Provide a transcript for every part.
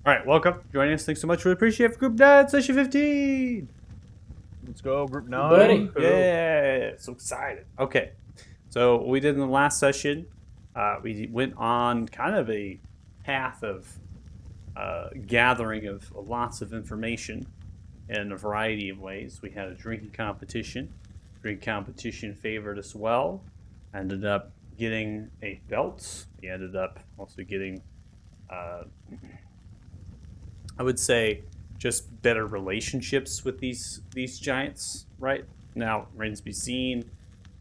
All right, welcome. Joining us. Thanks so much. Really appreciate it. For Group 9, Session 15. Let's go, Group 9. Buddy. Yeah, so excited. Okay, so what we did in the last session, we went on kind of a path of gathering of lots of information in a variety of ways. We had a drinking competition. Drinking competition favored us well. Ended up getting a belt. We ended up also getting, I would say, just better relationships with these giants. Right now, remains to be seen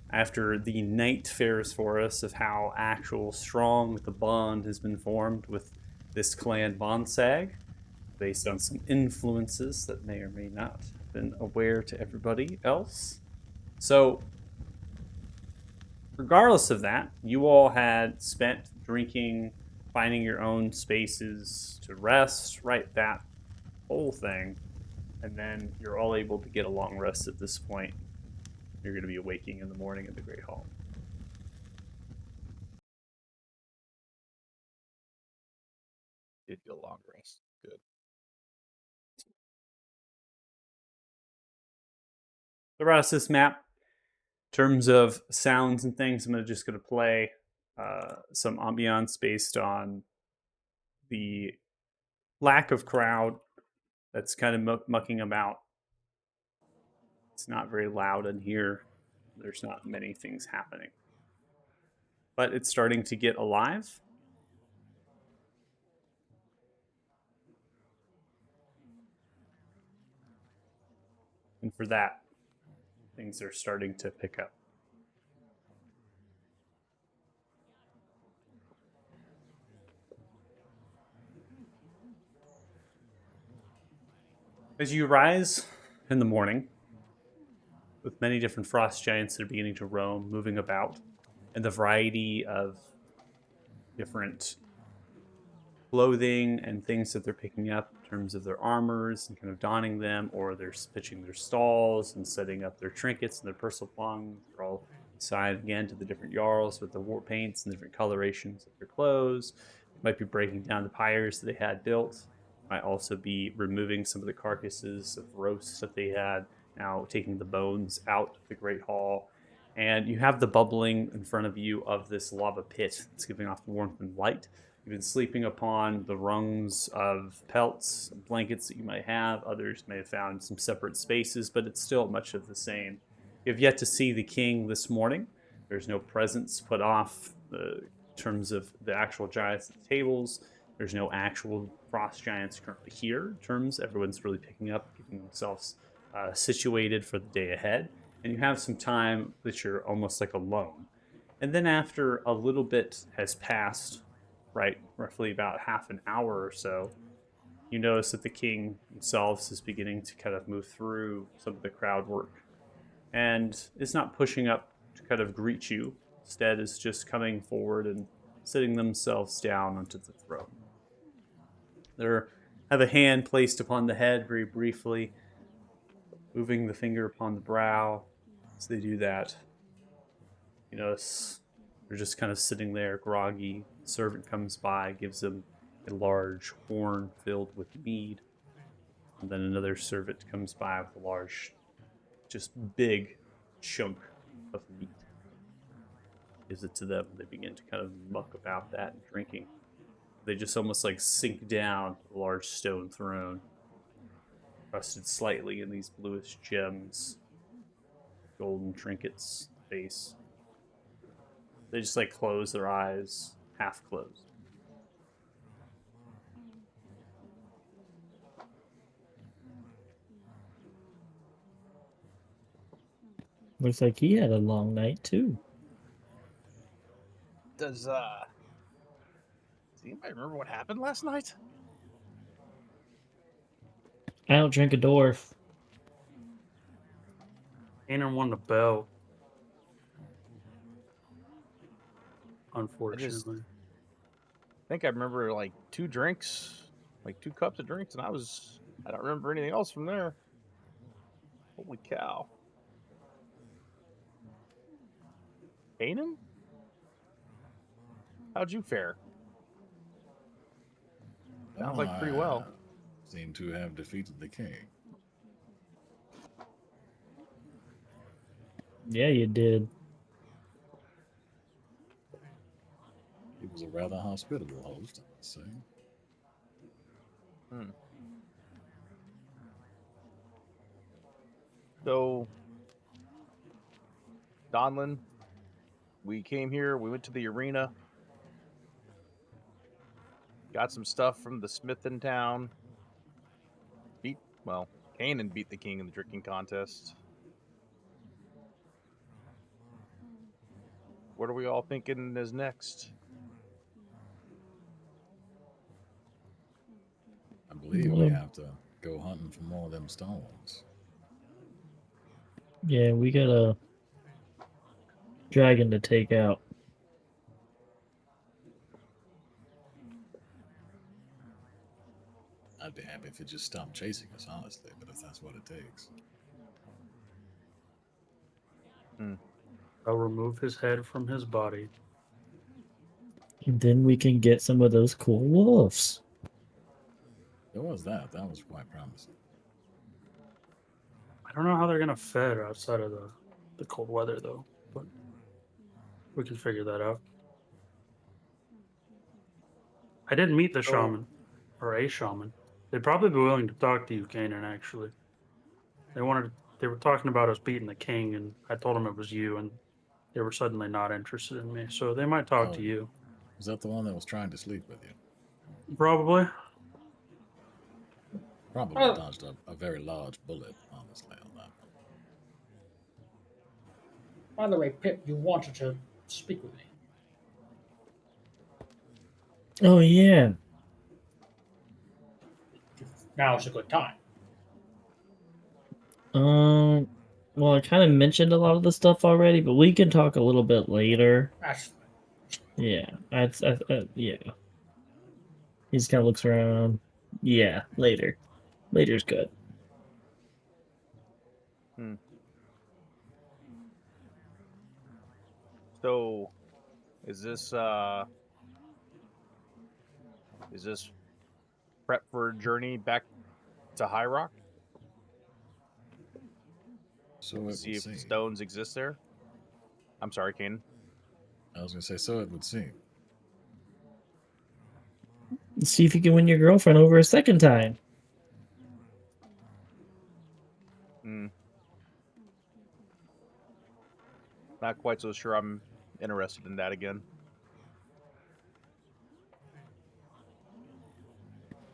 after the night fares for us of how actual strong the bond has been formed with this clan Bonsag, based on some influences that may or may not have been aware to everybody else. So, regardless of that, you all had spent drinking, finding your own spaces to rest, right? That whole thing. And then you're all able to get a long rest at this point. You're going to be awaking in the morning in the Great Hall. Did get a long rest. Good. The rest of this map, in terms of sounds and things, I'm just going to play some ambiance based on the lack of crowd that's kind of mucking about. It's not very loud in here. There's not many things happening. But it's starting to get alive. And for that, things are starting to pick up. As you rise in the morning, with many different frost giants that are beginning to roam, moving about, and the variety of different clothing and things that they're picking up in terms of their armors and kind of donning them, or they're pitching their stalls and setting up their trinkets and their personal belongings. They're all assigned again to the different jarls with the war paints and different colorations of their clothes. They might be breaking down the pyres that they had built. Might also be removing some of the carcasses of roasts that they had, now taking the bones out of the Great Hall. And you have the bubbling in front of you of this lava pit that's giving off warmth and light. You've been sleeping upon the rungs of pelts, blankets that you might have. Others may have found some separate spaces, but it's still much of the same. You have yet to see the king this morning. There's no presents put off in terms of the actual giants at the tables. There's no actual frost giants currently here. In terms, everyone's really picking up, getting themselves situated for the day ahead. And you have some time that you're almost like alone. And then after a little bit has passed, right, roughly about half an hour or so, you notice that the king himself is beginning to kind of move through some of the crowd work and is not pushing up to kind of greet you. Instead, is just coming forward and sitting themselves down onto the throne. They have a hand placed upon the head very briefly, moving the finger upon the brow. As they do that, you notice they're just kind of sitting there, groggy. The servant comes by, gives them a large horn filled with mead. And then another servant comes by with a large, just big chunk of meat. Gives it to them. They begin to kind of muck about that and drinking. They just almost like sink down to the large stone throne, rusted slightly in these bluish gems, golden trinkets, base. They just like close their eyes, half closed. Looks like he had a long night too. Does anybody remember what happened last night? I don't drink a dwarf. Aner won the bell. I Unfortunately. think I remember like 2 cups of drinks, and I don't remember anything else from there. Holy cow. Kanan? How'd you fare? Sounds like pretty well. Seem to have defeated the king. Yeah, you did. He was a rather hospitable host, I must say. Hmm. So, Donlin, we came here. We went to the arena. Got some stuff from the smith in town. Kanan beat the king in the drinking contest. What are we all thinking is next? I believe we have to go hunting for more of them stones. Yeah, we got a dragon to take out. I'd be happy if it just stopped chasing us, honestly, but if that's what it takes. I'll remove his head from his body. And then we can get some of those cool wolves. There was that. That was quite promising. I don't know how they're gonna fed outside of the cold weather though, but we can figure that out. I didn't meet the shaman or a shaman. They'd probably be willing to talk to you, Kanan, actually. They were talking about us beating the king, and I told them it was you, and they were suddenly not interested in me. So they might talk to you. Was that the one that was trying to sleep with you? Probably. Probably Oh. dodged a very large bullet, honestly, on that one. By the way, Pip, you wanted to speak with me. Oh yeah. Now is a good time. Well, I kind of mentioned a lot of the stuff already, but we can talk a little bit later. That's Yeah, yeah. He just kind of looks around. Yeah, later. Later's good. So, is this prep for a journey back to High Rock? So To it see would if seem. stones exist there? I'm sorry, Kanan. I was going to say, so it would seem. See if you can win your girlfriend over a second time. Not quite so sure I'm interested in that again.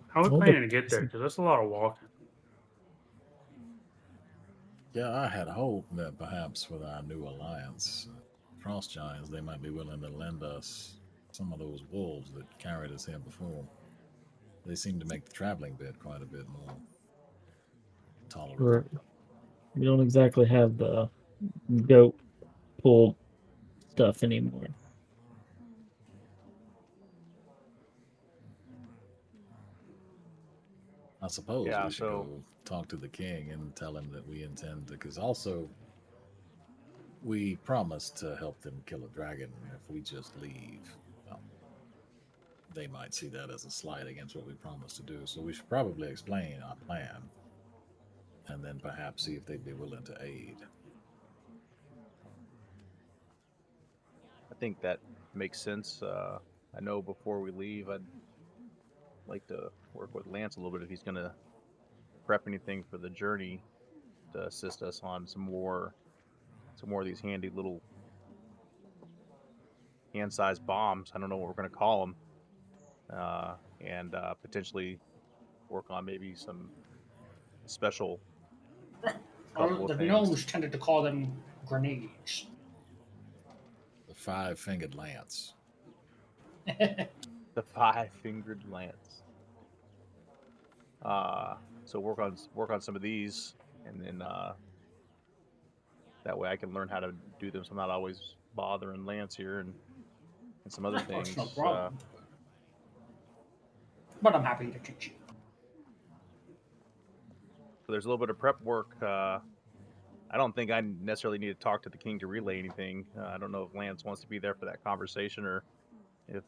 How are we Well, planning to get there? Because that's a lot of walking. Yeah, I had hoped that perhaps with our new alliance, Frost Giants, they might be willing to lend us some of those wolves that carried us here before. They seem to make the traveling bit quite a bit more tolerable. We don't exactly have the goat pulled stuff anymore. I suppose Yeah, we should so- go talk to the king and tell him that we intend to, because also we promised to help them kill a dragon if we just leave. Well, they might see that as a slight against what we promised to do, so we should probably explain our plan and then perhaps see if they'd be willing to aid. I think that makes sense. I know before we leave, I'd like to work with Lance a little bit if he's going to prep anything for the journey to assist us on some more of these handy little hand-sized bombs. I don't know what we're going to call them, and potentially work on maybe some special couple the of things. gnomes tended to call them grenades. The five-fingered lance. The five-fingered lance. So work on some of these, and then that way I can learn how to do them, so I'm not always bothering Lance here and some other things. That's no problem. But I'm happy to teach you. So there's a little bit of prep work. I don't think I necessarily need to talk to the king to relay anything. I don't know if Lance wants to be there for that conversation or if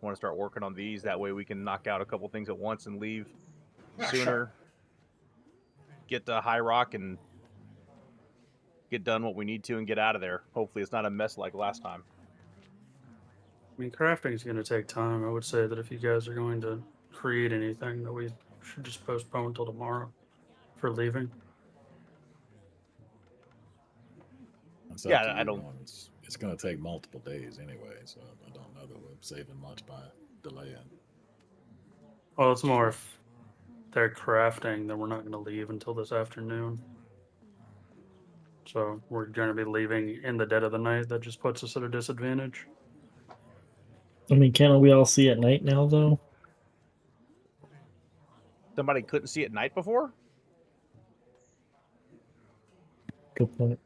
want to start working on these. That way we can knock out a couple things at once and leave Yeah, sooner. sure. Get to High Rock and get done what we need to and get out of there. Hopefully it's not a mess like last time. I mean, crafting is going to take time. I would say that if you guys are going to create anything, that we should just postpone till tomorrow for leaving. It's up Yeah, to I you, don't- Ron. It's going to take multiple days anyway, so I don't know that we're saving much by delaying. Well, it's more if they're crafting, then we're not going to leave until this afternoon. So we're going to be leaving in the dead of the night. That just puts us at a disadvantage. I mean, can't we all see at night now, though? Somebody couldn't see at night before? Good point.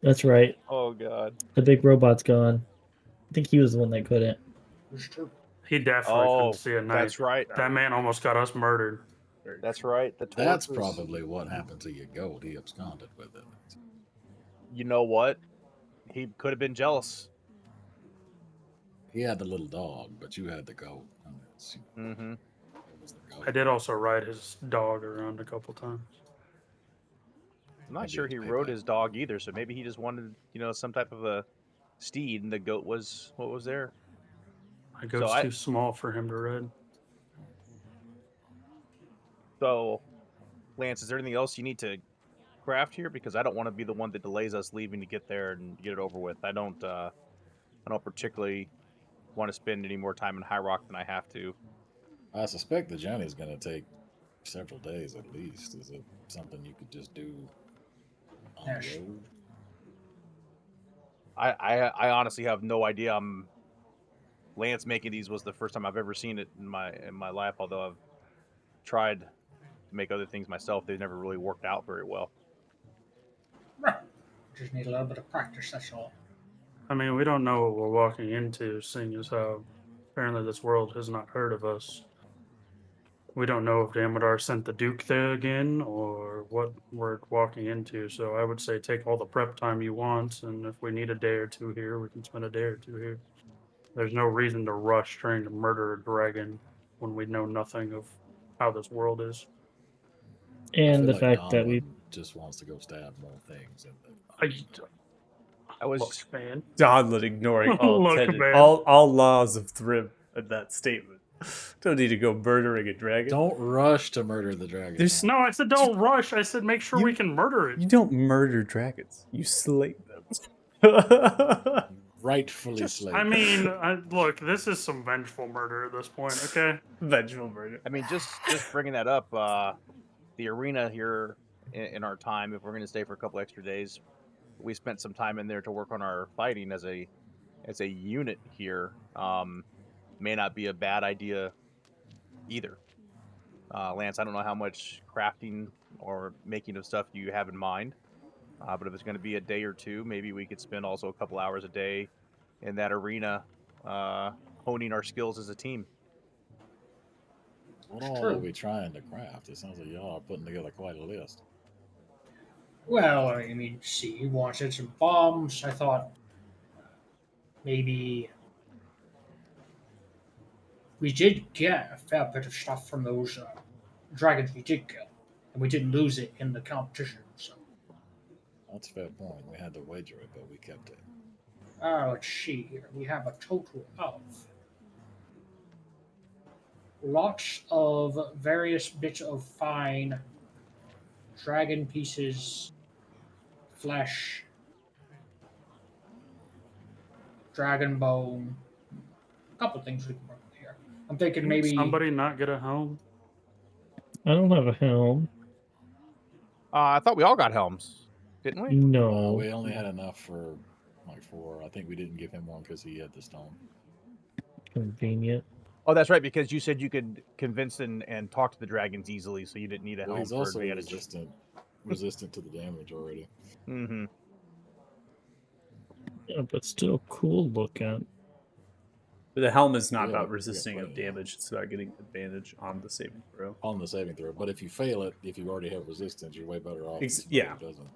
That's right. Oh god. The big robot's gone. I think he was the one that couldn't. It's true. He definitely Oh, couldn't see at night. that's right. That man almost got us murdered. That's right. The That's torch was- probably what happened to your goat. He absconded with it. You know what? He could have been jealous. He had the little dog, but you had the goat. I mean, Mm-hmm. it was the goat. I did also ride his dog around a couple times. I'm not Maybe sure it's he payback. rode his dog either, so maybe he just wanted, some type of a steed, and the goat was what was there. My goat's I- too small for him to ride. So, Lance, is there anything else you need to craft here? Because I don't want to be the one that delays us leaving to get there and get it over with. I don't particularly want to spend any more time in High Rock than I have to. I suspect the journey's going to take several days at least. Is it something you could just do on Yes. the road? I honestly have no idea. Lance making these was the first time I've ever seen it in my life. Although I've tried to make other things myself, they've never really worked out very well. Just need a little bit of practice, that's all. I mean, we don't know what we're walking into, seeing as how apparently this world has not heard of us. We don't know if Damodar sent the Duke there again or what we're walking into. So I would say take all the prep time you want, and if we need a day or two here, we can spend a day or two here. There's no reason to rush trying to murder a dragon when we know nothing of how this world is. I And feel the like fact that we Donlin just wants to go stab more things. I was Look, man. Donlin ignoring all, Look, man. all laws of Thrib in that statement. Don't need to go murdering a dragon. Don't rush to murder the dragon. There's No, I said don't rush. I said make sure You- we can murder it. You don't murder dragons. You slay them. rightfully slay. I mean, look, this is some vengeful murder at this point, okay? Vengeful murder. I mean, just bringing that up, the arena here in our time, if we're going to stay for a couple extra days, we spent some time in there to work on our fighting as a unit here. May not be a bad idea either. Lance, I don't know how much crafting or making of stuff you have in mind, but if it's going to be a day or two, maybe we could spend also a couple hours a day in that arena, honing our skills as a team. What It's all true. are we trying to craft? It sounds like y'all are putting together quite a list. Well, I mean, see, he wanted some bombs. I thought maybe we did get a fair bit of stuff from those dragons we did kill, and we didn't lose it in the competition. So, That's a fair point. We had to wager it, but we kept it. let's see here. We have a total of lots of various bits of fine dragon pieces, flesh, dragon bone, a couple things we can work with here. I'm thinking Didn't maybe somebody not get a helm. I don't have a helm. I thought we all got helms, didn't we? No. We only had enough for like 4. I think we didn't give him one because he had the stone. Convenient. Oh, that's right, because you said you could convince and talk to the dragons easily, so you didn't need a Well, helm he's for also advantage. resistant to the damage already. Mm-hmm. Yeah, but still cool looking. But the helm is not Yeah, about we got resisting of plenty of damage. It's about getting advantage on the saving throw. On the saving throw. But if you fail it, if you already have resistance, you're way better off. than somebody Yeah. who doesn't.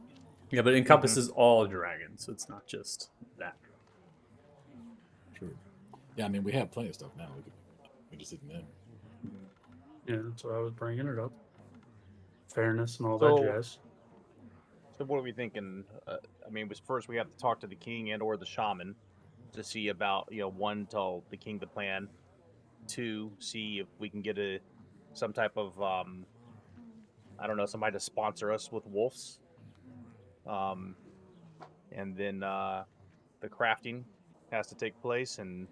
Yeah, but it encompasses all dragons, so it's not just that. True. Yeah, I mean, we have plenty of stuff now. We just didn't know. Yeah, that's why I was bringing it up. Fairness and all So- that jazz. So what are we thinking? I mean, first we have to talk to the king and or the shaman to see about, one, tell the king the plan. Two, see if we can get some type of I don't know, somebody to sponsor us with wolves. And then the crafting has to take place, and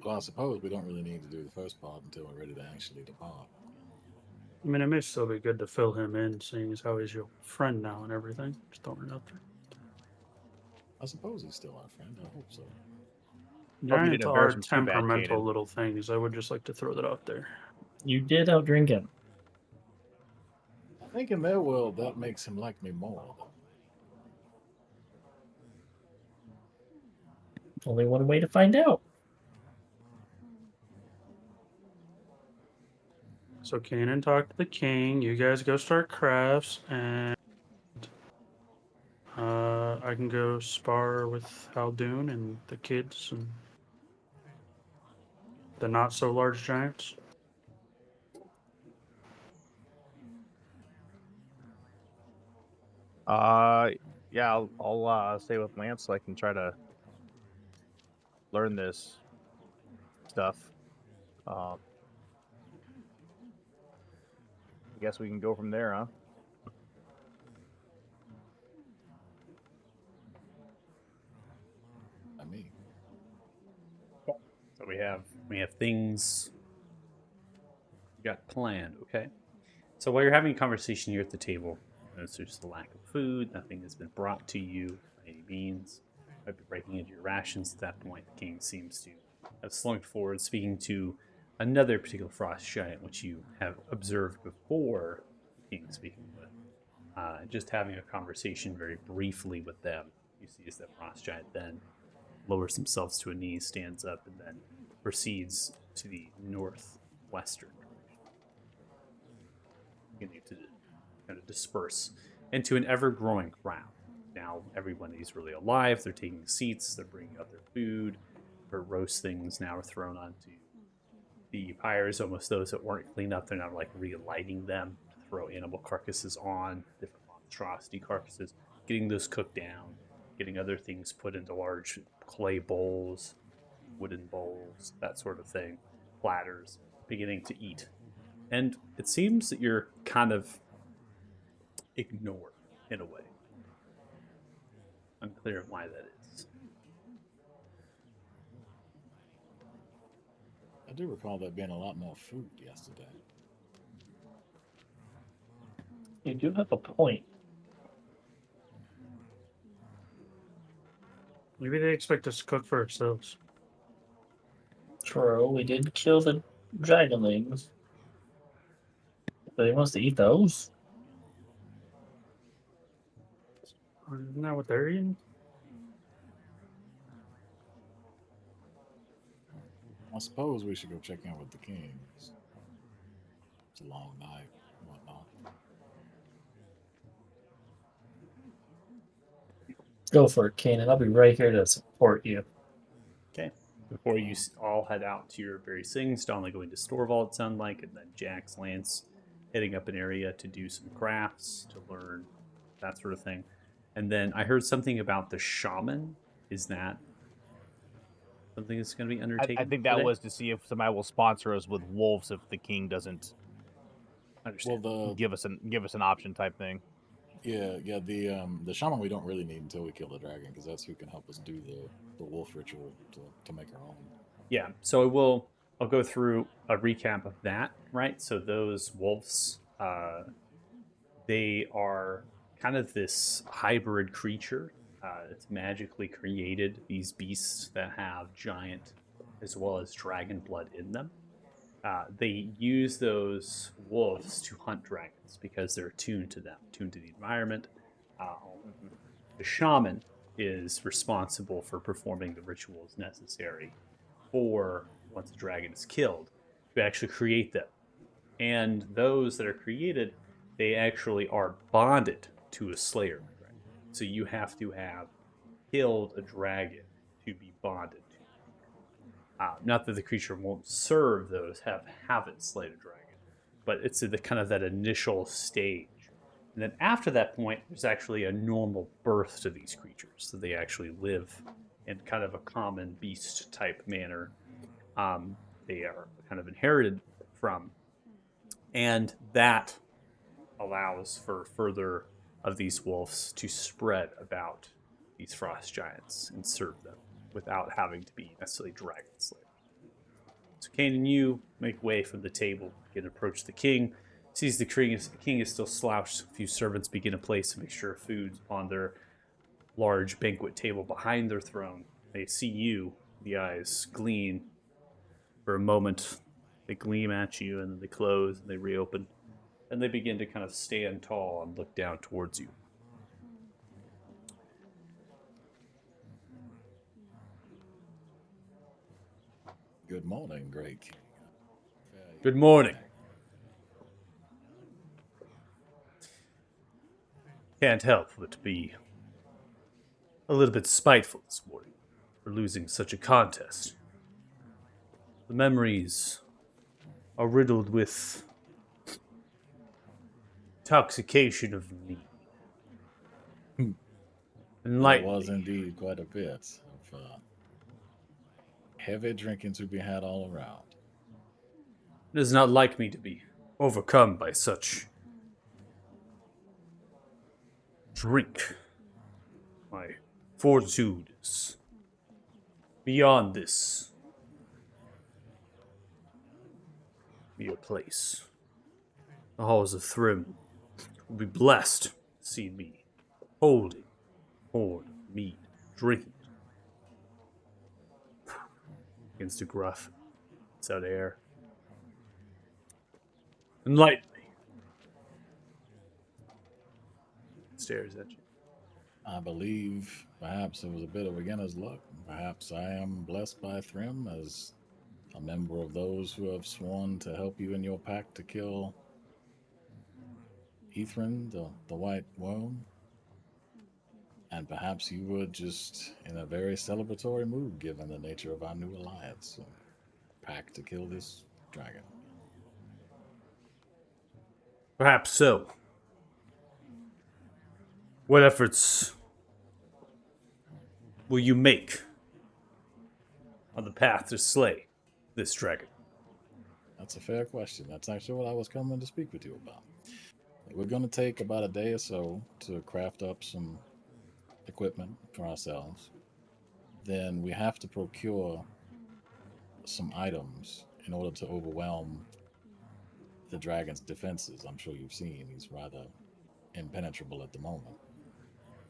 Well, I suppose we don't really need to do the first part until we're ready to actually depart. I mean, it may still be good to fill him in, seeing as how he's your friend now and everything. Just throwing it out there. I suppose he's still our friend. I hope so. Hope you Giants didn't embarrass are him too bad, temperamental Kanan. little things. I would just like to throw that out there. You did outdrink him. I think in their world that makes him like me more. Only one way to find out. So Kanan talk to the king. You guys go start crafts, and I can go spar with Haldoon and the kids and the not so large giants. Yeah, I'll stay with Lance so I can try to learn this stuff. I guess we can go from there, huh? I mean, So we have things you got planned, okay? So while you're having a conversation here at the table, notice there's the lack of food, nothing has been brought to you by any means. Might be breaking into your rations at that point. The king seems to have slunk forward, speaking to another particular frost giant, which you have observed before the king speaking with. Just having a conversation very briefly with them, you see as that frost giant then lowers themselves to a knee, stands up, and then proceeds to the northwestern direction, beginning to kind of disperse into an ever-growing crowd. Now everyone is really alive. They're taking seats. They're bringing out their food. Their roast things now are thrown onto the pyres. Almost those that weren't cleaned up, they're now like relighting them to throw animal carcasses on, different monstrosity carcasses, getting those cooked down, getting other things put into large clay bowls, wooden bowls, that sort of thing, platters, beginning to eat. And it seems that you're kind of ignored in a way. Unclear why that is. I do recall there being a lot more food yesterday. You do have a point. Maybe they expect us to cook for ourselves. True, we did kill the dragonlings. But he wants to eat those? Isn't that what they're eating? I suppose we should go check in with the king. It's a long night and whatnot. Go for it, Kanan. I'll be right here to support you. Okay. Before you all head out to your various things, Donley going to Storval, it sounds like, and then Jax, Lance hitting up an area to do some crafts, to learn that sort of thing. And then I heard something about the shaman. Is that something that's going to be undertaken? I think that today? was to see if somebody will sponsor us with wolves if the king doesn't Understand. Well, give us an option type thing. the shaman we don't really need until we kill the dragon because that's who can help us do the wolf ritual to make our own. Yeah, so I'll go through a recap of that, right? So those wolves, they are kind of this hybrid creature. It's magically created, these beasts that have giant as well as dragon blood in them. They use those wolves to hunt dragons because they're attuned to them, attuned to the environment. The shaman is responsible for performing the rituals necessary for, once the dragon is killed, to actually create them. And those that are created, they actually are bonded to a slayer dragon. So you have to have killed a dragon to be bonded to. Not that the creature won't serve those haven't slayed a dragon, but it's the kind of that initial stage. And then after that point, there's actually a normal birth to these creatures. So they actually live in kind of a common beast type manner. They are kind of inherited from. And that allows for further of these wolves to spread about these frost giants and serve them without having to be necessarily dragon slayed. So Kane and you make way from the table, begin to approach the king. Sees the king is still slouched. A few servants begin to place a mixture of food on their large banquet table behind their throne. They see you, the eyes gleam for a moment. They gleam at you and then they close and they reopen. And they begin to kind of stand tall and look down towards you. Good morning, Great King. Good morning. Can't help but be a little bit spiteful this morning for losing such a contest. The memories are riddled with intoxication of me. There Enlighten was me. indeed quite a bit of heavy drinking to be had all around. It is not like me to be overcome by such drink. My fortitude is beyond this mere place. The halls of Thrym will be blessed to see me holding horn of mead, drinking it. Begins to gruff. It's out air. Enlighten me. Stares at you. I believe perhaps it was a bit of beginner's luck. Perhaps I am blessed by Thrym as a member of those who have sworn to help you in your pact to kill Ithrin, the White Worm. And perhaps you were just in a very celebratory mood given the nature of our new alliance. Pact to kill this dragon. Perhaps so. What efforts will you make on the path to slay this dragon? That's a fair question. That's actually what I was coming to speak with you about. We're going to take about a day or so to craft up some equipment for ourselves. Then we have to procure some items in order to overwhelm the dragon's defenses. I'm sure you've seen he's rather impenetrable at the moment.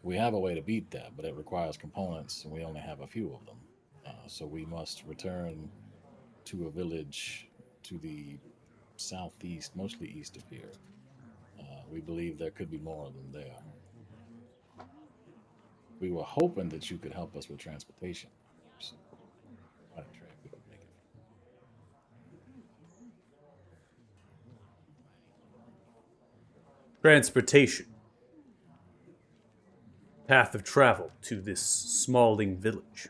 We have a way to beat that, but it requires components, and we only have a few of them. So we must return to a village to the southeast, mostly east of here. We believe there could be more of them there. We were hoping that you could help us with transportation. So, quite a trek we could make it. Transportation. Path of travel to this Smalling village.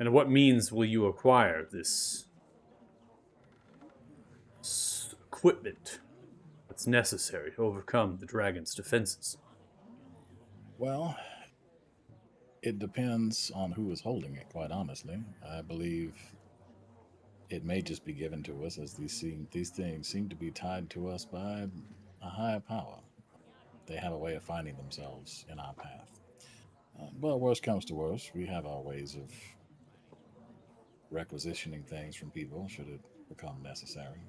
And what means will you acquire this equipment that's necessary to overcome the dragon's defenses? Well, it depends on who is holding it, quite honestly. I believe it may just be given to us as these things seem to be tied to us by a higher power. They have a way of finding themselves in our path. But worst comes to worst, we have our ways of requisitioning things from people should it become necessary.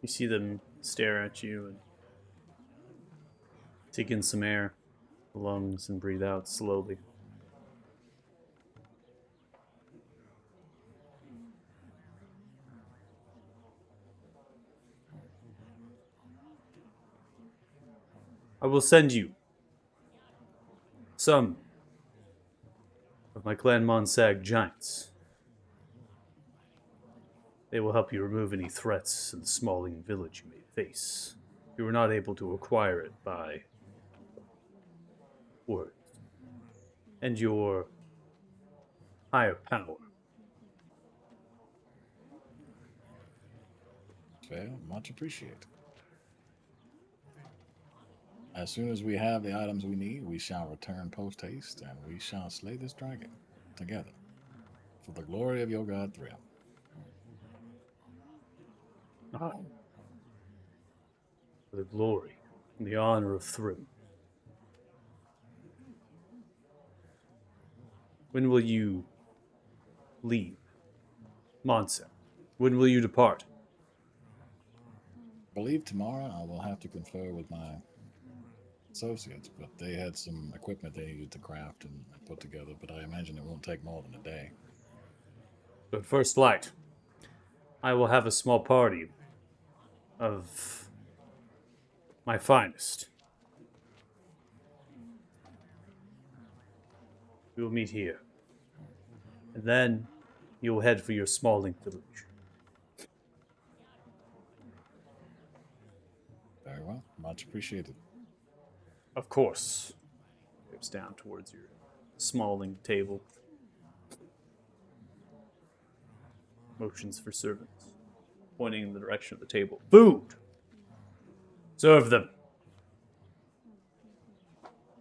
You see them stare at you and take in some air, the lungs, and breathe out slowly. I will send you some of my Clan Monsag giants. They will help you remove any threats in the Smalling village you may face. You were not able to acquire it by words and your higher power. Fair, much appreciated. As soon as we have the items we need, we shall return post haste, and we shall slay this dragon together for the glory of your god Thrym. Ah. For the glory and the honor of Thrym. When will you leave Monsa? When will you depart? I believe tomorrow I will have to confer with my associates, but they had some equipment they needed to craft and put together, but I imagine it won't take more than a day. But first light, I will have a small party of my finest. We will meet here. And then you will head for your Smalling village. Very well, much appreciated. Of course. Goes down towards your Smalling table. Motions for servants, pointing in the direction of the table. Food! Serve them.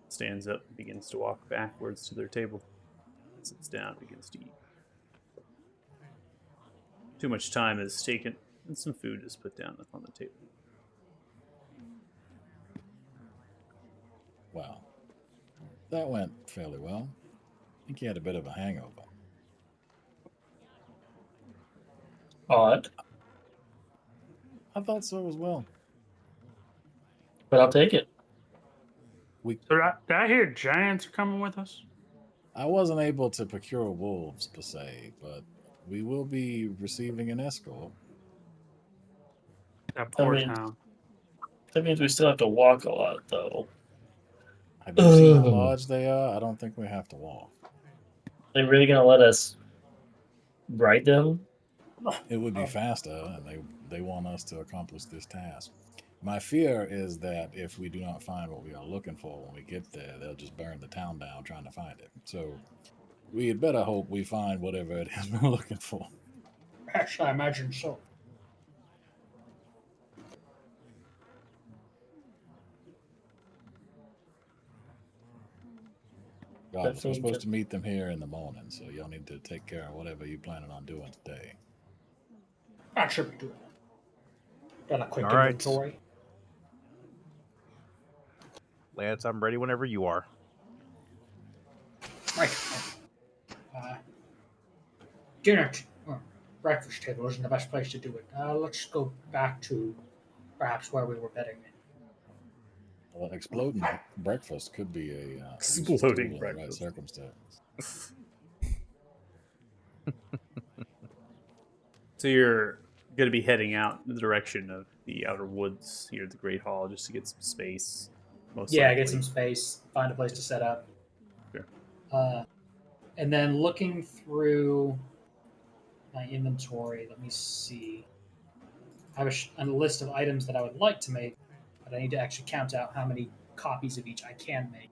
Stands up, begins to walk backwards to their table. Sits down, begins to eat. Too much time is taken, and some food is put down on the table. Well, that went fairly well. I think he had a bit of a hangover. Odd, I thought so as well. but I'll take it. So did I hear giants are coming with us? I wasn't able to procure wolves per se, but we will be receiving an escort. That poor mean- town. That means we still have to walk a lot, though. Have you seen how Ugh. large they are? I don't think we have to walk. They really gonna let us ride them? It would be faster, and they want us to accomplish this task. My fear is that if we do not find what we are looking for when we get there, they'll just burn the town down trying to find it. So we had better hope we find whatever it is we're looking for. Actually, I imagine so. God, we're Definitely supposed good. to meet them here in the morning, so y'all need to take care of whatever you're planning on doing today. That should be doing. Done a quick All right. inventory. Lance, I'm ready whenever you are. Right. Dinner, or breakfast table isn't the best place to do it. Let's go back to perhaps where we were bedding. Well, exploding breakfast could be a Exploding useful tool in the right breakfast. circumstance. So you're going to be heading out in the direction of the outer woods here at the Great Hall just to get some space. Most Yeah, likely. get some space, find a place to set up. Sure. And then looking through my inventory, let me see. I have a list of items that I would like to make, but I need to actually count out how many copies of each I can make.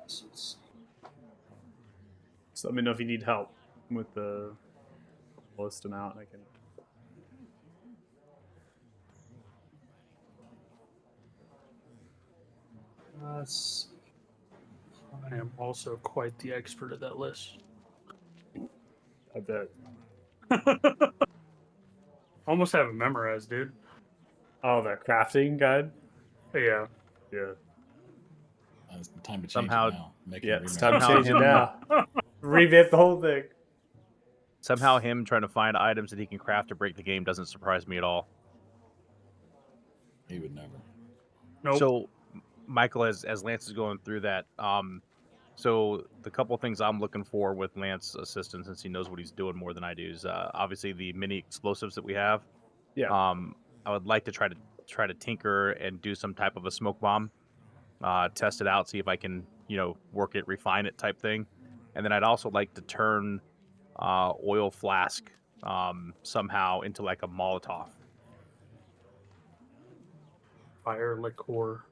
So let's see. So let me know if you need help with the list amount. I can. Let's see. I am also quite the expert at that list. I bet. Almost have it memorized, dude. Oh, the crafting guide. Yeah. Yeah. It's time to change Somehow- it now. Make Yeah, it it's time to Somehow change it him- now. Revamp the whole thing. Somehow him trying to find items that he can craft to break the game doesn't surprise me at all. He would never. Nope. So, Michael, as Lance is going through that, so the couple things I'm looking for with Lance's assistance, since he knows what he's doing more than I do, is obviously the mini explosives that we have. Yeah. I would like to try to tinker and do some type of a smoke bomb, test it out, see if I can work it, refine it, type thing. And then I'd also like to turn oil flask somehow into like a Molotov. Fire liqueur.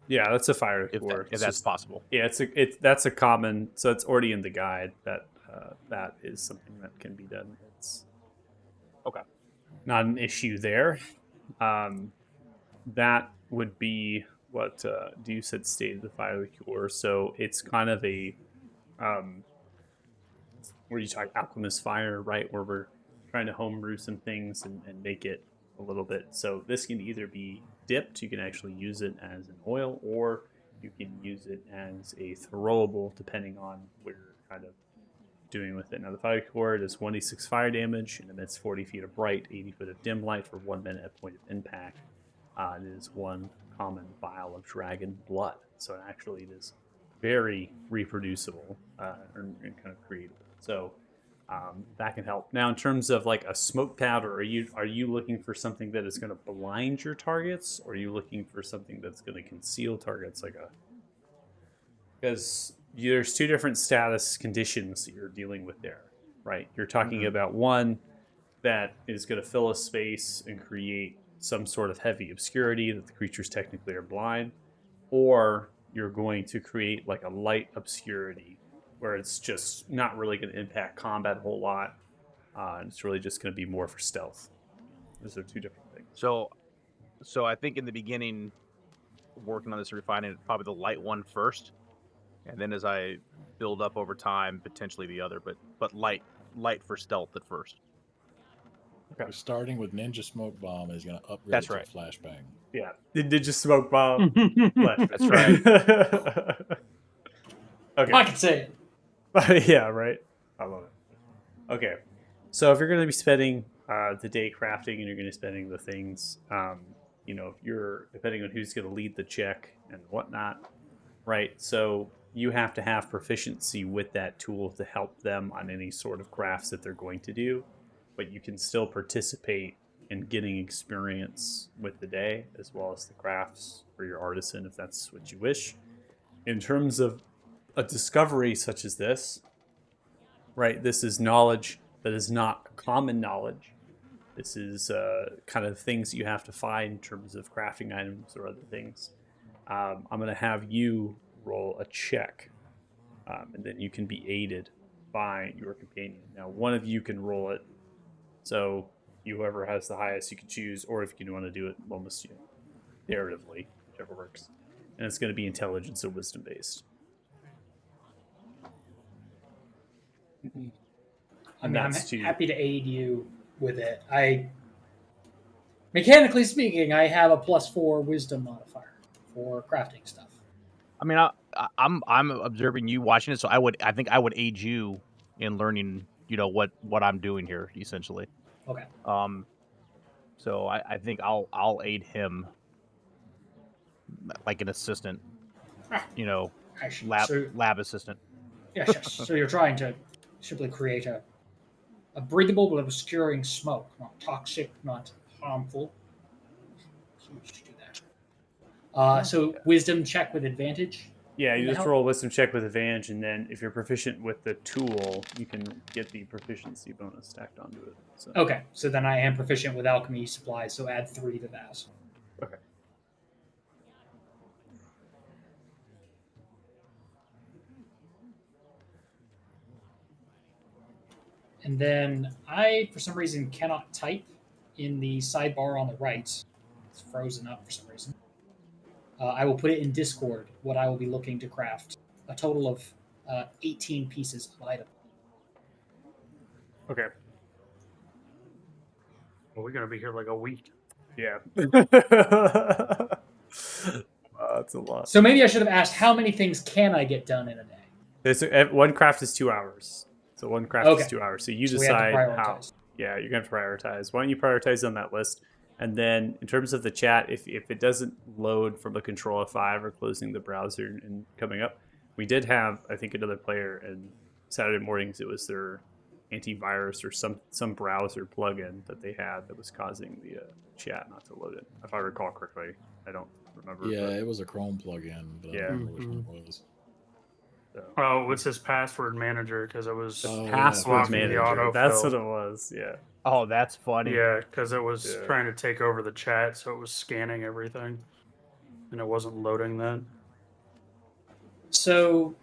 Yeah, that's a fire If core. that's possible. Yeah, that's a common. So it's already in the guide that that is something that can be done. It's Okay. not an issue there. That would be what Deuce had stated, the fire liqueur. So it's kind of a where you talk alchemist fire, right? Where we're trying to homebrew some things and make it a little bit. So this can either be dipped, you can actually use it as an oil, or you can use it as a throwable, depending on what you're kind of doing with it. Now, the fire core does 1d6 fire damage and emits 40 feet of bright, 80 foot of dim light for 1 minute at point of impact. It is one common vial of dragon blood. So actually, it is very reproducible and kind of creative. So that can help. Now, in terms of like a smoke powder, are you looking for something that is going to blind your targets, or are you looking for something that's going to conceal targets, because there's two different status conditions that you're dealing with there, right? You're talking about one that is going to fill a space and create some sort of heavy obscurity that the creatures technically are blind, or you're going to create like a light obscurity where it's just not really going to impact combat a whole lot. And it's really just going to be more for stealth. Those are two different things. So I think in the beginning, working on this refining, probably the light one first, and then as I build up over time, potentially the other. But light for stealth at first. We're starting with Ninja Smoke Bomb is going to upgrade That's to right. Flashbang. Yeah. Did you smoke bomb? Left. That's right. Okay. I can say it. Yeah, right. I love it. Okay. So if you're going to be spending the day crafting and you're going to be spending the things, if you're, depending on who's going to lead the check and whatnot, right? So you have to have proficiency with that tool to help them on any sort of crafts that they're going to do, but you can still participate in getting experience with the day as well as the crafts for your artisan if that's what you wish. In terms of a discovery such as this, right? This is knowledge that is not common knowledge. This is kind of things you have to find in terms of crafting items or other things. I'm going to have you roll a check, and then you can be aided by your companion. Now, one of you can roll it, so whoever has the highest you can choose, or if you want to do it almost narratively, whichever works. And it's going to be intelligence or wisdom based. I'm That's happy to aid you with it. Mechanically speaking, I have a +4 wisdom modifier for crafting stuff. I mean, I'm observing you watching it, so I think I would aid you in learning, what I'm doing here essentially. Okay. So I think I'll aid him like an assistant, Actually, lab assistant. yes. So you're trying to simply create a breathable but obscuring smoke, not toxic, not harmful. So we should do that. So wisdom check with advantage. Yeah, you Can I just help? roll a wisdom check with advantage, and then if you're proficient with the tool, you can get the proficiency bonus stacked onto it. So. Okay, so then I am proficient with alchemy supplies, so add 3 to that. Okay. And then I, for some reason, cannot type in the sidebar on the right. It's frozen up for some reason. I will put it in Discord, what I will be looking to craft. A total of 18 pieces of item. Okay. Well, we're gonna be here like a week. Yeah. That's a lot. So maybe I should have asked, how many things can I get done in a day? One craft is 2 hours. So one craft Okay. is 2 hours. So you So we have to decide how. prioritize. Yeah, you're going to prioritize. Why don't you prioritize on that list? And then in terms of the chat, if it doesn't load from a control F5 or closing the browser and coming up, we did have, I think, another player, and Saturday mornings it was their antivirus or some browser plugin that they had that was causing the chat not to load it. If I recall correctly, I don't remember. Yeah, but, it was a Chrome plugin, but I Yeah. don't remember which one it was. so. Oh, what's his password manager? Because it was Oh, yeah, Password blocking the manager. That's what autofill. it was. Yeah. Oh, that's funny. Yeah, because it was Yeah. trying to take over the chat, so it was scanning everything, and it wasn't loading that. So,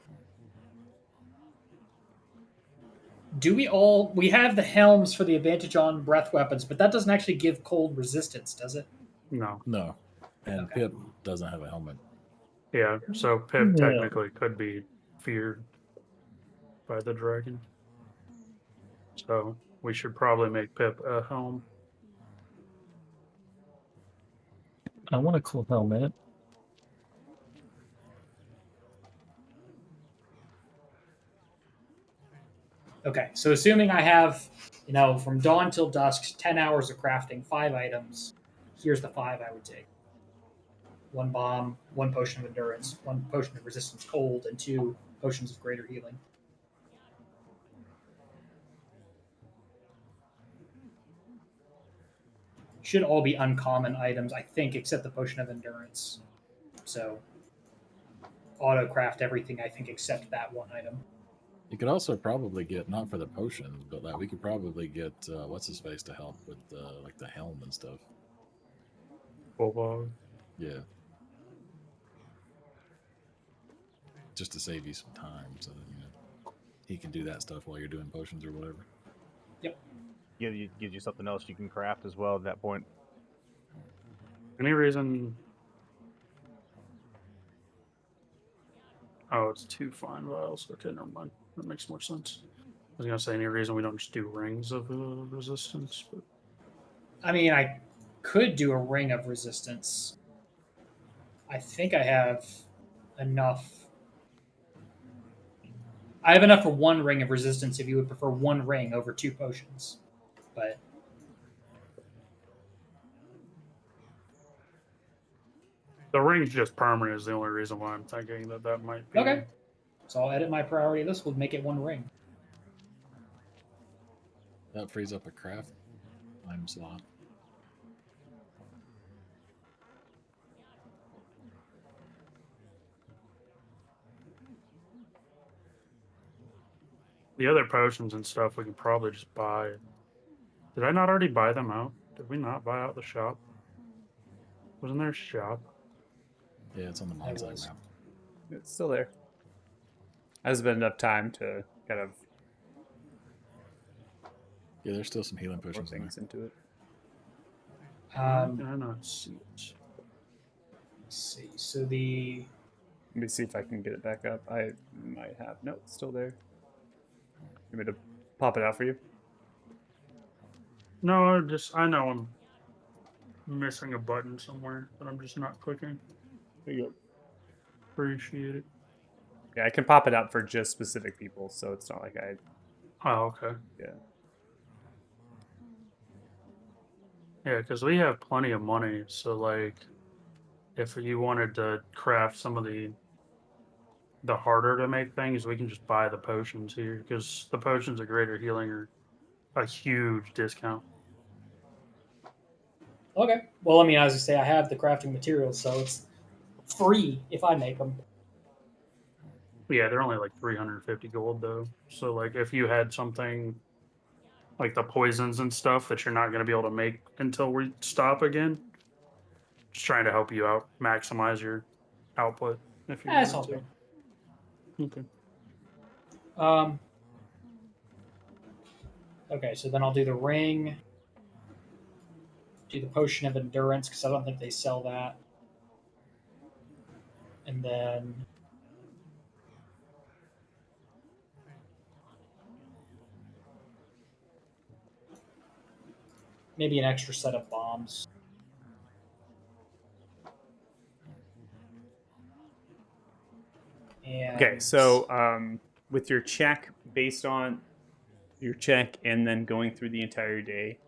we have the helms for the advantage on breath weapons, but that doesn't actually give cold resistance, does it? No. No, and Okay. Pip doesn't have a helmet. Yeah, so Pip Yeah. technically could be feared by the dragon. So we should probably make Pip a helm. I want a cool helmet. Okay, so assuming I have, from dawn till dusk, 10 hours of crafting, 5 items, here's the 5 I would take: 1 bomb, 1 potion of endurance, 1 potion of resistance cold, and 2 potions of greater healing. Should all be uncommon items, I think, except the potion of endurance. So, auto craft everything, I think, except that 1 item. You could also probably get, not for the potion, but like we could probably get what's his face to help with like the helm and stuff. Bulbog. Yeah. Just to save you some time, so that he can do that stuff while you're doing potions or whatever. Gives you something else you can craft as well at that point. Any reason? Oh, it's 2 fine vials. Okay, never mind. That makes more sense. I was gonna say any reason we don't just do rings of resistance, but I mean, I could do a ring of resistance. I think I have enough. I have enough for 1 ring of resistance if you would prefer 1 ring over 2 potions. But the ring's just permanent is the only reason why I'm thinking that might be. okay. So I'll edit my priority list. We'll make it 1 ring. That frees up a craft time slot. The other potions and stuff we can probably just buy. Did I not already buy them out? Did we not buy out the shop? Wasn't there a shop? Yeah, it's on the I Bonsai was. map. It's still there. Hasn't been enough time to kind of Yeah, there's still some healing put potions in there. things into it. Did I not see it? Let's see. So the Let me see if I can get it back up. I might have. No, it's still there. You want me to pop it out for you? No, I know I'm missing a button somewhere, but I'm just not clicking. There you go. Appreciate it. Yeah, I can pop it out for just specific people, so it's not like I. Oh, okay. Yeah. Yeah, because we have plenty of money. So, like, if you wanted to craft some of the harder to make things, we can just buy the potions here because the potions of greater healing are a huge discount. okay. Well, I mean, as I say, I have the crafting materials, so it's free if I make them. Yeah, they're only like 350 gold though. So, like, if you had something like the poisons and stuff that you're not going to be able to make until we stop again, just trying to help you out, maximize your output if you That's wanted all to. good. Okay. Okay, so then I'll do the ring, do the potion of endurance because I don't think they sell that, and then maybe an extra set of bombs. And Okay, so with your check, based on your check and then going through the entire day,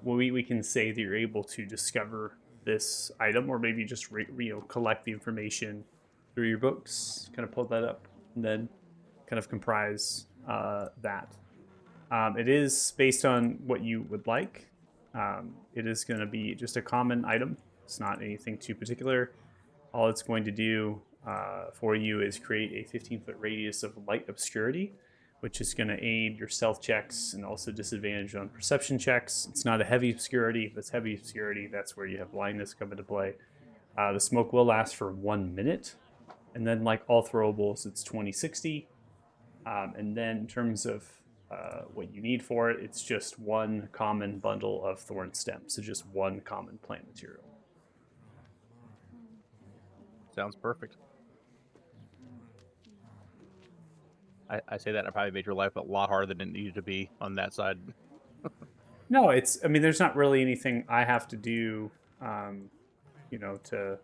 we can say that you're able to discover this item, or maybe just collect the information through your books, kind of pull that up, and then kind of comprise that. It is based on what you would like. It is going to be just a common item. It's not anything too particular. All it's going to do for you is create a 15-foot radius of light obscurity, which is going to aid your stealth checks and also disadvantage on perception checks. It's not a heavy obscurity. If it's heavy obscurity, that's where you have blindness come into play. The smoke will last for 1 minute. And then, like all throwables, it's 20-60. And then in terms of what you need for it, it's just one common bundle of thorn stems. So just one common plant material. Sounds perfect. I say that and I probably made your life a lot harder than it needed to be on that side. No, I mean, there's not really anything I have to do, to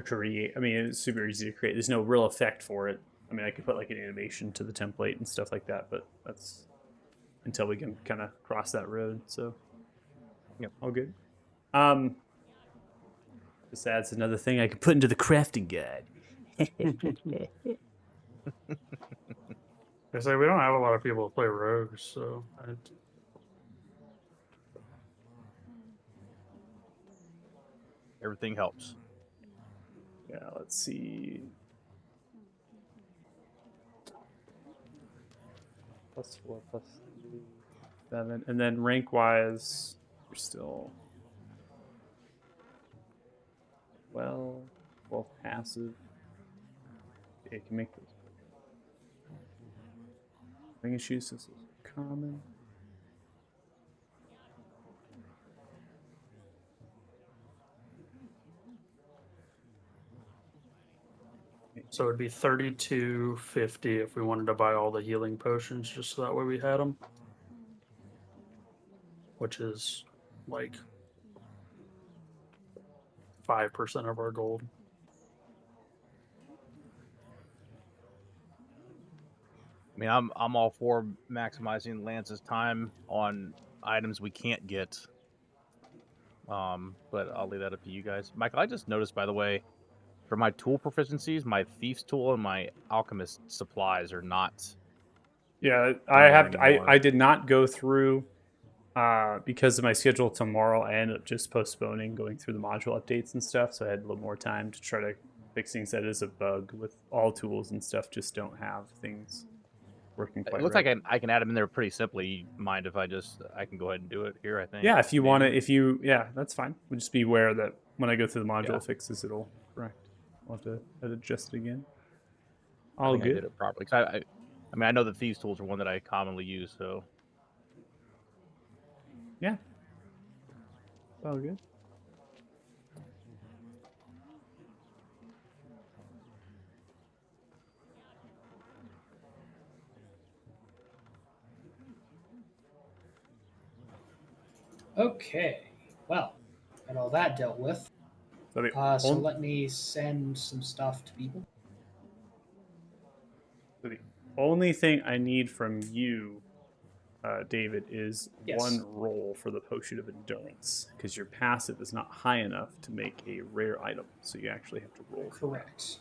create. I mean, it's super easy to create. There's no real effect for it. I mean, I could put like an animation to the template and stuff like that, but that's until we can kind of cross that road. So, Yep. All good. This adds another thing I could put into the crafting guide. I say we don't have a lot of people that play rogues, so Everything helps. Yeah, let's see. +4, +3, 7. And then rank-wise, you're still 12 passive. Yeah, you can make those. Ring issues, this is common. so it'd be 32.50 if we wanted to buy all the healing potions, just so that way we had them, which is like 5% of our gold. I mean, I'm all for maximizing Lance's time on items we can't get. But I'll leave that up to you guys. Michael, I just noticed, by the way, for my tool proficiencies, my Thief's tool and my Alchemist supplies are not. Yeah, Anymore. I did not go through because of my schedule tomorrow. I ended up just postponing going through the module updates and stuff, so I had a little more time to try to fix things. That is a bug with all tools and stuff. Just don't have things working quite It looks right. like I can add them in there pretty simply. You mind if I can go ahead and do it here? I think. Yeah, if you want Maybe. to, yeah, that's fine. We'll just be aware that when I go through the module Yeah. fixes, it'll correct. I'll have to adjust it again. I All think I did good. it properly. 'Cause I mean, I know the Thieves tools are one that I commonly use, so. Yeah. All good. Okay. Well, got all that dealt with. So the, So on- let me send some stuff to people. so the only thing I need from you, David, is Yes. one roll for the Potion of Endurance, because your passive is not high enough to make a rare item, so you actually have to roll. Correct.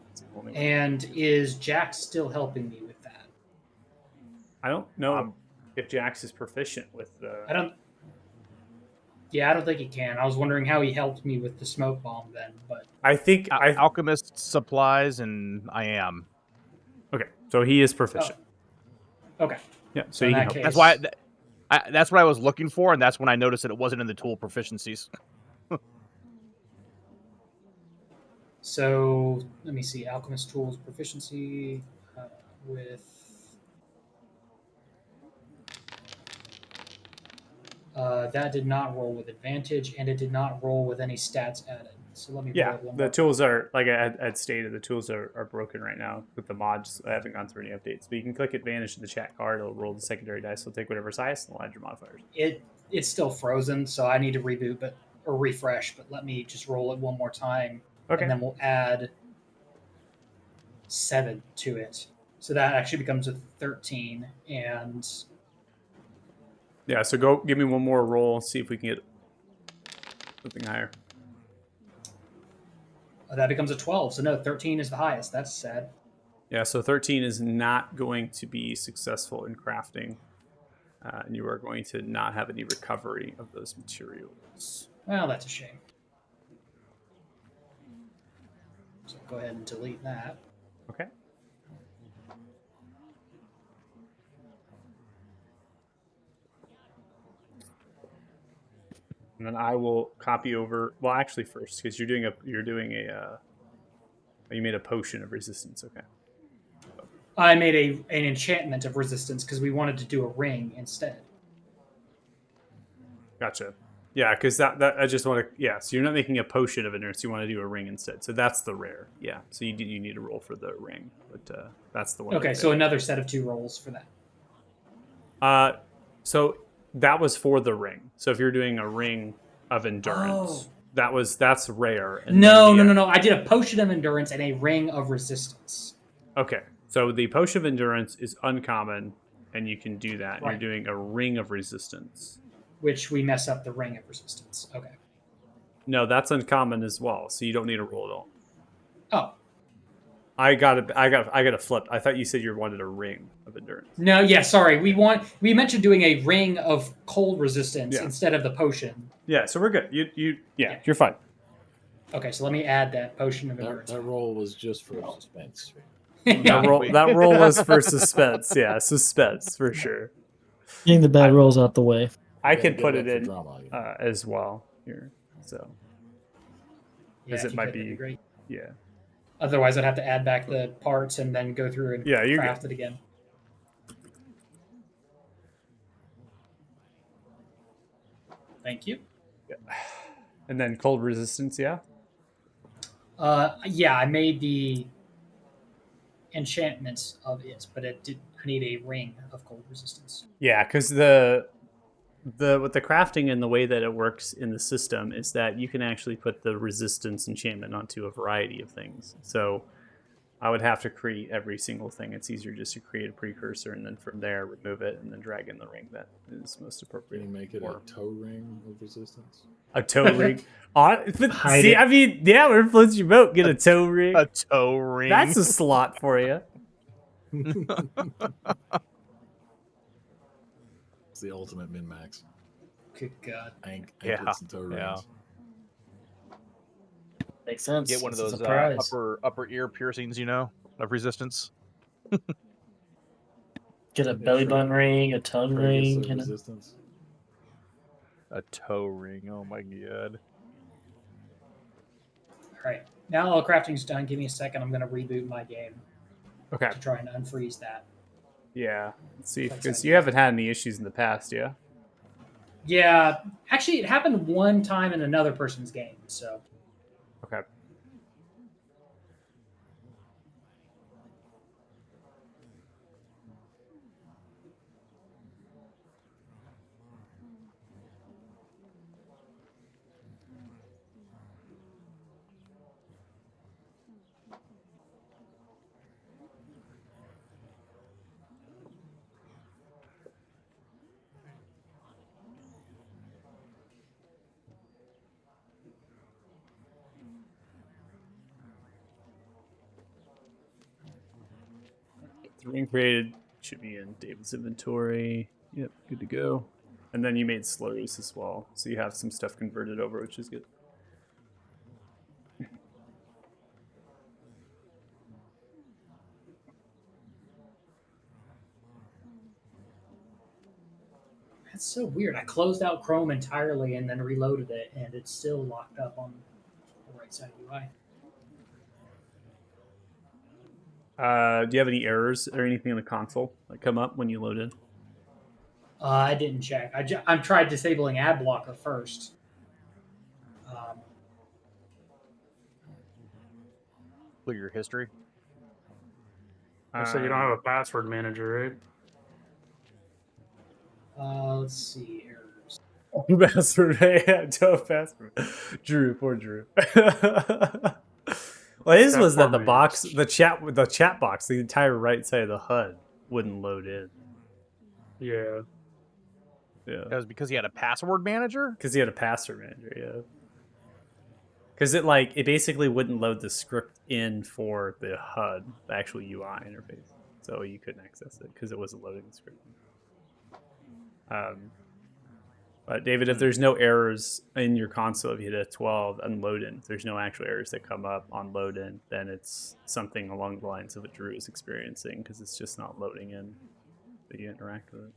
That's the only one. And is Jack still helping me with that? I don't know if Jax is proficient with the. I don't. Yeah, I don't think he can. I was wondering how he helped me with the smoke bomb then, but I think Alchemist supplies, and I am. Okay, so he is proficient. okay. Yeah, so In he can that help. case- That's why. That's what I was looking for, and that's when I noticed that it wasn't in the tool proficiencies. So let me see. Alchemist tools proficiency with. That did not roll with advantage, and it did not roll with any stats added. So let me roll Yeah, it one the more tools are, like I had stated, the tools are broken right now with the mods. I haven't gone through any updates. But you can click advantage in the chat card. It'll roll the secondary dice. It'll take whatever's highest and it'll add your modifiers. It's still frozen, so I need to reboot or refresh. But let me just roll it one more time, Okay. and then we'll add 7 to it. So that actually becomes a 13, and Yeah, so go give me one more roll. See if we can get something higher. that becomes a 12. So no, 13 is the highest. That's sad. Yeah, so 13 is not going to be successful in crafting. And you are going to not have any recovery of those materials. Well, that's a shame. So go ahead and delete that. Okay. And then I will copy over. Well, actually, first, because you made a potion of resistance. Okay. I made an enchantment of resistance because we wanted to do a ring instead. Gotcha. Yeah, because that I just want to. Yeah, so you're not making a potion of endurance. You want to do a ring instead. So that's the rare. Yeah. So you need a roll for the ring, but that's the one. Okay, right so there. another set of 2 rolls for that. So that was for the ring. So if you're doing a ring of endurance, that's rare. And No, then no. I did a potion of endurance and a ring of resistance. Okay, so the potion of endurance is uncommon, and you can do that. Right. You're doing a ring of resistance. Which we mess up the ring of resistance. Okay. No, that's uncommon as well, so you don't need a roll at all. Oh. I got it flipped. I thought you said you wanted a ring of endurance. No, yeah, sorry. We mentioned doing a ring of cold resistance Yeah. instead of the potion. Yeah, so we're good. Yeah. You're fine. Okay, so let me add that potion of That, endurance. that roll was just for suspense. That roll was for suspense. Yeah, suspense for sure. Getting the bad rolls out the way. I You gotta can give put that it for in drama, you know. as well here. So Yeah, as if it you might could, that'd be- great. yeah. Otherwise, I'd have to add back the parts and then go through and Yeah, you're craft it again. Thank you. And then cold resistance, yeah. Yeah, I made the enchantments of it, but I need a ring of cold resistance. Yeah, because the with the crafting and the way that it works in the system is that you can actually put the resistance enchantment onto a variety of things. So I would have to create every single thing. It's easier just to create a precursor and then from there remove it and then drag in the ring that is most Can appropriate. you make it Or a toe ring of resistance? a toe ring. But Hide see, it. I mean, yeah, where floats your boat? Get a toe ring. A toe ring. That's a slot for you. It's the ultimate min max. Good God. Yeah, Anklets and toe rings. yeah. Makes sense. Get one of It's a those surprise. upper ear piercings, of resistance. Get a Yeah, belly sure. button ring, a tongue Pregus ring, of you know. resistance. A toe ring. Oh my god. All right. Now all the crafting's done. Give me a second. I'm going to reboot my game Okay. to try and unfreeze that. Yeah. Let's see, That's because it. you haven't had any issues in the past, yeah. Yeah, actually, it happened one time in another person's game. So Okay. The ring created should be in David's inventory. Yep, good to go. And then you made slurs as well, so you have some stuff converted over, which is good. that's so weird. I closed out Chrome entirely and then reloaded it, and it's still locked up on the right side of UI. Do you have any errors or anything in the console that come up when you load in? I didn't check. I tried disabling ad blocker first. Clear your history. So you don't have a password manager, right? Let's see errors. Password, yeah, don't password. Drew, poor Drew. Well, his That was that poor the chat box, the entire right side of the HUD wouldn't load in. Yeah. Yeah, That was because he had a password manager? because he had a password manager. Yeah. Because it basically wouldn't load the script in for the HUD, the actual UI interface, so you couldn't access it because it wasn't loading the script. But David, if there's no errors in your console, if you hit a 12 and load in, if there's no actual errors that come up on load in, then it's something along the lines of what Drew is experiencing because it's just not loading in that you interact with it.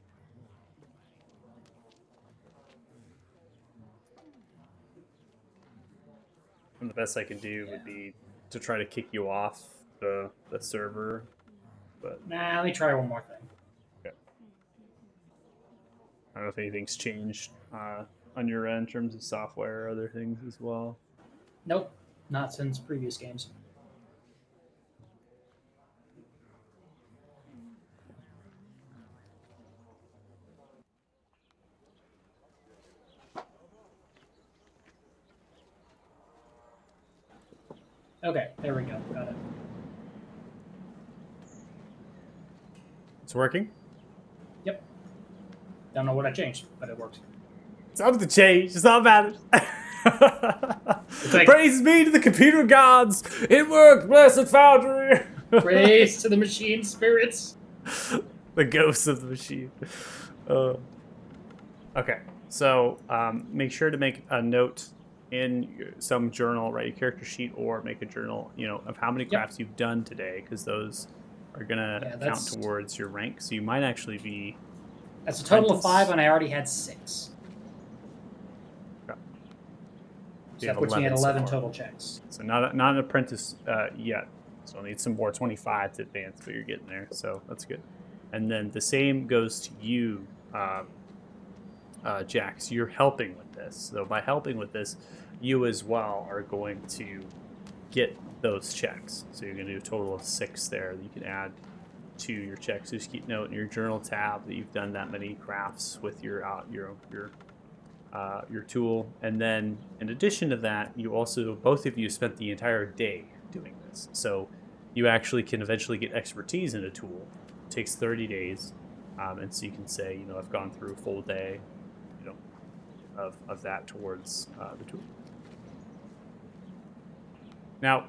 And the best I can do would be to try to kick you off the server, but Nah, let me try one more thing. I don't know if anything's changed on your end in terms of software or other things as well. Nope, not since previous games. Okay, there we go. Got it. It's working? Yep. Don't know what I changed, but it worked. It's not the change. It's not bad. like- Praise be to the computer gods. It worked, blessed foundry. Praise to the machine spirits. The ghosts of the machine. Okay, so make sure to make a note in some journal, write a character sheet, or make a journal, of how many crafts you've done today, because those are gonna count that's- towards your rank. So you might actually be. That's a total of Apprentice. 5, and I already had 6. So You that have puts me at 11 so 11 far. total checks. So not an apprentice yet. So I'll need some more 25 to advance, but you're getting there. So that's good. And then the same goes to you, Jack. So you're helping with this. So by helping with this, you as well are going to get those checks. So you're going to do a total of 6 there that you can add to your checks. So just keep note in your journal tab that you've done that many crafts with your tool. And then in addition to that, you also, both of you spent the entire day doing this. So you actually can eventually get expertise in a tool. It takes 30 days. And so you can say, I've gone through a full day, of that towards the tool. Now,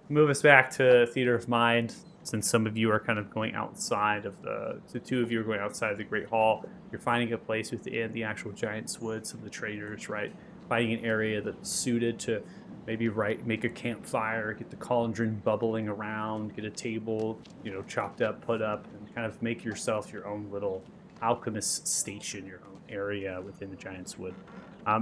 move us back to Theater of Mind. Since some of you are kind of going outside of the 2 of you are going outside of the Great Hall, you're finding a place within the actual Giant's Wood, some of the traders, right? Finding an area that's suited to maybe make a campfire, get the cauldron bubbling around, get a table, chopped up, put up, and kind of make yourself your own little alchemist station, your own area within the Giant's Wood.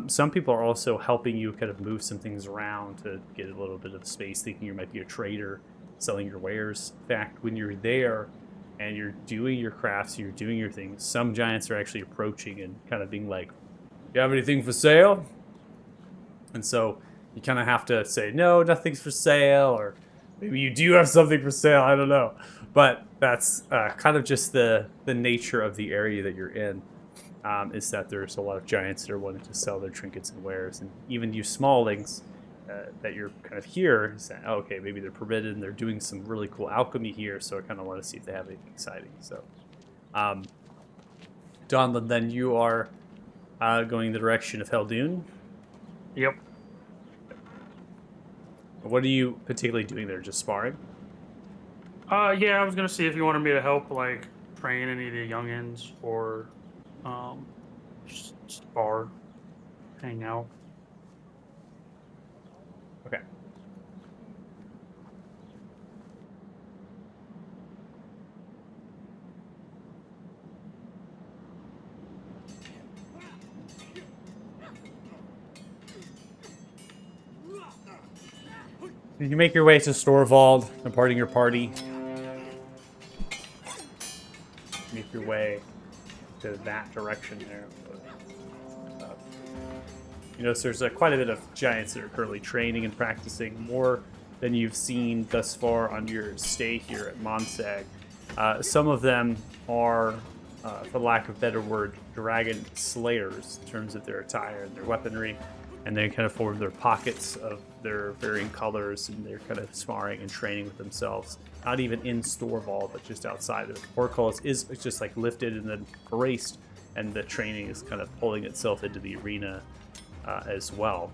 Some people are also helping you kind of move some things around to get a little bit of space, thinking you might be a trader selling your wares. In fact, when you're there and you're doing your crafts, you're doing your things, some giants are actually approaching and kind of being like, you have anything for sale? And so you kind of have to say, no, nothing's for sale, or maybe you do have something for sale, I don't know. But that's kind of just the nature of the area that you're in, is that there's a lot of giants that are wanting to sell their trinkets and wares, and even you smallings that you're kind of here saying, oh, okay, maybe they're permitted and they're doing some really cool alchemy here, so I kind of want to see if they have anything exciting. So, Donlin, then you are going in the direction of Heldun. Yep. What are you particularly doing there? Just sparring? Yeah, I was gonna see if you wanted me to help, like, train any of the youngins, or just spar, hang out. Okay. You make your way to Storvald, departing your party. Make your way to that direction there. You notice there's quite a bit of giants that are currently training and practicing, more than you've seen thus far on your stay here at Monsag. Some of them are, for lack of a better word, dragon slayers in terms of their attire and their weaponry, and they kind of form their pockets of their varying colors, and they're kind of sparring and training with themselves. Not even in Storvald, but just outside of it. Portcullis is just like lifted and then braced, and the training is kind of pulling itself into the arena as well.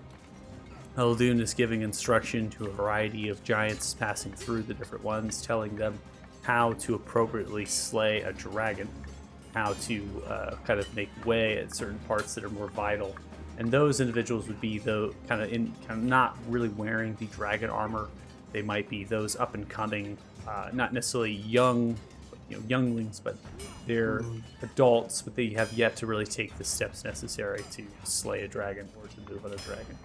Eldoon is giving instruction to a variety of giants passing through the different ones, telling them how to appropriately slay a dragon, how to kind of make way at certain parts that are more vital. And those individuals would be the kind of not really wearing the dragon armor. They might be those up and coming, not necessarily young, younglings, but they're adults, but they have yet to really take the steps necessary to slay a dragon or to move on a dragon.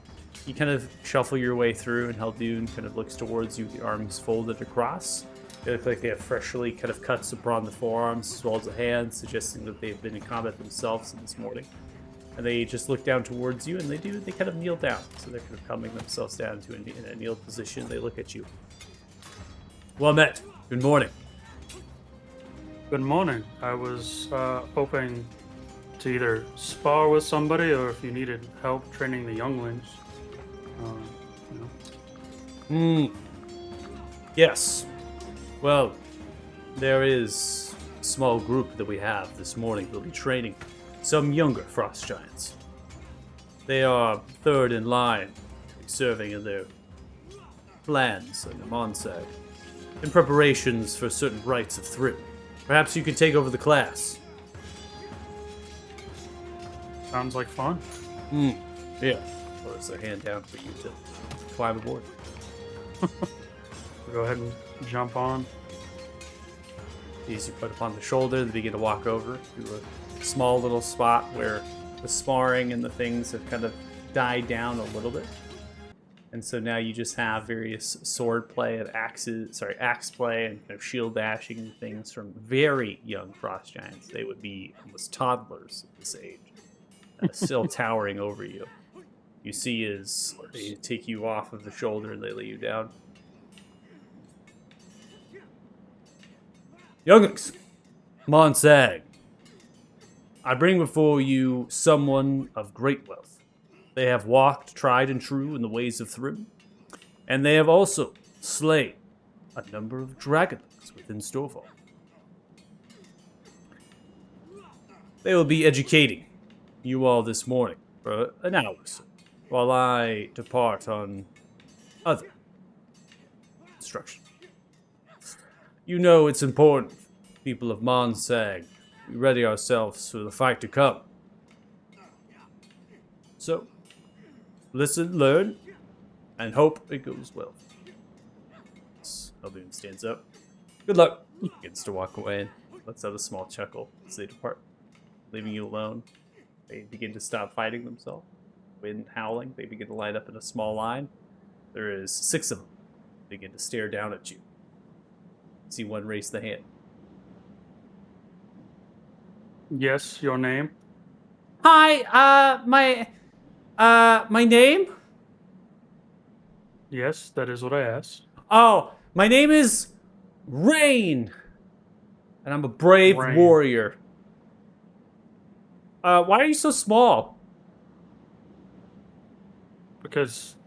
You kind of shuffle your way through, and Eldoon kind of looks towards you with the arms folded across. They look like they have freshly kind of cuts upon the forearms as well as the hands, suggesting that they've been in combat themselves this morning. And they just look down towards you, and they kind of kneel down. So they're kind of calming themselves down to in a kneeled position. They look at you. Well met. Good morning. Good morning. I was hoping to either spar with somebody, or if you needed help training the younglings. Yes. Well, there is a small group that we have this morning who will be training some younger frost giants. They are third in line, serving in their plans under Monsag, in preparations for certain rites of Thrym. Perhaps you could take over the class. Sounds like fun. Yeah. Or is their hand down for you to climb aboard? Go ahead and jump on. These you put upon the shoulder, they begin to walk over to a small little spot where the sparring and the things have kind of died down a little bit. And so now you just have various sword play and axe play and kind of shield dashing and things from very young frost giants. They would be almost toddlers at this age, still towering over you. You see as they take you off of the shoulder and they lay you down. Younglings, Monsag, I bring before you someone of great wealth. They have walked tried and true in the ways of Thrym, and they have also slain a number of dragonlings within Storval. They will be educating you all this morning for an hour or so, while I depart on other instruction. You know it's important, people of Monsag, we ready ourselves for the fight to come. So, listen, learn, and hope it goes well. Eldoon stands up. Good luck. Begins to walk away and lets out a small chuckle as they depart, leaving you alone. They begin to stop fighting themselves. Wind howling, they begin to line up in a small line. There is 6 of them. They begin to stare down at you. See one raise the hand. Yes, your name? Hi, my name? Yes, that is what I asked. Oh, my name is Rain. And I'm a brave Rain. warrior. Why are you so small? Because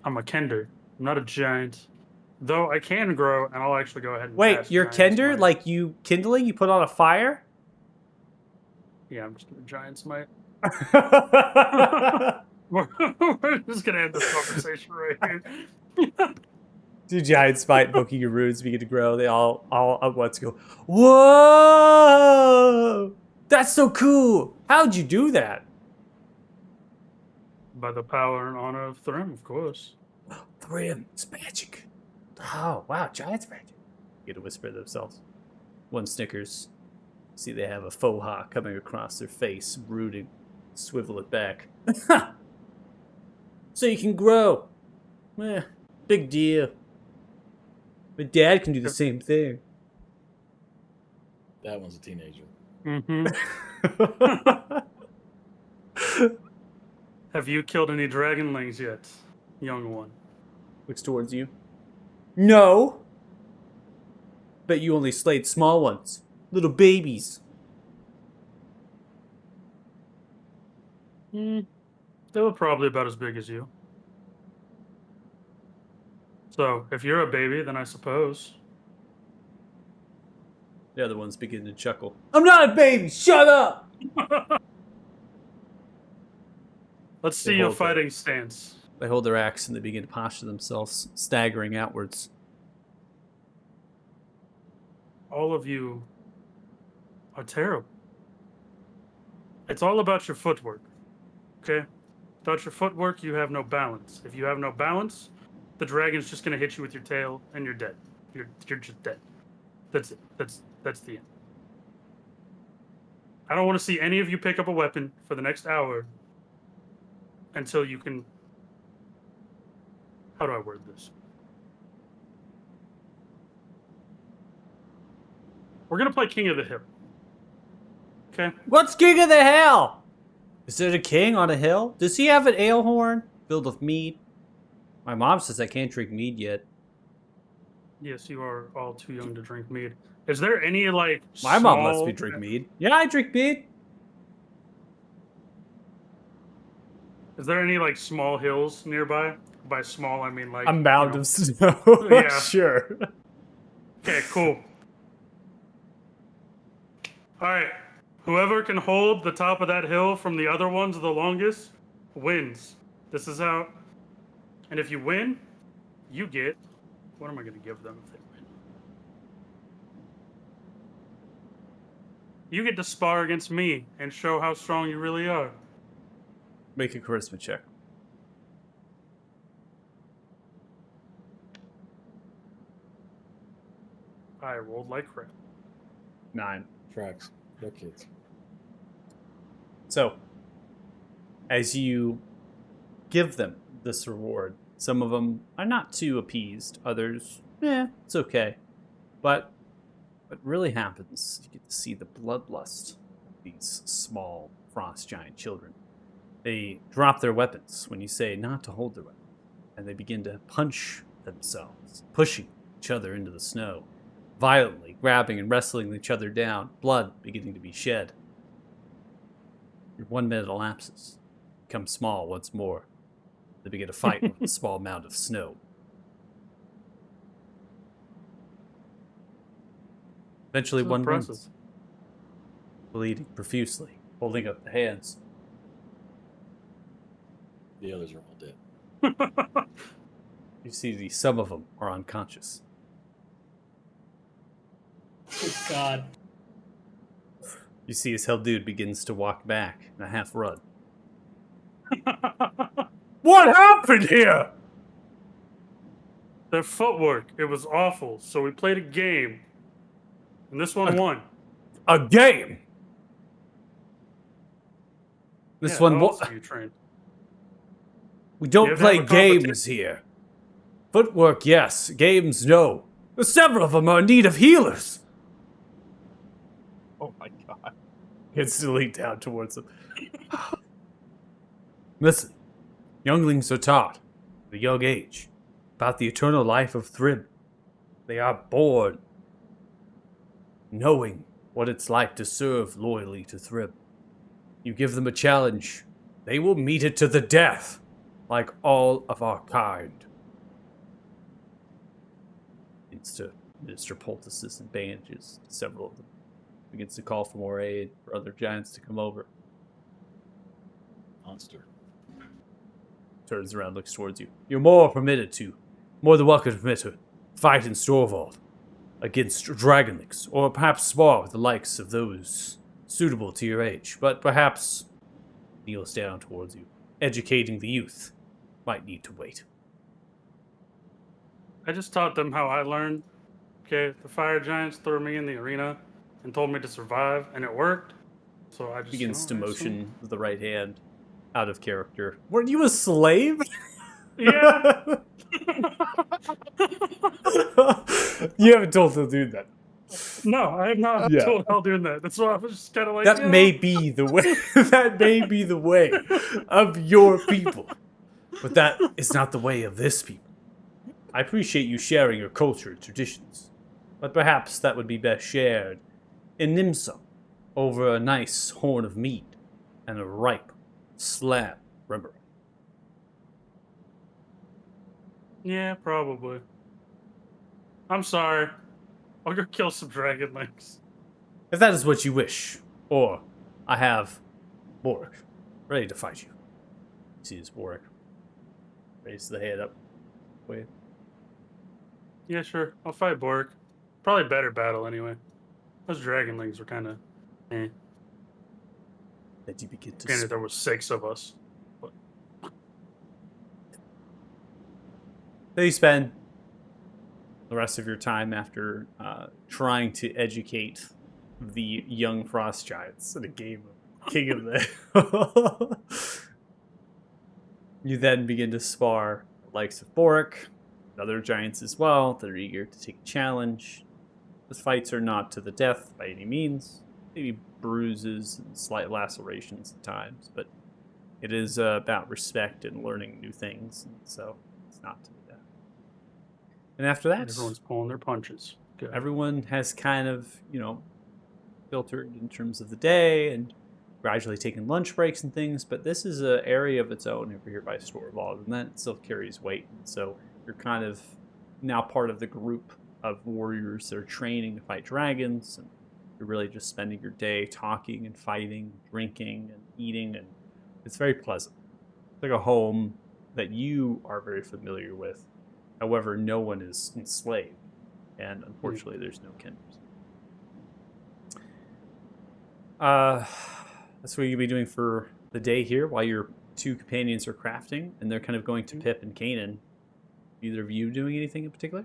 I'm a Kender. I'm not a giant. Though I can grow, and I'll actually go ahead and Wait, cast you're Giant Kender? Smite. Like you kindling? You put on a fire? Yeah, I'm just gonna Giant Smite. Two We're just gonna end this conversation right here. giant spite booking your runes begin to grow. They all at once go, whoa! That's so cool! How'd you do that? By the power and honor of Thrym, of course. Thrym, it's magic. Oh, wow, giant's magic. Get to whisper to themselves. One snickers. See, they have a faux ha coming across their face, brooding. Swivel it back. So you can grow. Big deal. But Dad can do the same thing. That one's a teenager. Mm-hmm. Have you killed any dragonlings yet, young one? Looks towards you. No. Bet you only slayed small ones. Little babies. They were probably about as big as you. So, if you're a baby, then I suppose. The other ones begin to chuckle. I'm not a baby! Shut up! Let's They see your hold fighting stance. They hold their axe and they begin to posture themselves, staggering outwards. All of you are terrible. It's all about your footwork. Okay? Without your footwork, you have no balance. If you have no balance, the dragon's just gonna hit you with your tail and you're dead. You're just dead. That's it. That's the end. I don't want to see any of you pick up a weapon for the next hour until you can. How do I word this? We're gonna play King of the Hill. Okay? What's King of the Hill? Is there a king on a hill? Does he have an ale horn filled with mead? My mom says I can't drink mead yet. Yes, you are all too young to drink mead. Is there any like? My mom lets small- me drink mead. Yeah, I drink mead. Is there any like small hills nearby? By small, I mean like A mound you know- of snow. Yeah. Sure. Okay, cool. All right. Whoever can hold the top of that hill from the other ones the longest wins. This is how. And if you win, you get. What am I going to give them if they win? You get to spar against me and show how strong you really are. Make a charisma check. I rolled like crap. 9. Tracks. They're kids. So, as you give them this reward, some of them are not too appeased. Others, it's okay. But what really happens, you get to see the bloodlust of these small frost giant children. They drop their weapons when you say not to hold their weapon, and they begin to punch themselves, pushing each other into the snow, violently grabbing and wrestling each other down, blood beginning to be shed. Your 1 minute elapses, become small once more. They begin to fight with a small mound of snow. Eventually, This is one impressive. wins, bleeding profusely, holding up the hands. The others are all dead. You see, some of them are unconscious. Oh, God. You see, as Hell-Dude begins to walk back in a half run. What happened here? Their footwork, it was awful. So we played a game. And this one won. A game. This Yeah, one, how else are you trained? we You don't have to play have a competition. games here. Footwork, yes. Games, no. Several of them are in need of healers. Oh my god. Instantly down towards them. Listen, younglings are taught at a young age about the eternal life of Thrib. They are born knowing what it's like to serve loyally to Thrib. You give them a challenge, they will meet it to the death, like all of our kind. Begins to administer poultices and bandages to several of them. Begins to call for more aid for other giants to come over. Monster. Turns around, looks towards you. You're more than welcome to permit to fight in Storvald against dragonlings, or perhaps spar with the likes of those suitable to your age. But perhaps kneels down towards you. Educating the youth might need to wait. I just taught them how I learned. Okay, the fire giants threw me in the arena and told me to survive, and it worked. So I just Begins to I assume- motion with the right hand, out of character. Weren't you a slave? Yeah. You haven't told the dude that. No, I have not Yeah. told Hal doing that. That's why I was just kind of like. That yeah. may be the way. That may be the way of your people, but that is not the way of this people. I appreciate you sharing your culture and traditions, but perhaps that would be best shared in Nimsa over a nice horn of meat and a ripe slab. Remember, Yeah, probably. I'm sorry. I'll go kill some dragonlings. if that is what you wish, or I have Boric ready to fight you. See this Boric. Raise the head up. Wait. Yeah, sure. I'll fight Bork. Probably better battle anyway. Those dragonlings were kind of. Eh. That you begin to Granted, there was 6 of us. So you spend the rest of your time after trying to educate the young frost giants in a game of King of the. You then begin to spar the likes of Bork, other giants as well that are eager to take a challenge. The fights are not to the death by any means, maybe bruises and slight lacerations at times, but it is about respect and learning new things, and so it's not to the death. And after that, Everyone's pulling their punches. Good. everyone has kind of, filtered in terms of the day and gradually taken lunch breaks and things, but this is an area of its own over here by Storvald, and that still carries weight. And so you're kind of now part of the group of warriors that are training to fight dragons, and you're really just spending your day talking and fighting, drinking and eating, and it's very pleasant. It's like a home that you are very familiar with. However, no one is enslaved, and unfortunately, there's no kindred. That's what you'll be doing for the day here while your 2 companions are crafting, and they're kind of going to Pip and Kanan. Either of you doing anything in particular?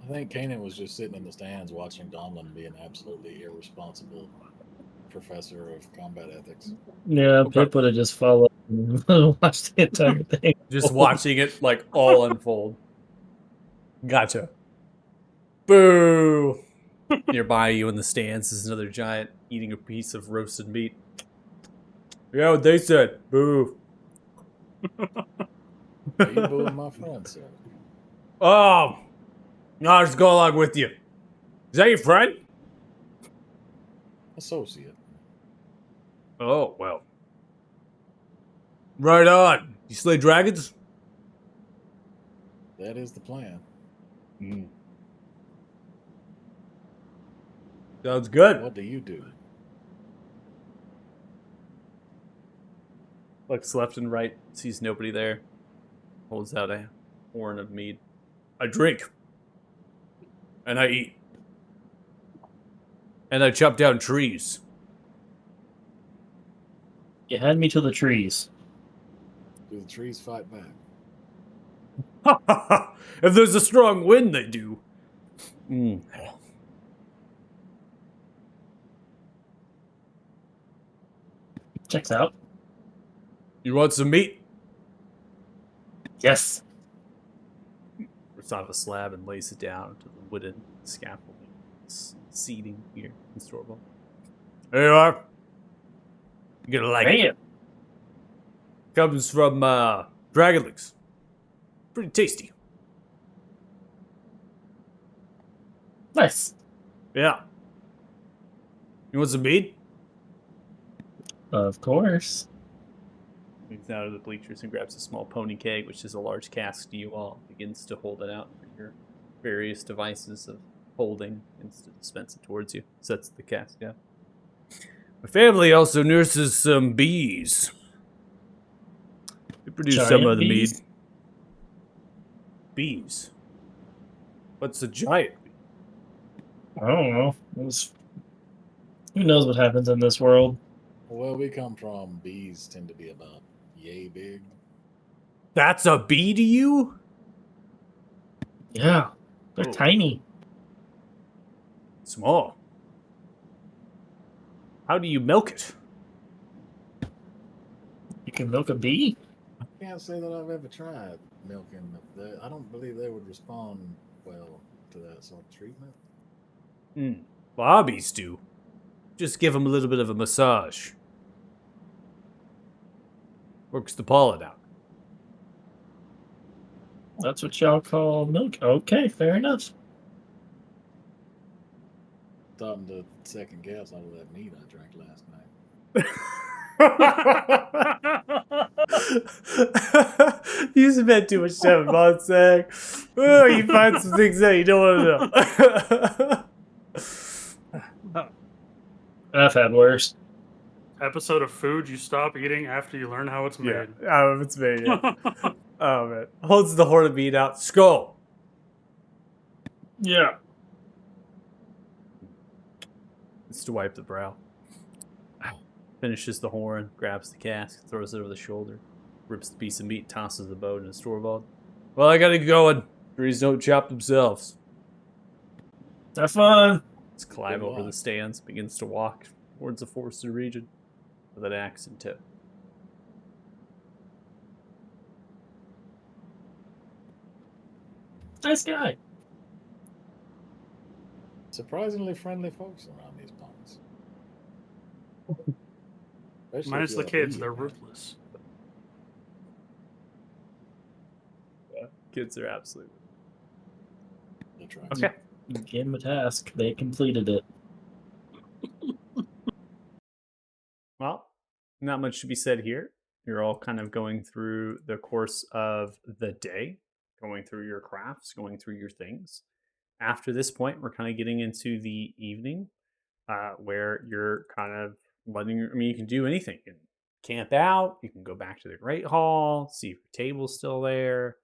I think Kanan was just sitting in the stands watching Domlin be an absolutely irresponsible professor of combat ethics. Yeah, Pip would have just followed and watched the entire thing. Just watching it like all unfold. Gotcha. Boo! Nearby you in the stands is another giant eating a piece of roasted meat. Yeah, what they said. Boo. Are you booing my friend, sir? Oh! No, I'll just go along with you. Is that your friend? Associate. Oh, well. Right on. You slay dragons? That is the plan. Sounds good. What do you do? Looks left and right, sees nobody there. Holds out a horn of mead. I drink. And I eat. And I chop down trees. You had me to the trees. Do the trees fight back? If there's a strong wind, they do. Checks out. You want some meat? Yes. Rips off a slab and lays it down to the wooden scaffolding. Seating here in Storvald. There you are. You're gonna like it. Bam. Comes from Dragonlings. Pretty tasty. Nice. Yeah. You want some meat? Of course. Moves out of the bleachers and grabs a small pony keg, which is a large cask to you all. Begins to hold it out for your various devices of holding and to dispense it towards you. Sets the cask down. My family also nurses some bees. We produce some Giant of the mead. bees? Bees? What's a giant bee? I don't know. Who knows what happens in this world? Well, we come from bees tend to be about yay big. That's a bee to you? Yeah. They're Oh. tiny. Small. How do you milk it? You can milk a bee? I can't say that I've ever tried milking. I don't believe they would respond well to that sort of treatment. Bobbies do. Just give them a little bit of a massage. Works the pollen out. That's what y'all call milk. Okay, fair enough. Starting to second guess all of that meat I drank last night. You spent too much time with Monsag. Oh, you find some things that you don't want to know. I've had worse. episode of food you stop eating after you learn how it's Yeah. made. Oh, it's me. Yeah. Oh man. Holds the horn of meat out. Skull. Yeah. It's to wipe the brow. Finishes the horn, grabs the cask, throws it over the shoulder, rips the piece of meat, tosses the bone in Storvald. Well, I gotta get going. Trees don't chop themselves. Have fun. Let's climb Good over the luck. stands, begins to walk towards the forested region with an axe in tip. Nice guy. Surprisingly friendly folks around these parts. Especially Minus if the you're a kids, bee, they're man. ruthless. Kids are absolutely. That's right. Okay. Gave them a task. They completed it. Well, not much to be said here. You're all kind of going through the course of the day, going through your crafts, going through your things. After this point, we're kind of getting into the evening, where you're kind of letting. I mean, you can do anything. You can camp out. You can go back to the Great Hall, see if your table's still there.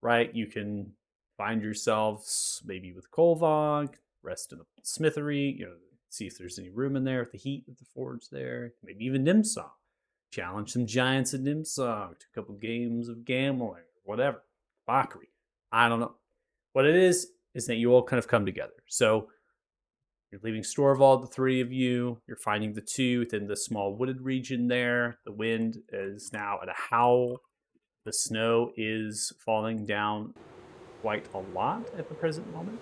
Right? You can find yourselves maybe with Kolvog, rest in the smithery. You know, see if there's any room in there with the heat of the forge there. Maybe even Nimsong. Challenge some giants at Nimsong to a couple games of gambling, whatever. Bakri. I don't know. What it is that you all kind of come together. So you're leaving Storvald, the three of you. You're finding the two within the small wooded region there. The wind is now at a howl. The snow is falling down quite a lot at the present moment,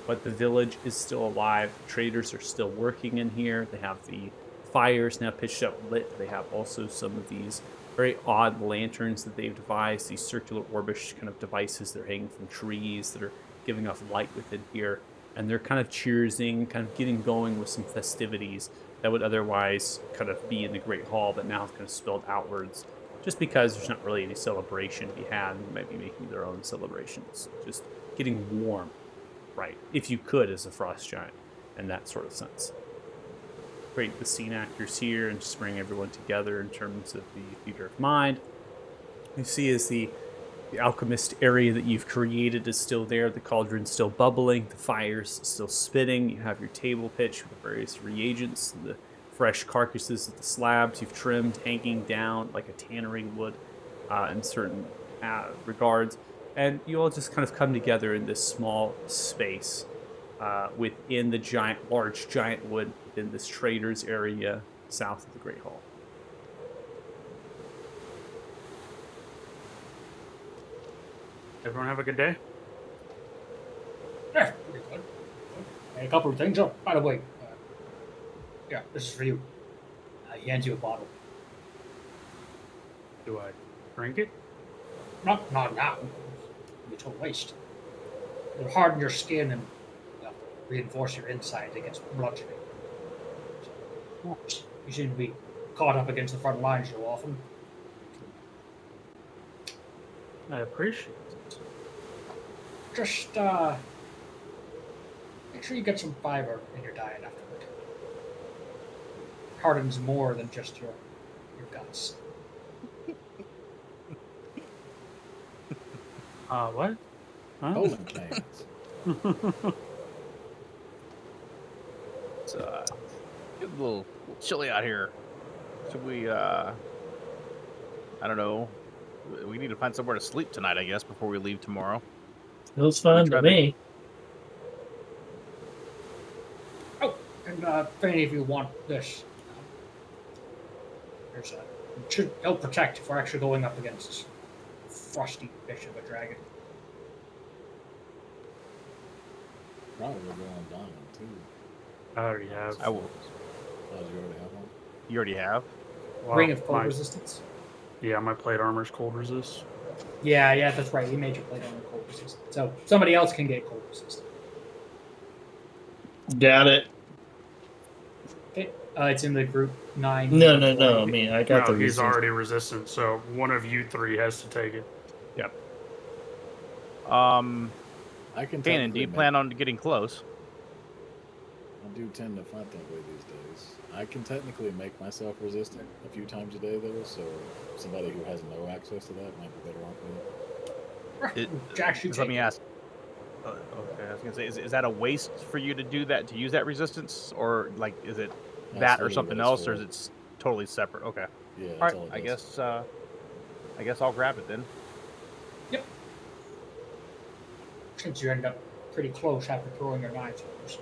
but the village is still alive. Traders are still working in here. They have the fires now pitched up lit. They have also some of these very odd lanterns that they've devised, these circular orbish kind of devices that are hanging from trees that are giving off light within here. And they're kind of cheersing, kind of getting going with some festivities that would otherwise kind of be in the Great Hall, but now have kind of spilled outwards. Just because there's not really any celebration to be had, you might be making their own celebrations. Just getting warm, right? If you could, as a frost giant, in that sort of sense. Great, the scene actors here and just bring everyone together in terms of the theater of mind. You see, as the alchemist area that you've created is still there. The cauldron's still bubbling. The fire's still spitting. You have your table pitch with the various reagents, the fresh carcasses of the slabs you've trimmed hanging down like a tannery would in certain regards. And you all just kind of come together in this small space within the large giant wood within this trader's area south of the Great Hall. Everyone have a good day. Yeah, pretty good. And a couple of things. Oh, by the way, yeah, this is for you. He hands you a bottle. Do I drink it? Not now. It's a waste. It'll harden your skin and reinforce your insides against bludgeoning. So, you seem to be caught up against the front lines so often. I appreciate it. Just make sure you get some fiber in your diet afterward. Hardens more than just your guts. What? Huh? Holding cans. It's get a little chilly out here. Should we? I don't know. We need to find somewhere to sleep tonight, I guess, before we leave tomorrow. Feels fun try to to- me. Oh, and if any of you want this, there's a should help protect if we're actually going up against this frosty fish of a dragon. Probably go on diamond too. I already have. I will. Oh, you already have one? You already have. Well, Ring of cold my- resistance. Yeah, my plate armor's cold resist. Yeah, that's right. You made your plate on cold resistance, so somebody else can get cold resistance. Got it. Okay, it's in the group 9. No. I mean, I got No, the he's resistance. already resistant, so one of you three has to take it. Um, I can. Kanan, do you technically plan on getting close? I do tend to fight that way these days. I can technically make myself resistant a few times a day, though, so somebody who has no access to that might be better off with it. Actually, Just let take me it. ask. Okay, I was gonna say, is that a waste for you to do that, to use that resistance, or like is it That's that or literally something what it's else, or for. is it totally separate? Okay, Yeah, all that's right. all it I does. guess I'll grab it then. Yep. Since you end up pretty close after throwing your knives first.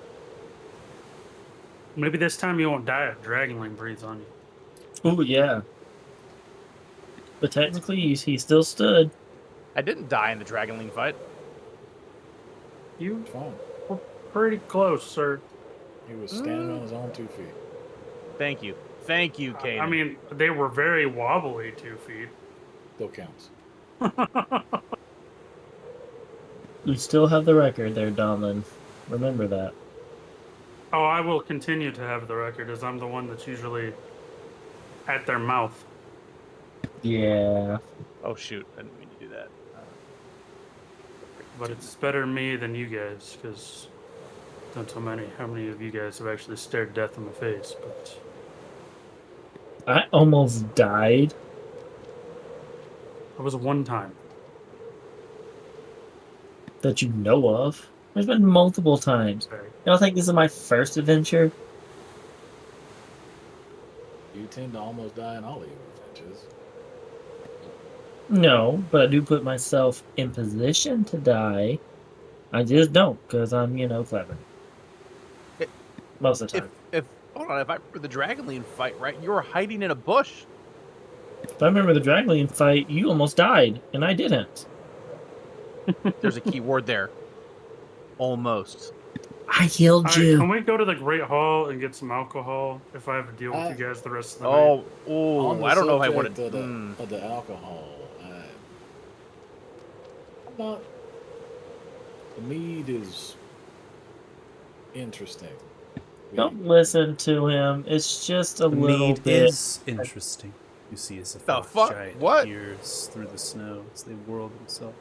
Maybe this time you won't die if Dragonling breathes on you. Oh yeah. But technically, he still stood. I didn't die in the Dragonling fight. You It's fine. were pretty close, sir. He was standing on his own 2 feet. Thank you, Kanan. I mean, they were very wobbly 2 feet. Still counts. You still have the record there, Donlin. Remember that. Oh, I will continue to have the record as I'm the one that's usually at their mouth. Yeah. Oh shoot, I didn't mean to do that. But it's better me than you guys, because don't tell many how many of you guys have actually stared death in the face. But I almost died. it was one time. That you know of. There's been multiple times. Okay. You don't think this is my first adventure? You tend to almost die in all of your adventures. No, but I do put myself in position to die. I just don't, because I'm, clever. It- Most of the If time. hold on, if I remember the Dragonling fight right, you were hiding in a bush. If I remember the Dragonling fight, you almost died, and I didn't. There's a key word there. Almost. I healed All right, you. can we go to the Great Hall and get some alcohol if I have to deal with you guys the rest of the night? Oh, On the I don't know if I want subject to. of the alcohol, I'm not. The mead is interesting. Don't listen to him. It's just a little Mead bit. is interesting. You see as the The frost fuck? giant What? appears through the snow as they whirl themselves.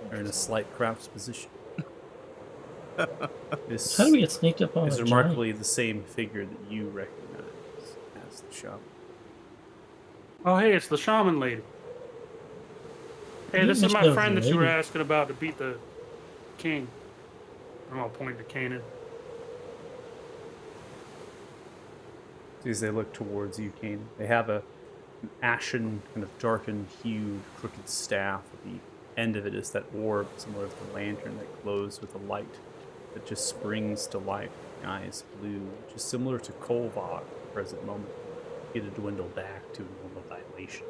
They're in a slight crouched position. This How do we get sneaked up on is a giant? remarkably the same figure that you recognize as the shaman. Oh, hey, it's the shaman lady. Hey, You this is my mentioned friend it was that you were lady. asking about to beat the king. I'm gonna point to Kanan. As they look towards you, Kane, they have an ashen, kind of darkened hued, crooked staff. At the end of it is that orb, similar to the lantern that glows with a light that just springs to life. The eye is blue, which is similar to Kolvog at the present moment. It had dwindled back to a normal dilation.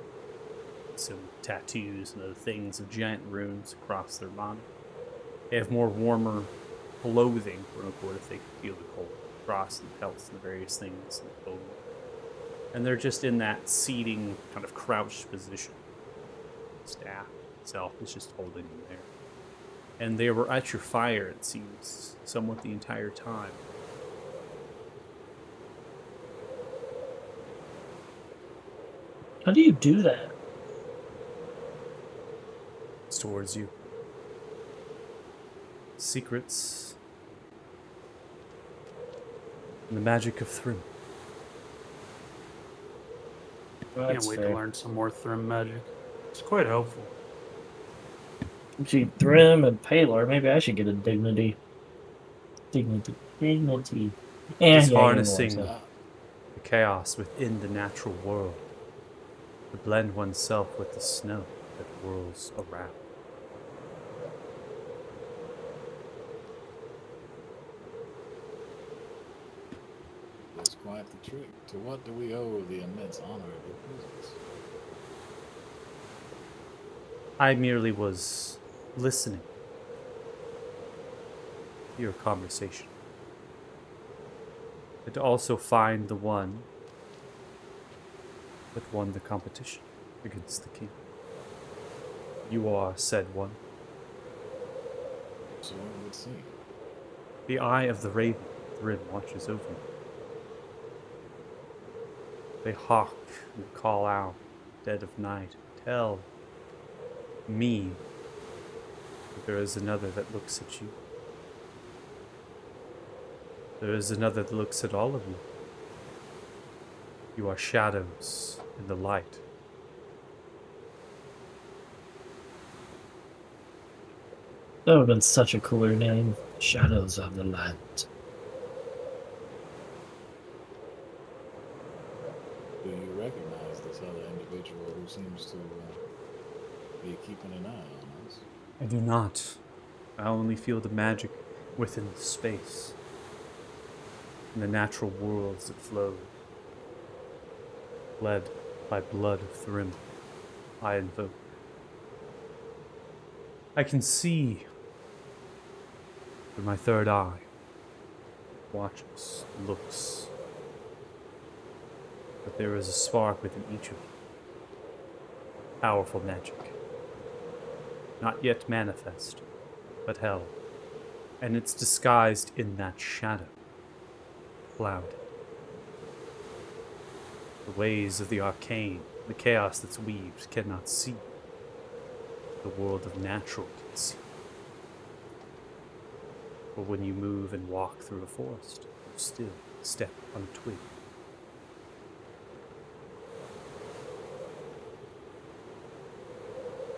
Some tattoos and other things of giant runes across their body. They have more warmer clothing, quote unquote, if they can feel the cold. Frost and pelts and the various things in the clothing. And they're just in that seating, kind of crouched position. The staff itself is just holding them there. And they were at your fire, it seems, somewhat the entire time. How do you do that? It's towards you. Secrets. And the magic of Thrym. Well, Can't that's wait fair. to learn some more Thrym magic. It's quite helpful. Gee, Thrym and Paler. Maybe I should get a dignity. Dignity. It's Yeah, harnessing yeah, the chaos within the natural world. To blend oneself with the snow that whirls around. That's quite the trick. To what do we owe the immense honor of your presence? I merely was listening to your conversation. And to also find the one that won the competition against the king. You are said one. So it would seem. The eye of the raven, Thrym, watches over you. They hawk and call out, dead of night, tell me that there is another that looks at you. There is another that looks at all of you. You are shadows in the light. That would have been such a cooler name. Shadows of the Light. Do you recognize this other individual who seems to be keeping an eye on us? I do not. I only feel the magic within the space, and the natural worlds that flow. Led by blood of Thrym, I invoke. I can see through my third eye, watches, looks, but there is a spark within each of you. Powerful magic. Not yet manifest, but held. And it's disguised in that shadow. Cloud. The ways of the arcane, the chaos that's weaved, cannot see. The world of natural can see. Or when you move and walk through a forest, you still step on a twig.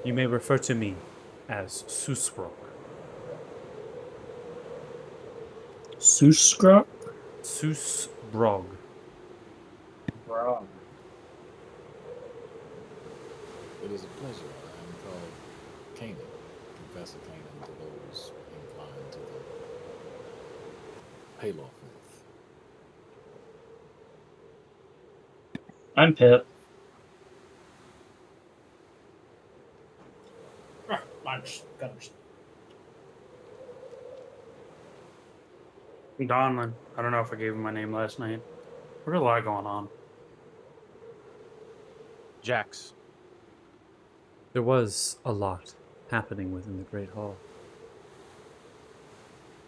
You may refer to me as Susrok. Suskrok? Susbrog. Bro. It is a pleasure. I am called Kanan, Confessor Kanan to those inclined to the Halo faith. I'm Pip. I'm just gonna. Donlin. I don't know if I gave him my name last night. There's a lot going on. Jax. There was a lot happening within the Great Hall.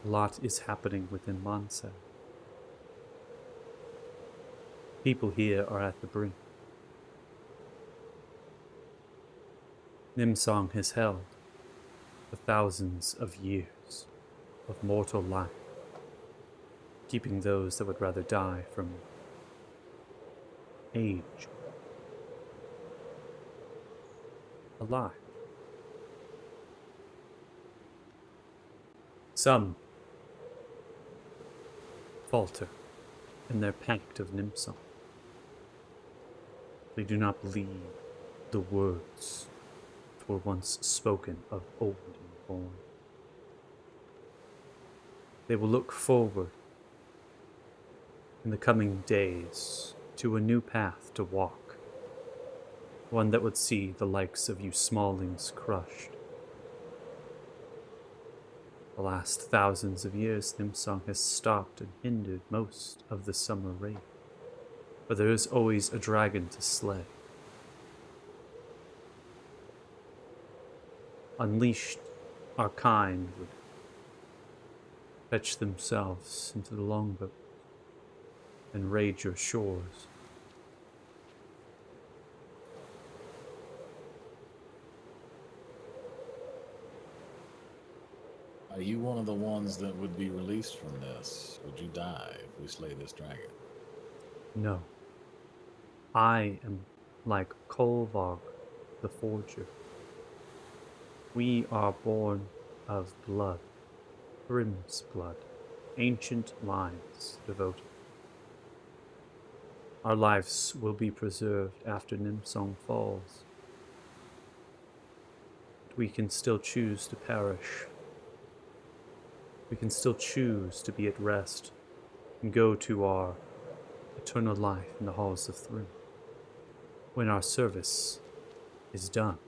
A lot is happening within Mansa. People here are at the brink. Nimsong has held for thousands of years of mortal life, keeping those that would rather die from age alive. Some falter in their pact of Nimsong. They do not believe the words that were once spoken of old and born. They will look forward in the coming days to a new path to walk, one that would see the likes of you smallings crushed. The last thousands of years, Nimsong has stopped and hindered most of the summer rain, but there is always a dragon to slay. Unleashed, our kind would fetch themselves into the longboat and raid your shores. Are you one of the ones that would be released from this? Would you die if we slay this dragon? No. I am like Kolvog the Forger. We are born of blood, Thrym's blood, ancient lines devoted. Our lives will be preserved after Nimsong falls. But we can still choose to perish. We can still choose to be at rest and go to our eternal life in the halls of Thrym when our service is done.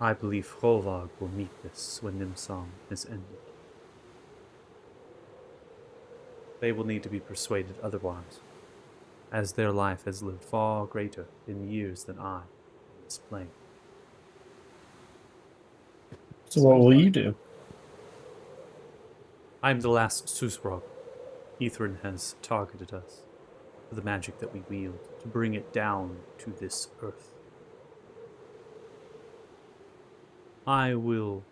I believe Hrolvag will meet this when Nimsong is ended. They will need to be persuaded otherwise, as their life has lived far greater in years than I in this plane. So what will you do? I am the last Susrog. Ithrin has targeted us for the magic that we wield to bring it down to this earth. I will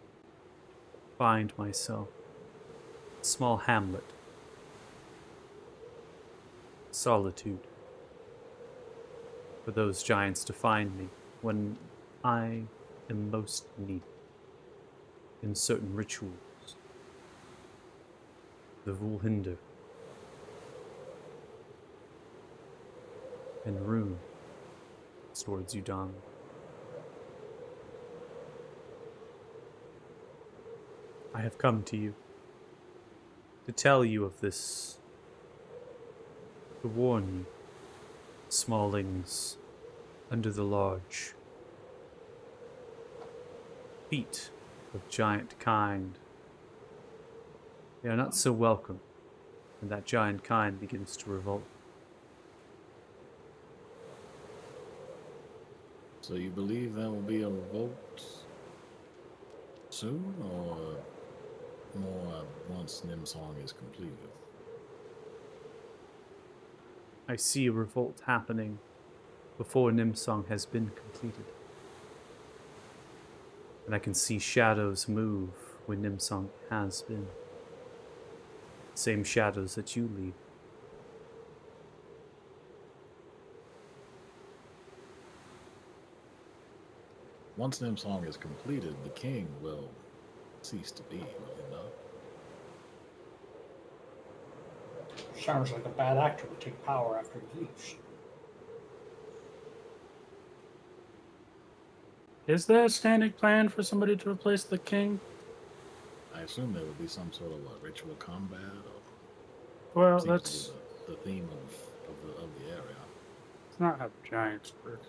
find myself small hamlet. Solitude. For those giants to find me when I am most needed in certain rituals. The Vulhinder and Rune towards Udon. I have come to you to tell you of this, to warn you, smallings under the large feet of giant kind. They are not so welcome when that giant kind begins to revolt. So you believe there will be a revolt soon, or more once Nimsong is completed? I see a revolt happening before Nimsong has been completed. And I can see shadows move when Nimsong has been. Same shadows that you leave. Once Nimsong is completed, the king will cease to be, will he not? Sounds like a bad actor would take power after he leaves. Is there a standing plan for somebody to replace the king? I assume there will be some sort of ritual combat, or Well, seems that's to be the theme of the area. it's not how giants work.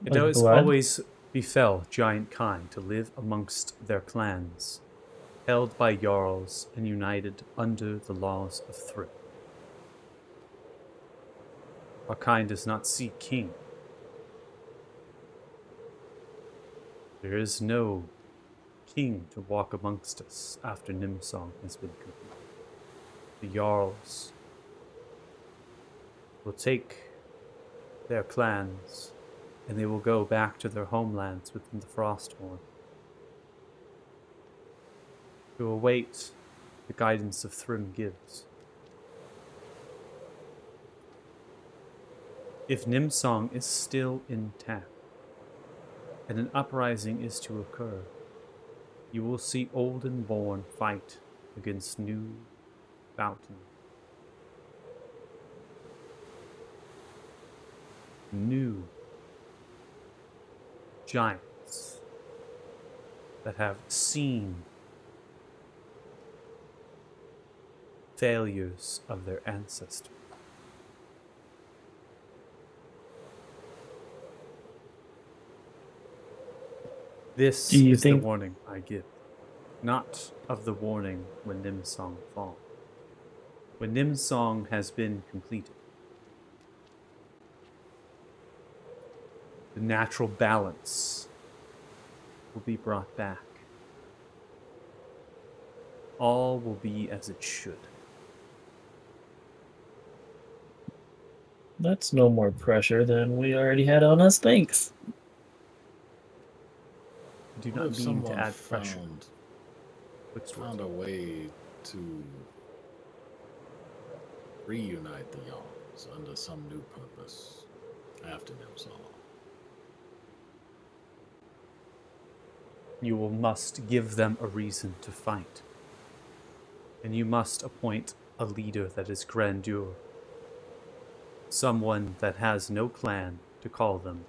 It Like has blood? always befell giant kind to live amongst their clans, held by jarls and united under the laws of Thrym. Our kind does not seek king. There is no king to walk amongst us after Nimsong has been completed. The jarls will take their clans and they will go back to their homelands within the Frosthorn to await the guidance of Thrym gives. If Nimsong is still intact and an uprising is to occur, you will see old and born fight against new Fountain. New giants that have seen failures of their ancestors. This Do you is think- the warning I give, not of the warning when Nimsong falls. When Nimsong has been completed, the natural balance will be brought back. All will be as it should. That's no more pressure than we already had on us. Thanks. I do What not if mean someone to add pressure. found a way to reunite the Yarns under some new purpose after Nimsong? You will must give them a reason to fight. And you must appoint a leader that is grandeur. Someone that has no clan to call them,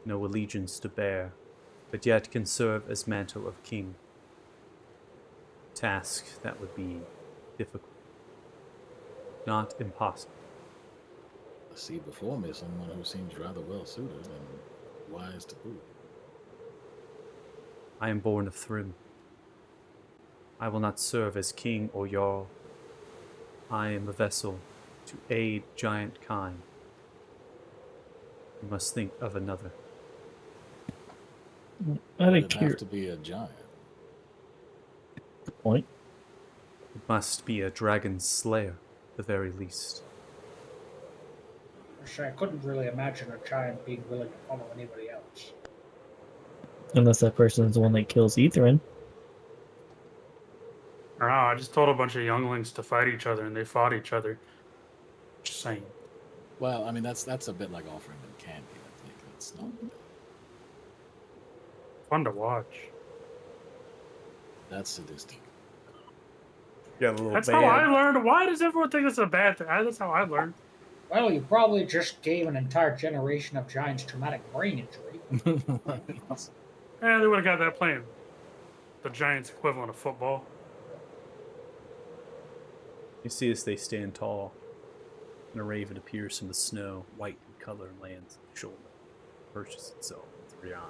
no allegiance to bear, but yet can serve as mantle of king. Task that would be difficult, not impossible. I see before me someone who seems rather well suited and wise to boot. I am born of Thrym. I will not serve as king or jarl. I am a vessel to aid giant kind. You must think of another. Out Would of it have curiosity, to be a giant? point. It must be a dragon slayer, the very least. I couldn't really imagine a giant being willing to follow anybody else. Unless that person is the one that kills Etherin. I don't know. I just told a bunch of younglings to fight each other, and they fought each other. Just saying. Well, I mean, that's a bit like offering them candy. I think that's not. Fun to watch. That's sadistic. Yeah, the little That's how I band. learned. Why does everyone think it's a bad thing? That's how I learned. Well, you probably just gave an entire generation of giants traumatic brain injury. Yeah, they would have got that playing the Giants' equivalent of football. You see as they stand tall, and a raven appears from the snow, white in color, and lands on the shoulder, perches itself with 3 eyes.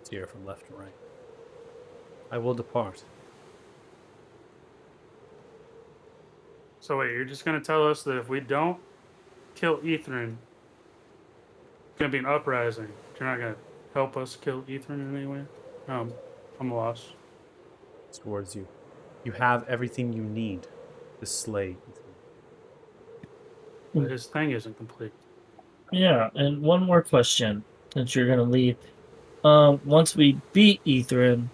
Stare from left to right. I will depart. So wait, you're just gonna tell us that if we don't kill Ethrin, it's gonna be an uprising. You're not gonna help us kill Ethrin in any way? I'm lost. It's towards you. You have everything you need to slay Ethan. But his thing isn't complete. Yeah, and one more question since you're gonna leave. Once we beat Ethrin,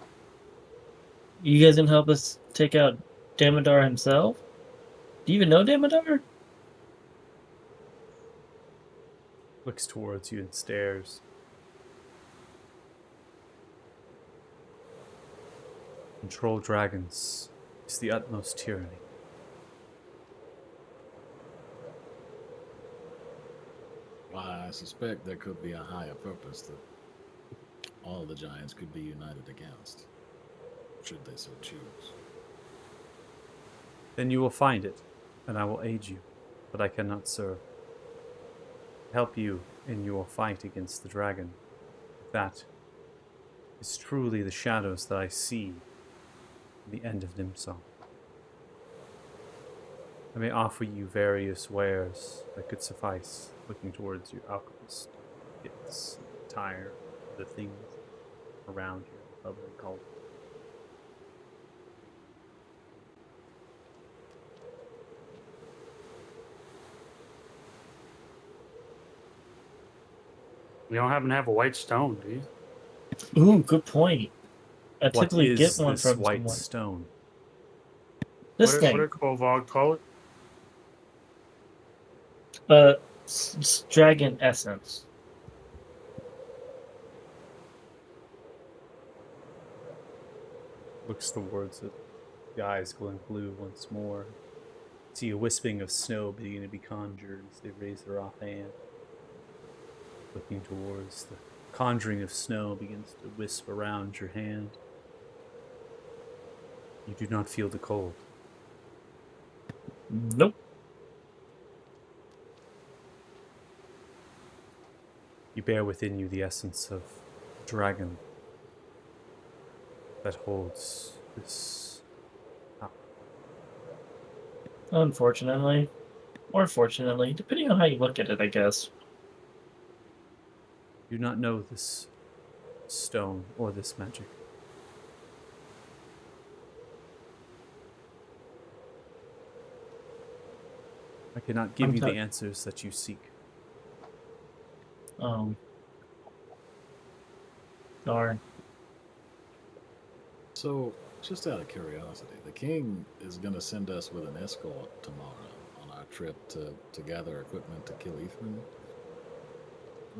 you guys can help us take out Damodar himself? Do you even know Damodar? Looks towards you and stares. Control dragons is the utmost tyranny. Why, I suspect there could be a higher purpose that all the giants could be united against, should they so choose. Then you will find it, and I will aid you, but I cannot serve. Help you in your fight against the dragon. That is truly the shadows that I see at the end of Nimsong. I may offer you various wares that could suffice, looking towards you, alchemist, kits, tire, the things around you, bubbling cauldron. You don't happen to have a white stone, do you? Ooh, good point. I What typically is get one this from white someone. stone? This What thing. did Kovog call it? Dragon essence. Looks towards it, the eyes glowing blue once more. See a wisping of snow beginning to be conjured as they raise their offhand. Looking towards the conjuring of snow begins to wisp around your hand. You do not feel the cold. Nope. You bear within you the essence of dragon that holds this power. Unfortunately. Or fortunately, depending on how you look at it, I guess. You do not know this stone or this magic. I cannot give I'm you the t- answers that you seek. Darn. So, just out of curiosity, the king is going to send us with an escort tomorrow on our trip to gather equipment to kill Ethrin.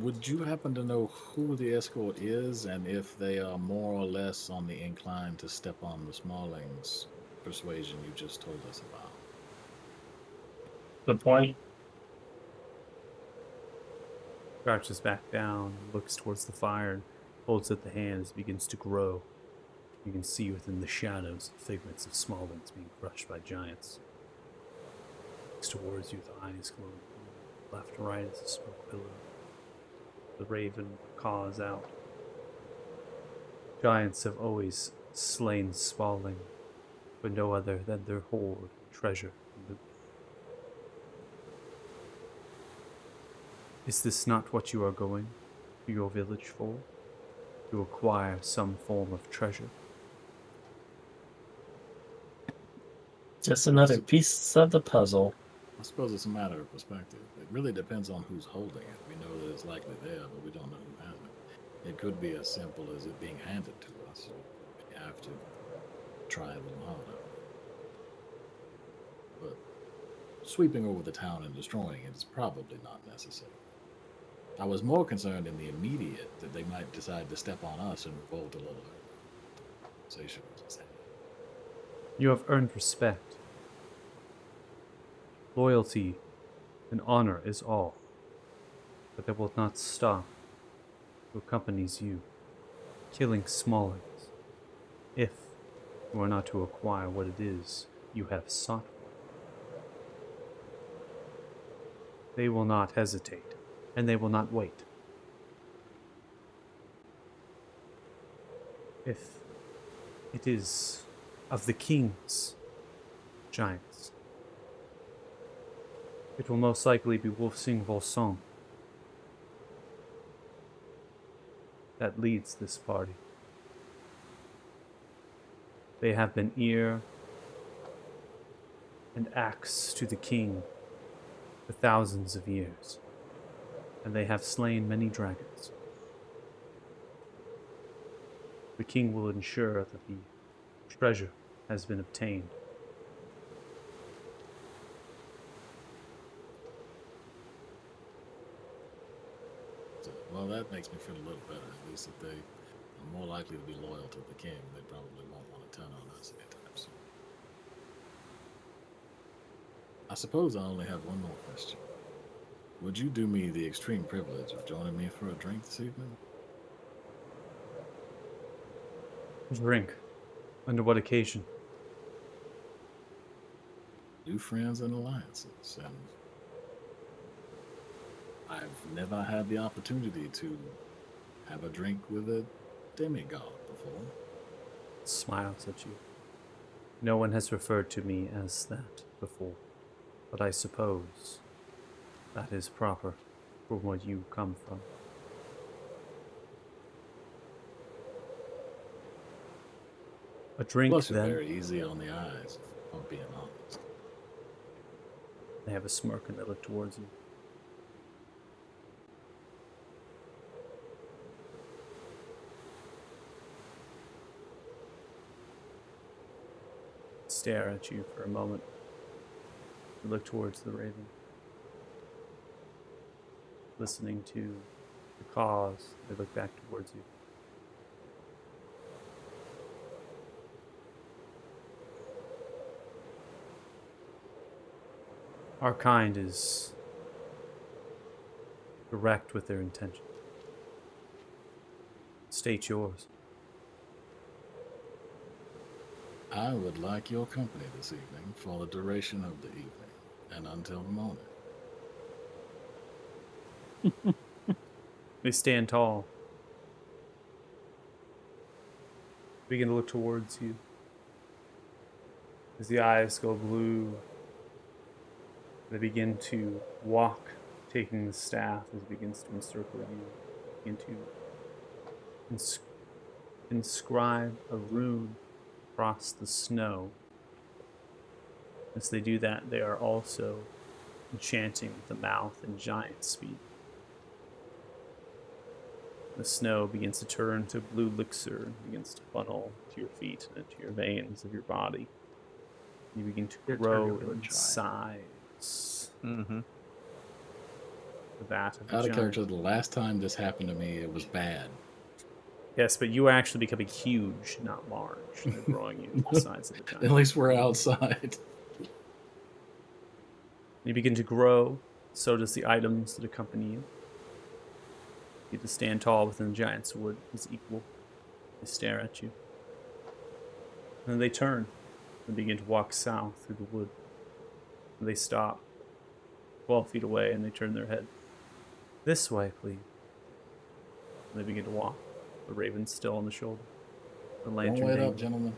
Would you happen to know who the escort is and if they are more or less on the incline to step on the Smallings persuasion you just told us about? Good point. Crouches back down, looks towards the fire, and holds up the hand as it begins to grow. You can see within the shadows figments of smallings being crushed by giants. Looks towards you, the eyes glowing left to right as the smoke billows. The raven caws out. Giants have always slain Smalling, but no other than their hoard, treasure, and loot. Is this not what you are going to your village for? To acquire some form of treasure? Just another piece of the puzzle. I suppose it's a matter of perspective. It really depends on who's holding it. We know that it's likely there, but we don't know who has it. It could be as simple as it being handed to us. We have to try a little harder. But sweeping over the town and destroying it is probably not necessary. I was more concerned in the immediate that they might decide to step on us and revolt a little early. Conversation was just had. You have earned respect. Loyalty and honor is all, but that will not stop who accompanies you, killing smallings, if you are not to acquire what it is you have sought for. They will not hesitate, and they will not wait. If it is of the king's giants, it will most likely be Wolfsing Volsong that leads this party. They have been ear and axe to the king for thousands of years, and they have slain many dragons. The king will ensure that the treasure has been obtained. So, well, that makes me feel a little better. At least if they are more likely to be loyal to the king, they probably won't want to turn on us anytime soon. I suppose I only have one more question. Would you do me the extreme privilege of joining me for a drink this evening? Drink. Under what occasion? New friends and alliances, and I've never had the opportunity to have a drink with a demigod before. Smiles at you. No one has referred to me as that before, but I suppose that is proper for where you come from. A drink, Plus, you're then. very easy on the eyes, if I'm being honest. They have a smirk and they look towards you. Stare at you for a moment. They look towards the raven. Listening to the cause, they look back towards you. Our kind is direct with their intention. State yours. I would like your company this evening for the duration of the evening and until the morning. They stand tall. Begin to look towards you. As the eyes go blue, they begin to walk, taking the staff as it begins to encircle you. Begin to inscribe a rune across the snow. As they do that, they are also enchanting with the mouth and giant speak. The snow begins to turn to blue elixir and begins to funnel to your feet and into your veins of your body. You begin to It turned grow into a in giant. size. Mm-hmm. That of the Out of giant. character, the last time this happened to me, it was bad. Yes, but you are actually becoming huge, not large. They're growing you to the size of the giant. At least we're outside. You begin to grow, so does the items that accompany you. You get to stand tall within the giant's wood as equal. They stare at you. And then they turn and begin to walk south through the wood. And they stop 12 feet away and they turn their head. This way, please. And they begin to walk. The raven's still on the shoulder. The Don't lantern wait up, dangling. gentlemen.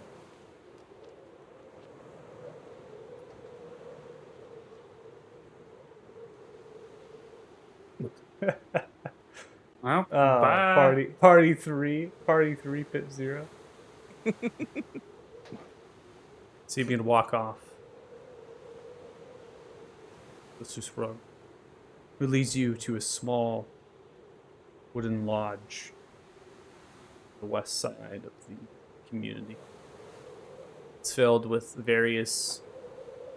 Well, bye. Party three, pit 0. So you begin to walk off. Let's just run. It leads you to a small wooden lodge the west side of the community. It's filled with various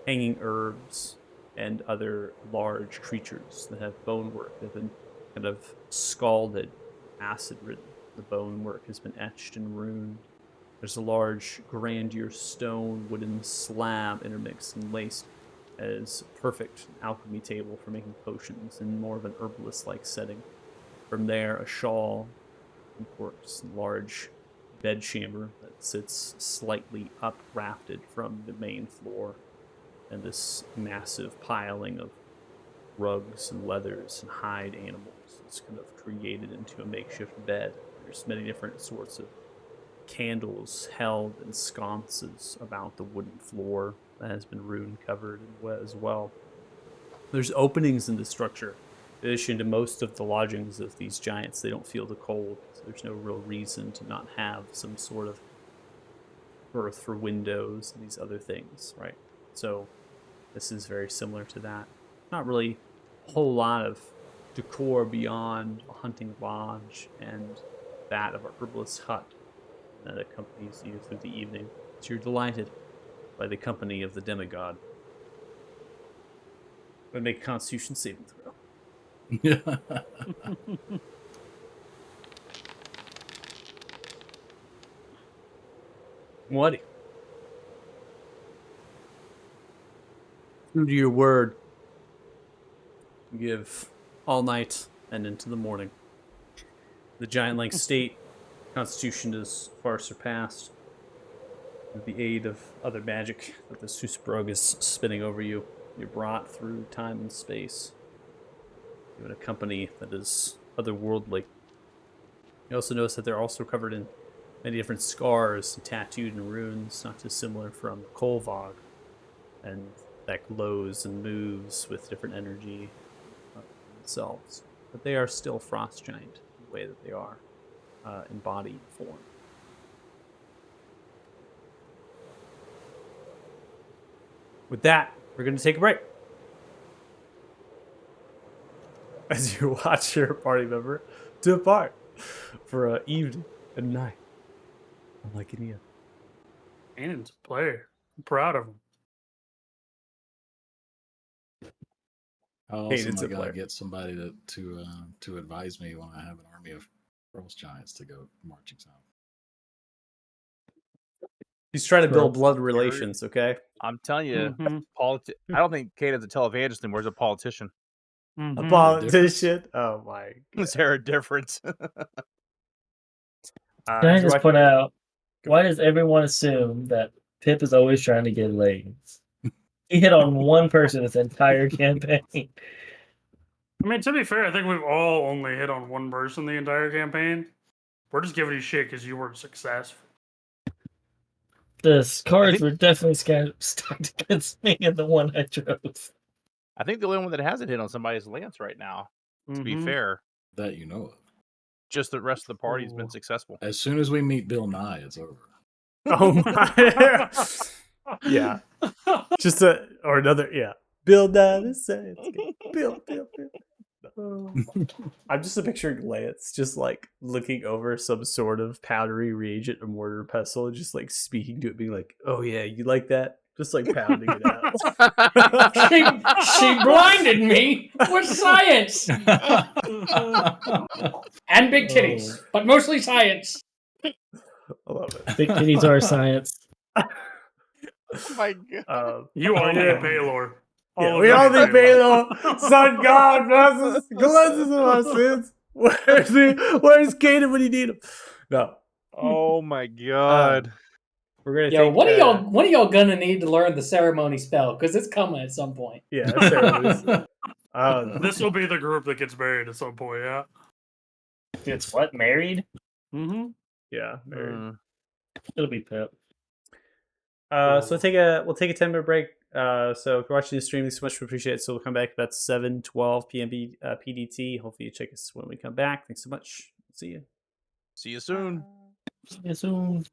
hanging herbs and other large creatures that have bonework that have been kind of scalded, acid ridden. The bonework has been etched and ruined. There's a large grandeur stone wooden slab intermixed and laced as perfect alchemy table for making potions in more of an herbalist-like setting. From there, a shawl comports a large bedchamber that sits slightly up-rafted from the main floor, and this massive piling of rugs and leathers and hide animals is kind of created into a makeshift bed. There's many different sorts of candles held in sconces about the wooden floor that has been rune covered as well. There's openings in the structure. In addition to most of the lodgings of these giants, they don't feel the cold, so there's no real reason to not have some sort of berth for windows and these other things, right? So this is very similar to that. Not really a whole lot of decor beyond a hunting lodge and that of a herbalist hut that accompanies you through the evening. So you're delighted by the company of the demigod. But make a Constitution saving throw. What? True to your word, you give all night and into the morning. The giant-like state Constitution is far surpassed. With the aid of other magic that the Susbrug is spinning over you, you're brought through time and space. You're in a company that is otherworldly. You also notice that they're also covered in many different scars and tattooed in runes, not dissimilar from Kolvog, and that glows and moves with different energy themselves. But they are still frost giant in the way that they are in body form. With that, we're going to take a break. As you watch your party member depart for evening and night. I'm like Ian. Cannon's a player. I'm proud of him. How Hey, else am it's I a gonna player. get somebody to advise me when I have an army of frost giants to go marching south? He's trying to build Well, blood relations, okay? I'm telling you, Mm-hmm. I don't think Kanan's a televangelist anymore. He's a politician. A Mm-hmm. politician? Oh my. Is there a difference? Can I as you're just watching- point out, why does everyone assume that Pip is always trying to get laid? He hit on one person this entire campaign. I mean, to be fair, I think we've all only hit on one person the entire campaign. We're just giving you shit because you weren't successful. The cards think- were definitely stacked against me in the one I chose. I think the only one that hasn't hit on somebody is Lance right now. To be Mhm. fair, That you know of. just the rest of the party's Ooh. been successful. As soon as we meet Bill Nye, it's over. Oh my. Yeah. Just or another, yeah. Build down the science. Build. I'm just picturing Lance just like looking over some sort of powdery reagent or mortar and pestle and just like speaking to it, being like, oh yeah, you like that? Just like pounding it out. She blinded me with science and big titties, but mostly science. I love it. Big titties are science. Oh my god. You all yeah. need Baylor. Yeah, of we you all need need Baylor. Sun God blesses, cleanses of our sins. Where's Kanan when you need him? No. Oh my god. We're gonna Yo, take when are y'all gonna need to learn the ceremony spell? Because it's coming at some point. Yeah, that's ceremonies. I don't know. This will be the group that gets married at some point, yeah. It's what, married? Mm-hmm. Yeah. Very. Mm. It'll be Pip. So we'll take a 10-minute break. So if you're watching the stream, thanks so much. We appreciate it. So we'll come back about 7:12 p.m. PDT. Hopefully you check us when we come back. Thanks so much. See you. See you soon. See you soon.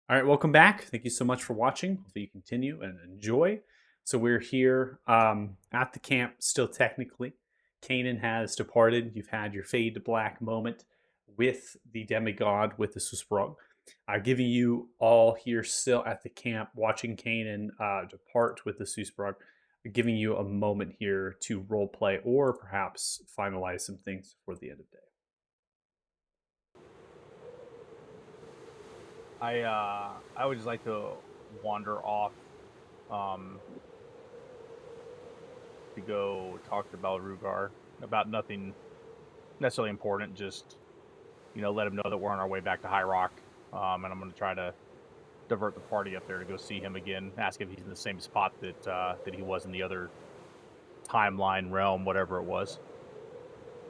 All right, welcome back. Thank you so much for watching. Hopefully you continue and enjoy. So we're here at the camp still technically. Kanan has departed. You've had your fade to black moment with the demigod, with the Susprog. Giving you all here still at the camp watching Kanan depart with the Susprog. Giving you a moment here to role play or perhaps finalize some things before the end of the day. I would just like to wander off to go talk to Balrugar about nothing necessarily important. Just let him know that we're on our way back to High Rock, and I'm going to try to divert the party up there to go see him again. Ask if he's in the same spot that he was in the other timeline realm, whatever it was.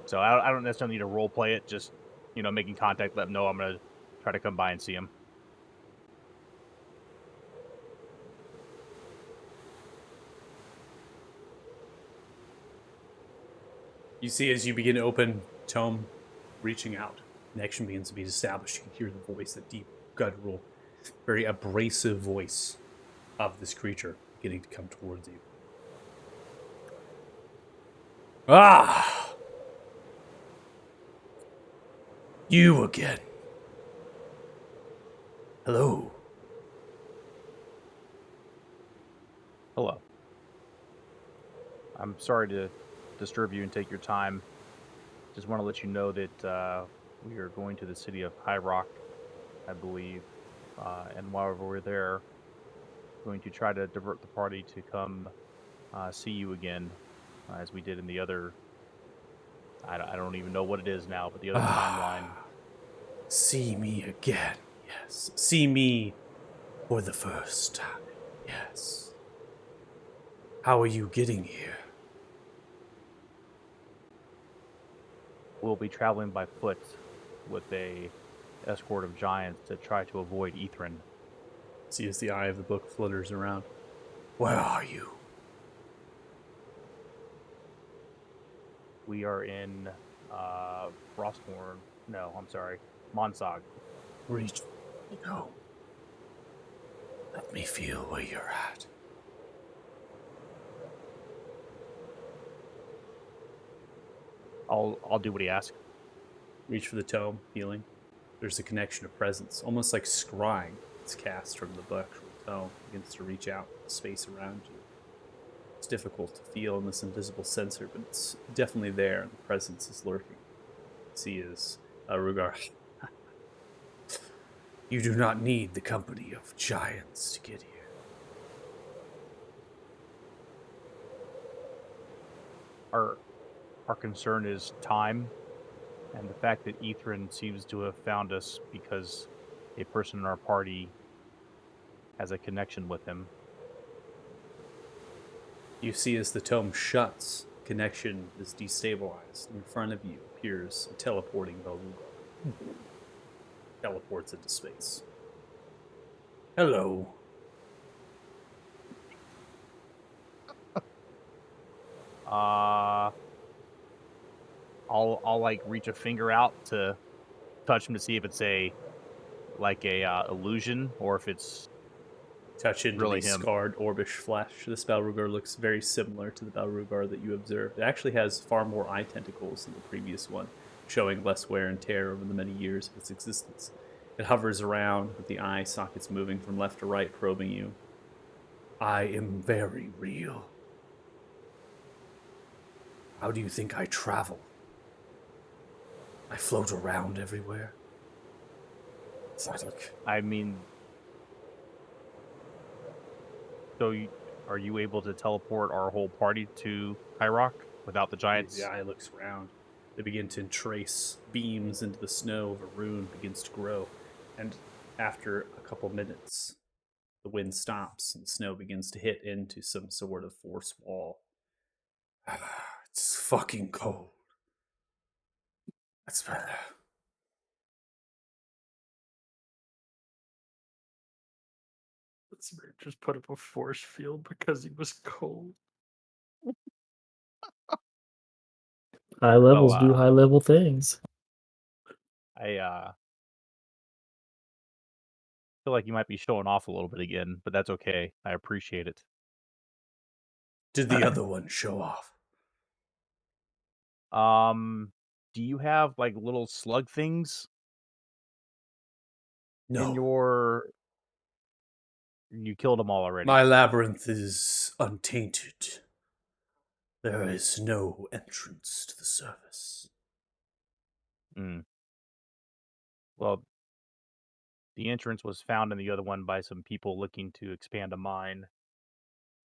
So I don't necessarily need to role play it. Just making contact, let him know I'm going to try to come by and see him. You see, as you begin to open tome, reaching out, connection begins to be established. You can hear the voice, the deep, guttural, very abrasive voice of this creature beginning to come towards you. Ah! You again. Hello. Hello. I'm sorry to disturb you and take your time. Just want to let you know that we are going to the city of High Rock, I believe, and while we're there, going to try to divert the party to come see you again, as we did in the other. I don't even know what it is now, but the other timeline. See me again. Yes. See me for the first time. Yes. How are you getting here? We'll be traveling by foot with a escort of giants to try to avoid Ithrin. See as the eye of the book flutters around. Where are you? We are in Frostmourne. No, I'm sorry, Monsog. Reach. No. Let me feel where you're at. I'll do what he asks. Reach for the tome, healing. There's a connection of presence, almost like scrying. It's cast from the book, from the tome, begins to reach out the space around you. It's difficult to feel in this invisible sensor, but it's definitely there, and the presence is lurking. See is Rugar. You do not need the company of giants to get here. Our concern is time, and the fact that Ithrin seems to have found us because a person in our party has a connection with him. You see as the tome shuts, connection is destabilized. In front of you appears a teleporting Balrugar. Teleports into space. Hello. I'll like reach a finger out to touch him to see if it's a illusion or if it's Touch into really the him. scarred orbish flesh. This Balrugar looks very similar to the Balrugar that you observed. It actually has far more eye tentacles than the previous one, showing less wear and tear over the many years of its existence. It hovers around with the eye sockets moving from left to right, probing you. I am very real. How do you think I travel? I float around everywhere. Psychic. I mean, so are you able to teleport our whole party to High Rock without the giants? The eye looks around. They begin to trace beams into the snow of a rune begins to grow. And after a couple minutes, the wind stops and the snow begins to hit into some sort of force wall. It's fucking cold. That's better. Just put up a force field because he was cold. High levels Well, do high level things. feel like you might be showing off a little bit again, but that's okay. I appreciate it. Did the other one show off? Do you have like little slug things in No. your? You killed them all already. My labyrinth is untainted. There is no entrance to the surface. Mm. Well, the entrance was found in the other one by some people looking to expand a mine,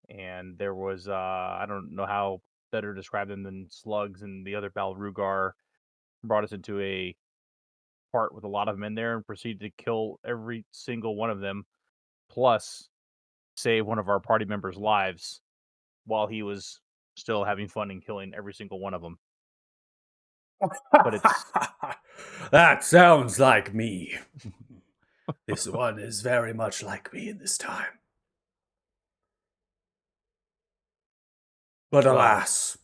and there was I don't know how better to describe them than slugs, and the other Balrugar brought us into a part with a lot of them in there and proceeded to kill every single one of them, plus save one of our party members' lives while he was still having fun and killing every single one of them. But it's That sounds like me. This one is very much like me in this time. But Well- alas,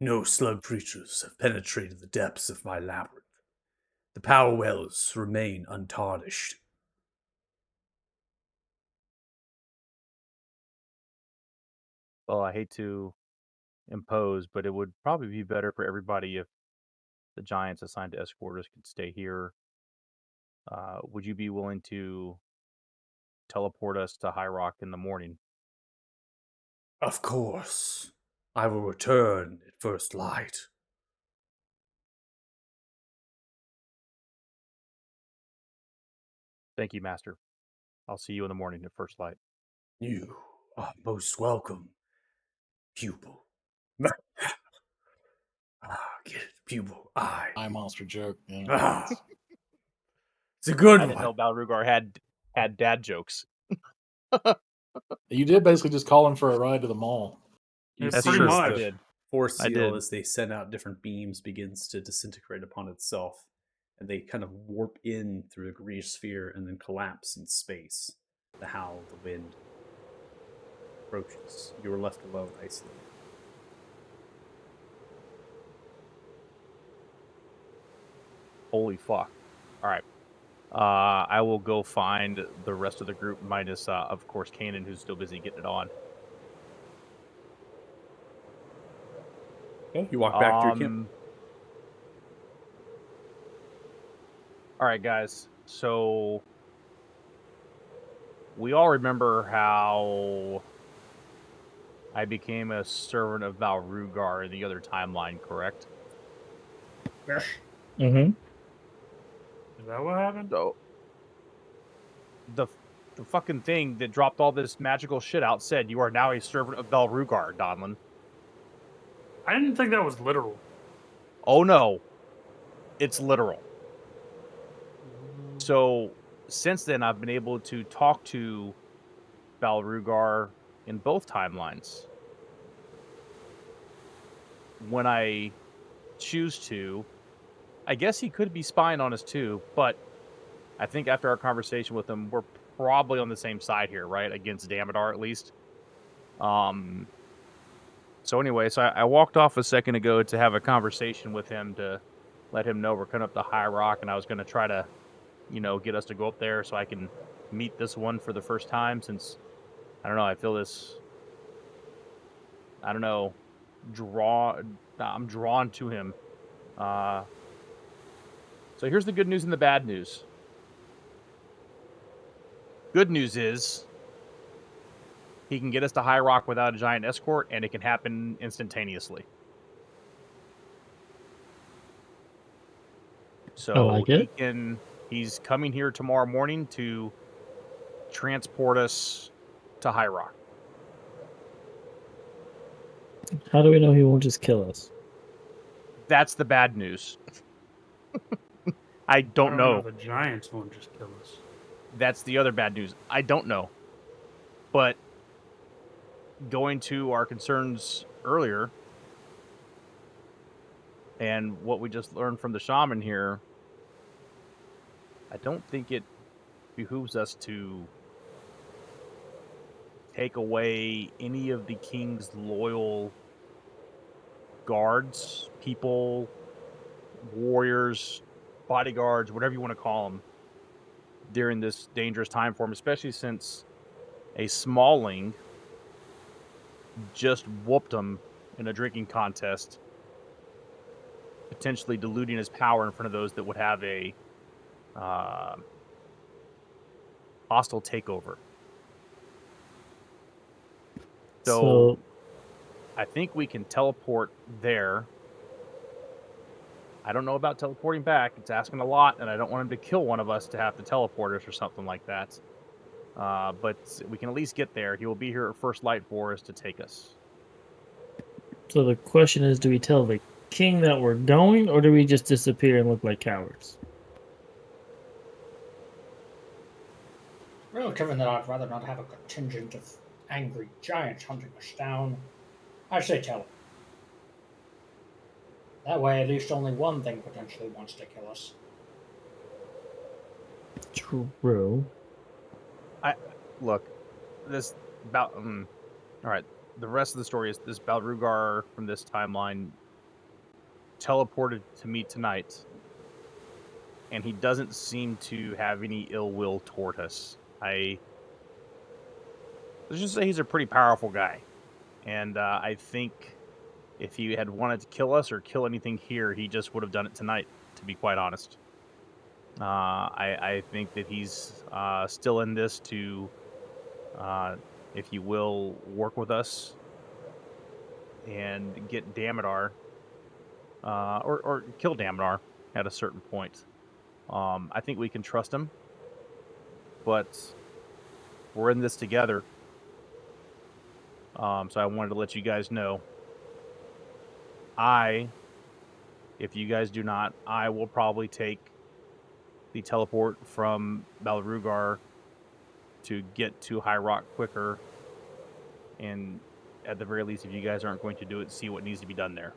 no slug creatures have penetrated the depths of my labyrinth. The power wells remain untarnished. well, I hate to impose, but it would probably be better for everybody if the giants assigned to escort us could stay here. Would you be willing to teleport us to High Rock in the morning? Of course, I will return at first light. Thank you, Master. I'll see you in the morning at first light. You are most welcome, pupil. Get it, pupil. Eye monster joke. Yeah. Ah, it's a good I didn't know one. Balrugar had dad jokes. You did basically just call him for a ride to the mall. You That's see pretty as much. the force I seal did. as they send out different beams begins to disintegrate upon itself, and they kind of warp in through the green sphere and then collapse in space. The howl of the wind approaches. You are left alone, isolated. Holy fuck. All right. I will go find the rest of the group, minus, of course, Kanan, who's still busy getting it on. Okay, you walk back to your camp. All right, guys. So we all remember how I became a servant of Balrugar in the other timeline, correct? Mm-hmm. Is that what happened? So the fucking thing that dropped all this magical shit out said you are now a servant of Balrugar, Donlin. I didn't think that was literal. Oh no, it's literal. So since then, I've been able to talk to Balrugar in both timelines. When I choose to, I guess he could be spying on us too, but I think after our conversation with him, we're probably on the same side here, right? Against Damodar, at least. So anyway, so I walked off a second ago to have a conversation with him to let him know we're coming up to High Rock, and I was going to try to, get us to go up there so I can meet this one for the first time, since, I don't know, I feel this, I don't know, I'm drawn to him. So here's the good news and the bad news. Good news is he can get us to High Rock without a giant escort, and it can happen instantaneously. So I like it. he's coming here tomorrow morning to transport us to High Rock. How do we know he won't just kill us? That's the bad news. I I don't know. The giants won't just kill us. That's the other bad news. I don't know. But going to our concerns earlier and what we just learned from the shaman here, I don't think it behooves us to take away any of the king's loyal guards, people, warriors, bodyguards, whatever you want to call them, during this dangerous time for him, especially since a Smalling just whooped him in a drinking contest, potentially diluting his power in front of those that would have a hostile takeover. So I think we can teleport there. I don't know about teleporting back. It's asking a lot, and I don't want him to kill one of us to have to teleport us or something like that. But we can at least get there. He will be here at first light for us to take us. So the question is, do we tell the king that we're going, or do we just disappear and look like cowards? Well, given that I'd rather not have a contingent of angry giants hunting us down, I say tell him. That way, at least only one thing potentially wants to kill us. True. Look, this about all right. The rest of the story is this Balrugar from this timeline teleported to me tonight, and he doesn't seem to have any ill will toward us. Let's just say he's a pretty powerful guy, and I think if he had wanted to kill us or kill anything here, he just would have done it tonight. To be quite honest, I think that he's still in this to, if you will, work with us and get Damodar, or kill Damodar at a certain point. I think we can trust him, but we're in this together. So I wanted to let you guys know. If you guys do not, I will probably take the teleport from Balrugar to get to High Rock quicker. And at the very least, if you guys aren't going to do it, see what needs to be done there.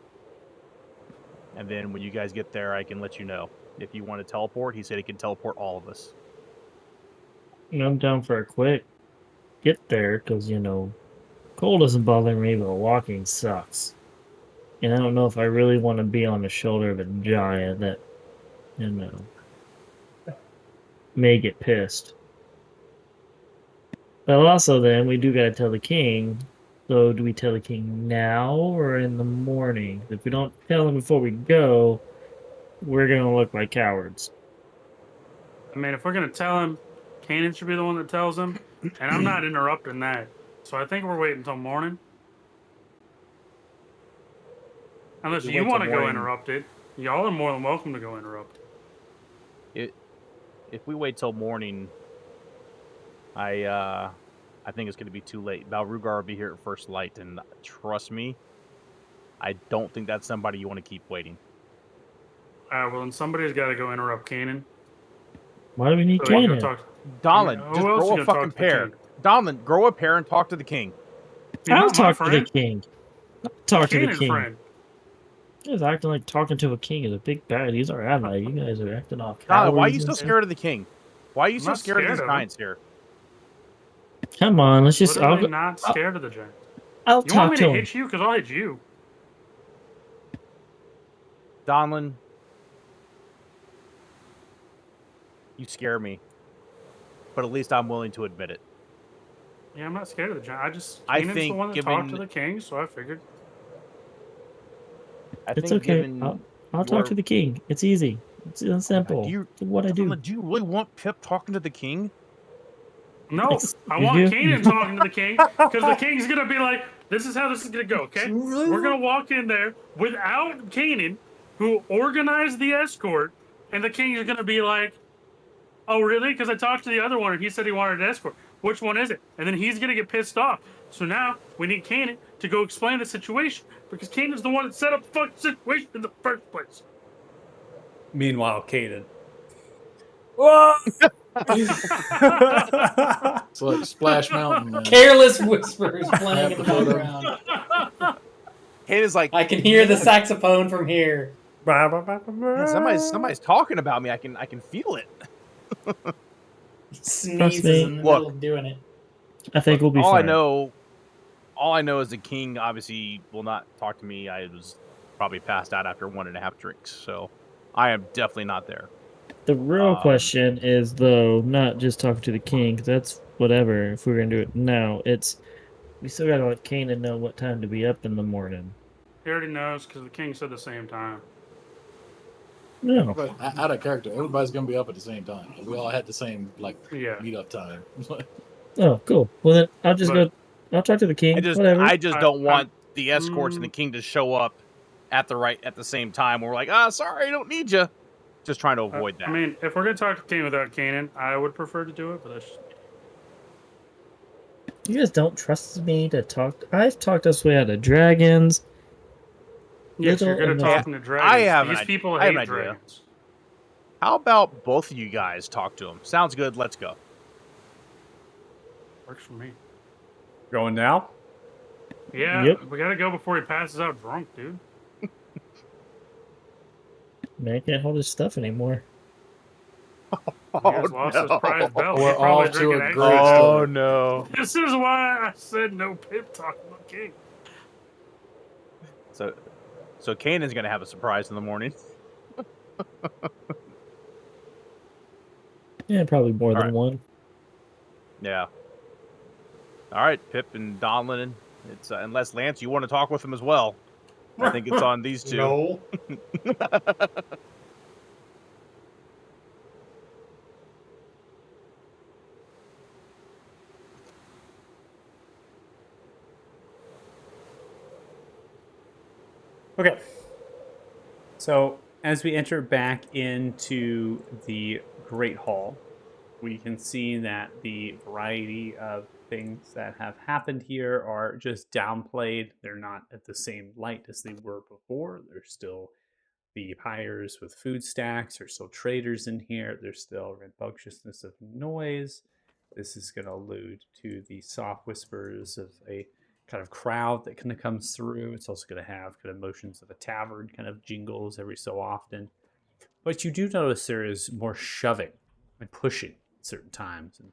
And then when you guys get there, I can let you know. If you want to teleport, he said he can teleport all of us. I'm down for a quick get there, because, cold doesn't bother me, but walking sucks. And I don't know if I really want to be on the shoulder of a giant that, may get pissed. But also, then, we do got to tell the king. So, do we tell the king now or in the morning? If we don't tell him before we go, we're going to look like cowards. I mean, if we're gonna tell him, Kanan should be the one that tells him, and I'm not interrupting that. So I think we're waiting until morning. Unless We you wait till want to go morning. interrupt it, y'all are more than welcome to go interrupt. If we wait till morning, I think it's going to be too late. Balrugar will be here at first light, and trust me, I don't think that's somebody you want to keep waiting. Well, then somebody's got to go interrupt Kanan. Why do we need So you go Kanan? talk. Donlin, Who just else grow you a gonna fucking talk to the pair. king? Donlin, grow a pair and talk to the king. He's I'll not my talk to the friend. king. I'll talk to the Kanan's king. friend. You guys acting like talking to a king is a big bad. He's our ally. You guys are acting all Donlin, why are cowards you so and scared of the king? Why are you I'm so not scared of scared these of him. giants here? stuff. Come on, let's just. Literally not scared of the giant. I'll You want talk me to to him. hit you? Because I'll hit you. Donlin, you scare me. But at least I'm willing to admit it. Yeah, I'm not scared of the giant. I Kanan's the think one that talked to given- the king, so I figured. I It's think okay. given I'll talk to the king. It's easy. It's simple. Do you- It's what I do. Donlin, do you really want Pip talking to the king? No, Yes, I you want do. Kanan talking to the king because the king's gonna be like, "This is how this is gonna go." Okay, we're gonna walk in there without Kanan, who organized the escort, and the king is gonna be like, "Oh, really? Because I talked to the other one and he said he wanted an escort. Which one is it?" And then he's gonna get pissed off. So now we need Kanan to go explain the situation because Kanan's the one that set up the fucking situation in the first place. Meanwhile, Kanan. Whoa! It's like Splash Mountain. Man. Careless whispers playing in the Have the photo. background. Hayden's like, I can hear the saxophone from here. "Man, somebody's talking about me. I can feel it." Sneezes me. in the Look. middle of doing it. I think we'll be all fine. all I know is the king obviously will not talk to me. I was probably passed out after 1.5 drinks, so I am definitely not there. The real Um, question is, though, not just talking to the king, 'cause that's whatever. If we're gonna do it now, it's we still gotta let Kanan know what time to be up in the morning. He already knows because the king said the same time. No, But out of character, everybody's gonna be up at the same time. We all had the same Yeah. meetup time. oh, cool. Well, then I'll just But- go. I'll talk to the king. I Whatever. just I- don't I'm- want the escorts and the Mm. king to show up at the same time. We're like, sorry, I don't need you. Just trying to avoid that. I mean, if we're gonna talk to the king without Kanan, I would prefer to do it, but that's You guys don't trust me to talk. I've talked us way out of dragons. yes, you're Little good at and talking to dragons. I have These an people I have hate an idea. dragons. How about both of you guys talk to him? Sounds good. Let's go. Works for me. Going now? Yeah, Yep. we gotta go before he passes out drunk, dude. Man, I can't hold his stuff anymore. He has lost his prize belt. We're He's probably off to drinking a extra. great Oh start. no! This is why I said no pip talk about king. So Kanan's gonna have a surprise in the morning. Yeah, probably more than Alright. one. Yeah. All right, Pip and Donlin. It's unless Lance, you want to talk with him as well. I think it's on these two. No. Okay. So as we enter back into the Great Hall, we can see that the variety of things that have happened here are just downplayed. They're not at the same light as they were before. There's still the pyres with food stacks. There's still traders in here. There's still rambunctiousness of noise. This is going to allude to the soft whispers of a kind of crowd that kind of comes through. It's also going to have kind of motions of a tavern kind of jingles every so often. But you do notice there is more shoving and pushing at certain times and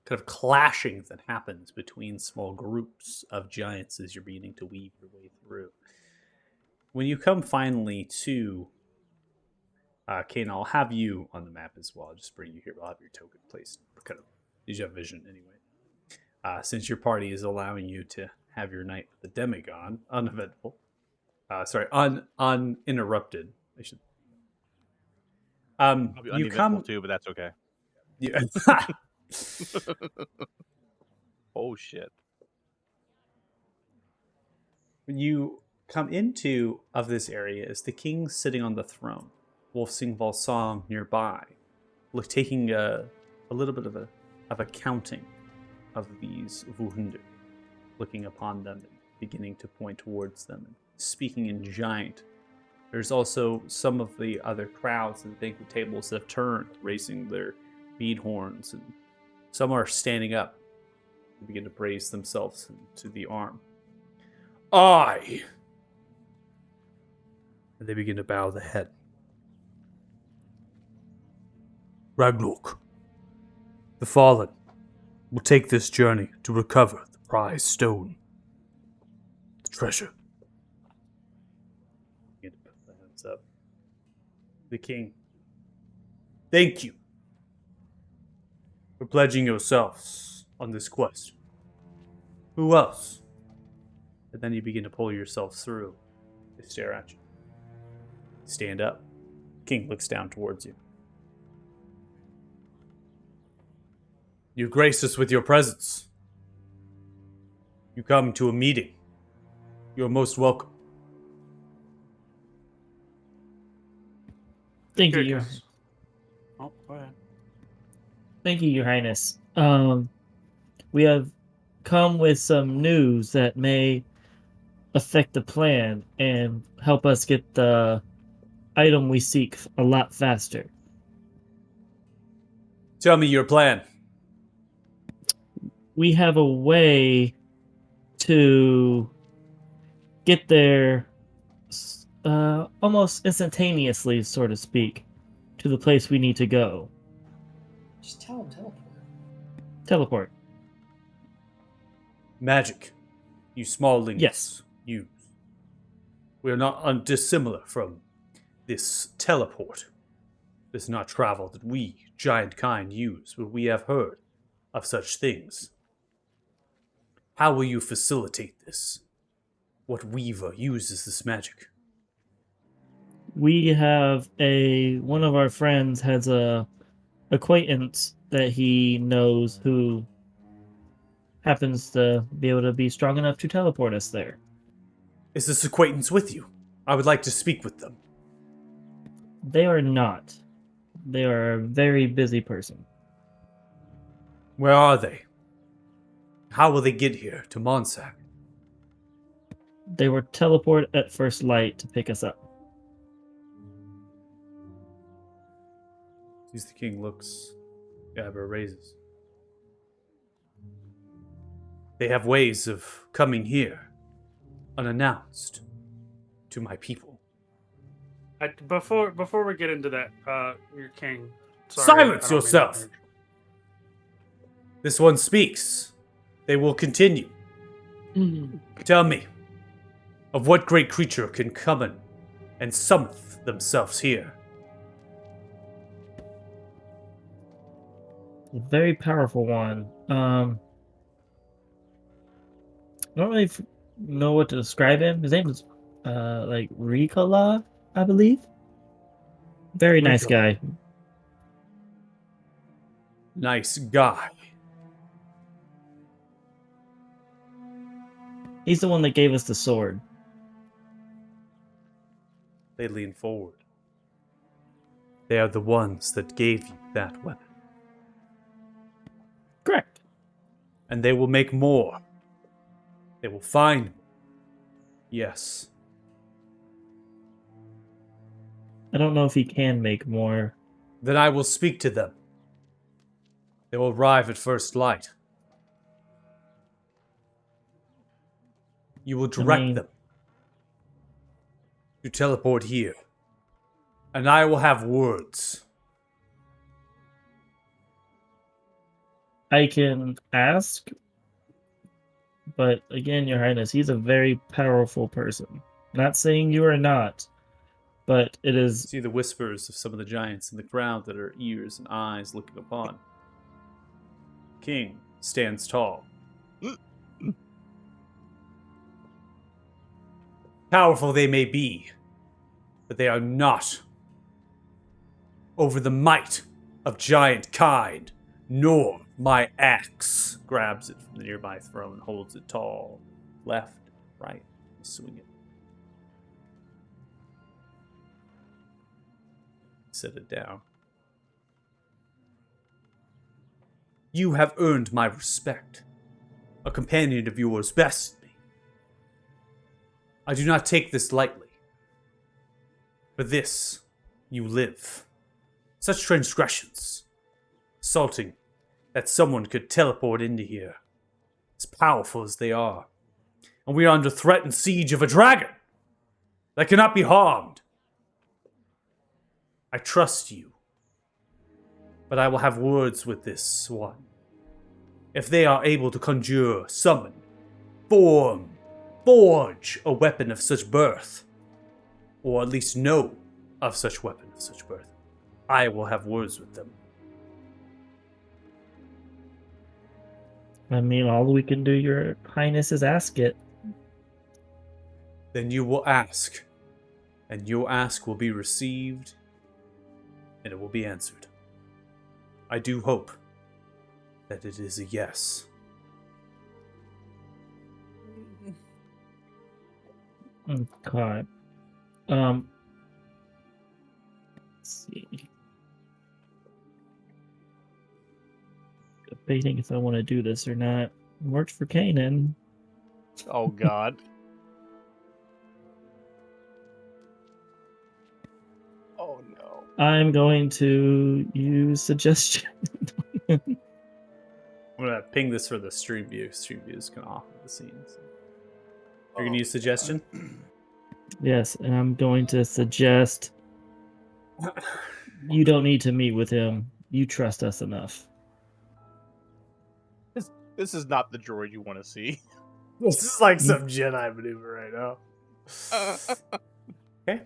kind of clashing that happens between small groups of giants as you're beginning to weave your way through. When you come finally to Kane, I'll have you on the map as well. I'll just bring you here. I'll have your token placed. Kind of, you have vision anyway. Since your party is allowing you to have your night with the demigod uneventful, uninterrupted. I should. Probably You uneventful come. too, but that's okay. You, Oh shit! when you come into of this area is the king sitting on the throne, Wolfsing Volsong nearby, taking a little bit of a counting of these Vuhundu, looking upon them and beginning to point towards them and speaking in giant. There's also some of the other crowds at the banquet tables that have turned, raising their bead horns, and some are standing up and begin to brace themselves into the arm. I! And they begin to bow the head. Ragnarok, the fallen, will take this journey to recover the prize stone, the treasure. Begin to put the hands up. The king, thank you for pledging yourselves on this quest. Who else? And then you begin to pull yourselves through. They stare at you. Stand up. King looks down towards you. You graced us with your presence. You come to a meeting. You're most welcome. Thank you, Good your, guess. Oh, go ahead. thank you, Your Highness. We have come with some news that may affect the plan and help us get the item we seek a lot faster. Tell me your plan. We have a way to get there almost instantaneously, so to speak, to the place we need to go. Just tell him teleport. Teleport. Magic. You smallings Yes. use. We are not dissimilar from this teleport. does not travel that we, giant kind, use, but we have heard of such things. How will you facilitate this? What weaver uses this magic? We have one of our friends has a acquaintance that he knows who happens to be able to be strong enough to teleport us there. Is this acquaintance with you? I would like to speak with them. They are not. They are a very busy person. Where are they? How will they get here to Monsac? They were teleported at first light to pick us up. Sees the king looks. Gabber raises. They have ways of coming here, unannounced, to my people. Before we get into that, your king. Sorry, Silence I don't mean to yourself! interrupt. This one speaks. They will continue. Tell me, of what great creature can come in and summon themselves here? A very powerful one. I don't really know what to describe him. His name is like Ricola, I believe. Very nice guy. Nice guy. He's the one that gave us the sword. They lean forward. They are the ones that gave you that weapon. Correct. And they will make more. They will find. Yes. I don't know if he can make more. Then I will speak to them. They will arrive at first light. You will direct them to teleport here. And I will have words. I can ask, but again, Your Highness, he's a very powerful person. Not saying you are not, but it is. See the whispers of some of the giants in the crowd that are ears and eyes looking upon. King stands tall. Powerful they may be, but they are not over the might of giant kind, nor my axe. Grabs it from the nearby throne, holds it tall. Left, right, swing it. Set it down. You have earned my respect. A companion of yours bested me. I do not take this lightly. For this, you live. Such transgressions. Assaulting that someone could teleport into here. As powerful as they are. And we are under threat and siege of a dragon that cannot be harmed. I trust you. But I will have words with this one. If they are able to conjure, summon, forge a weapon of such birth, or at least know of such weapon of such birth, I will have words with them. I mean, all we can do, Your Highness, is ask it. Then you will ask, and your ask will be received, and it will be answered. I do hope that it is a yes. Okay. Let's see. Debating if I want to do this or not. It worked for Kanan. Oh God. Oh no. I'm going to use suggestion. I'm gonna ping this for the stream view. Stream view is gonna off the scenes. You're gonna use suggestion? Yes, and I'm going to suggest you don't need to meet with him. You trust us enough. This is not the droid you want to see. This is like some Jedi maneuver right now. Okay.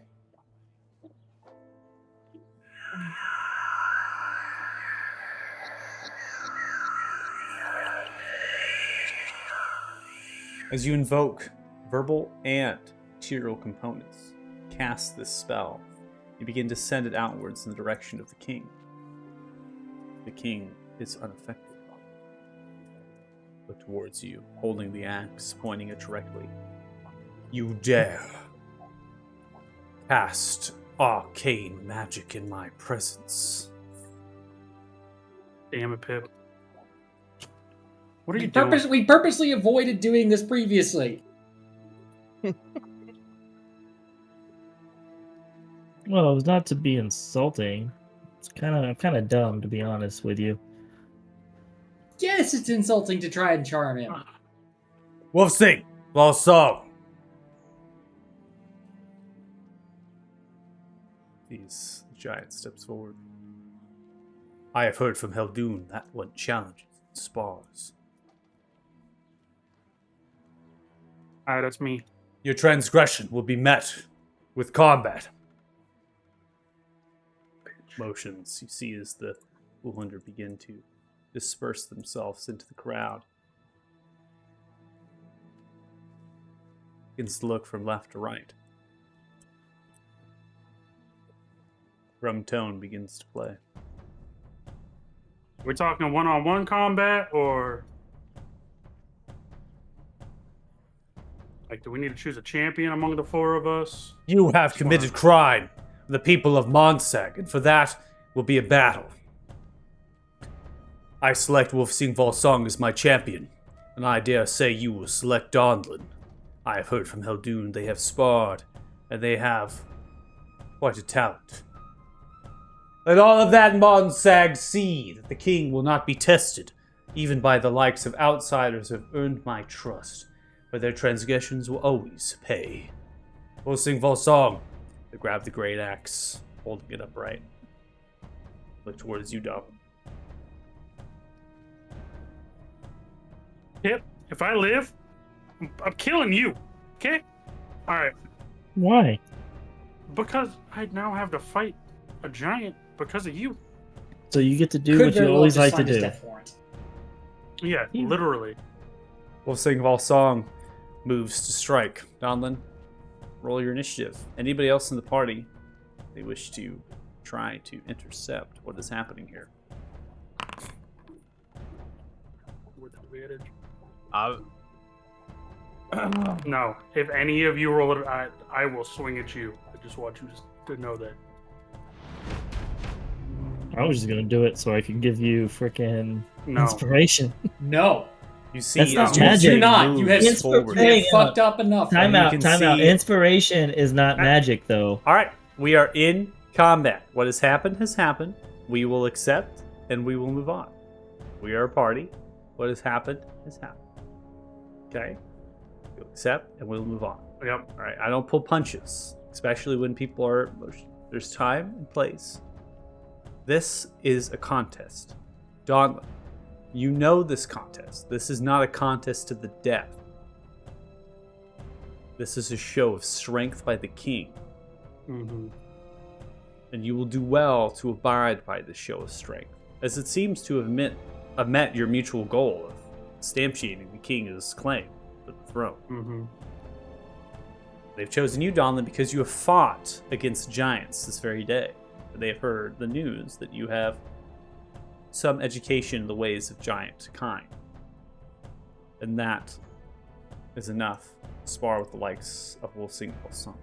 As you invoke verbal and material components, cast this spell, you begin to send it outwards in the direction of the king. The king is unaffected. Look towards you, holding the axe, pointing it directly. You dare cast arcane magic in my presence. Damn it, Pip. What are you doing? We purposely avoided doing this previously. Well, it was not to be insulting. It's kind of dumb, to be honest with you. Yes, it's insulting to try and charm him. Wolfsing, lost song. These giant steps forward. I have heard from Heldun that one challenges and spars. Alright, that's me. Your transgression will be met with combat. Motions you see as the Woolander begin to disperse themselves into the crowd. Begins to look from left to right. Drum tone begins to play. We're talking one-on-one combat, or like, do we need to choose a champion among the four of us? You have committed crime, the people of Monsag, and for that will be a battle. I select Wolfsing Volsong as my champion, and I dare say you will select Donlin. I have heard from Heldun they have sparred, and they have quite a talent. Let all of that Monsag see that the king will not be tested, even by the likes of outsiders who have earned my trust, but their transgressions will always pay. Wolfsing Volsong. They grab the great axe, holding it upright. Look towards you, Dom. Yep. If I live, I'm killing you. Okay? Alright. Why? Because I now have to fight a giant because of you. So you get to do Could what very you well always just like to signed his do. death warrant. Yeah, Yeah. literally. Wolfsing Volsong moves to strike. Donlin, roll your initiative. Anybody else in the party, they wish to try to intercept what is happening here. With advantage. I, No. If any of you roll it, I will swing at you. I just want you to know that. I was just gonna do it so I could give you freaking No. inspiration. No, You see, That's not as magic. do not. moves You have, forward. you have Hang on. fucked up enough. Time you out, can time out. see- Inspiration is not magic, though. All right, we are in combat. What has happened has happened. We will accept and we will move on. We are a party. What has happened has happened. Okay? We'll accept and we'll move on. Yep. All right, I don't pull punches, especially when people are emotional. There's time and place. This is a contest. Donlin, you know this contest. This is not a contest to the death. This is a show of strength by the king. Mm-hmm. And you will do well to abide by this show of strength, as it seems to have met your mutual goal of stampeding the king's claim to the throne. Mm-hmm. They've chosen you, Donlin, because you have fought against giants this very day. They have heard the news that you have some education in the ways of giant kind. And that is enough to spar with the likes of Wolfsing Volsong.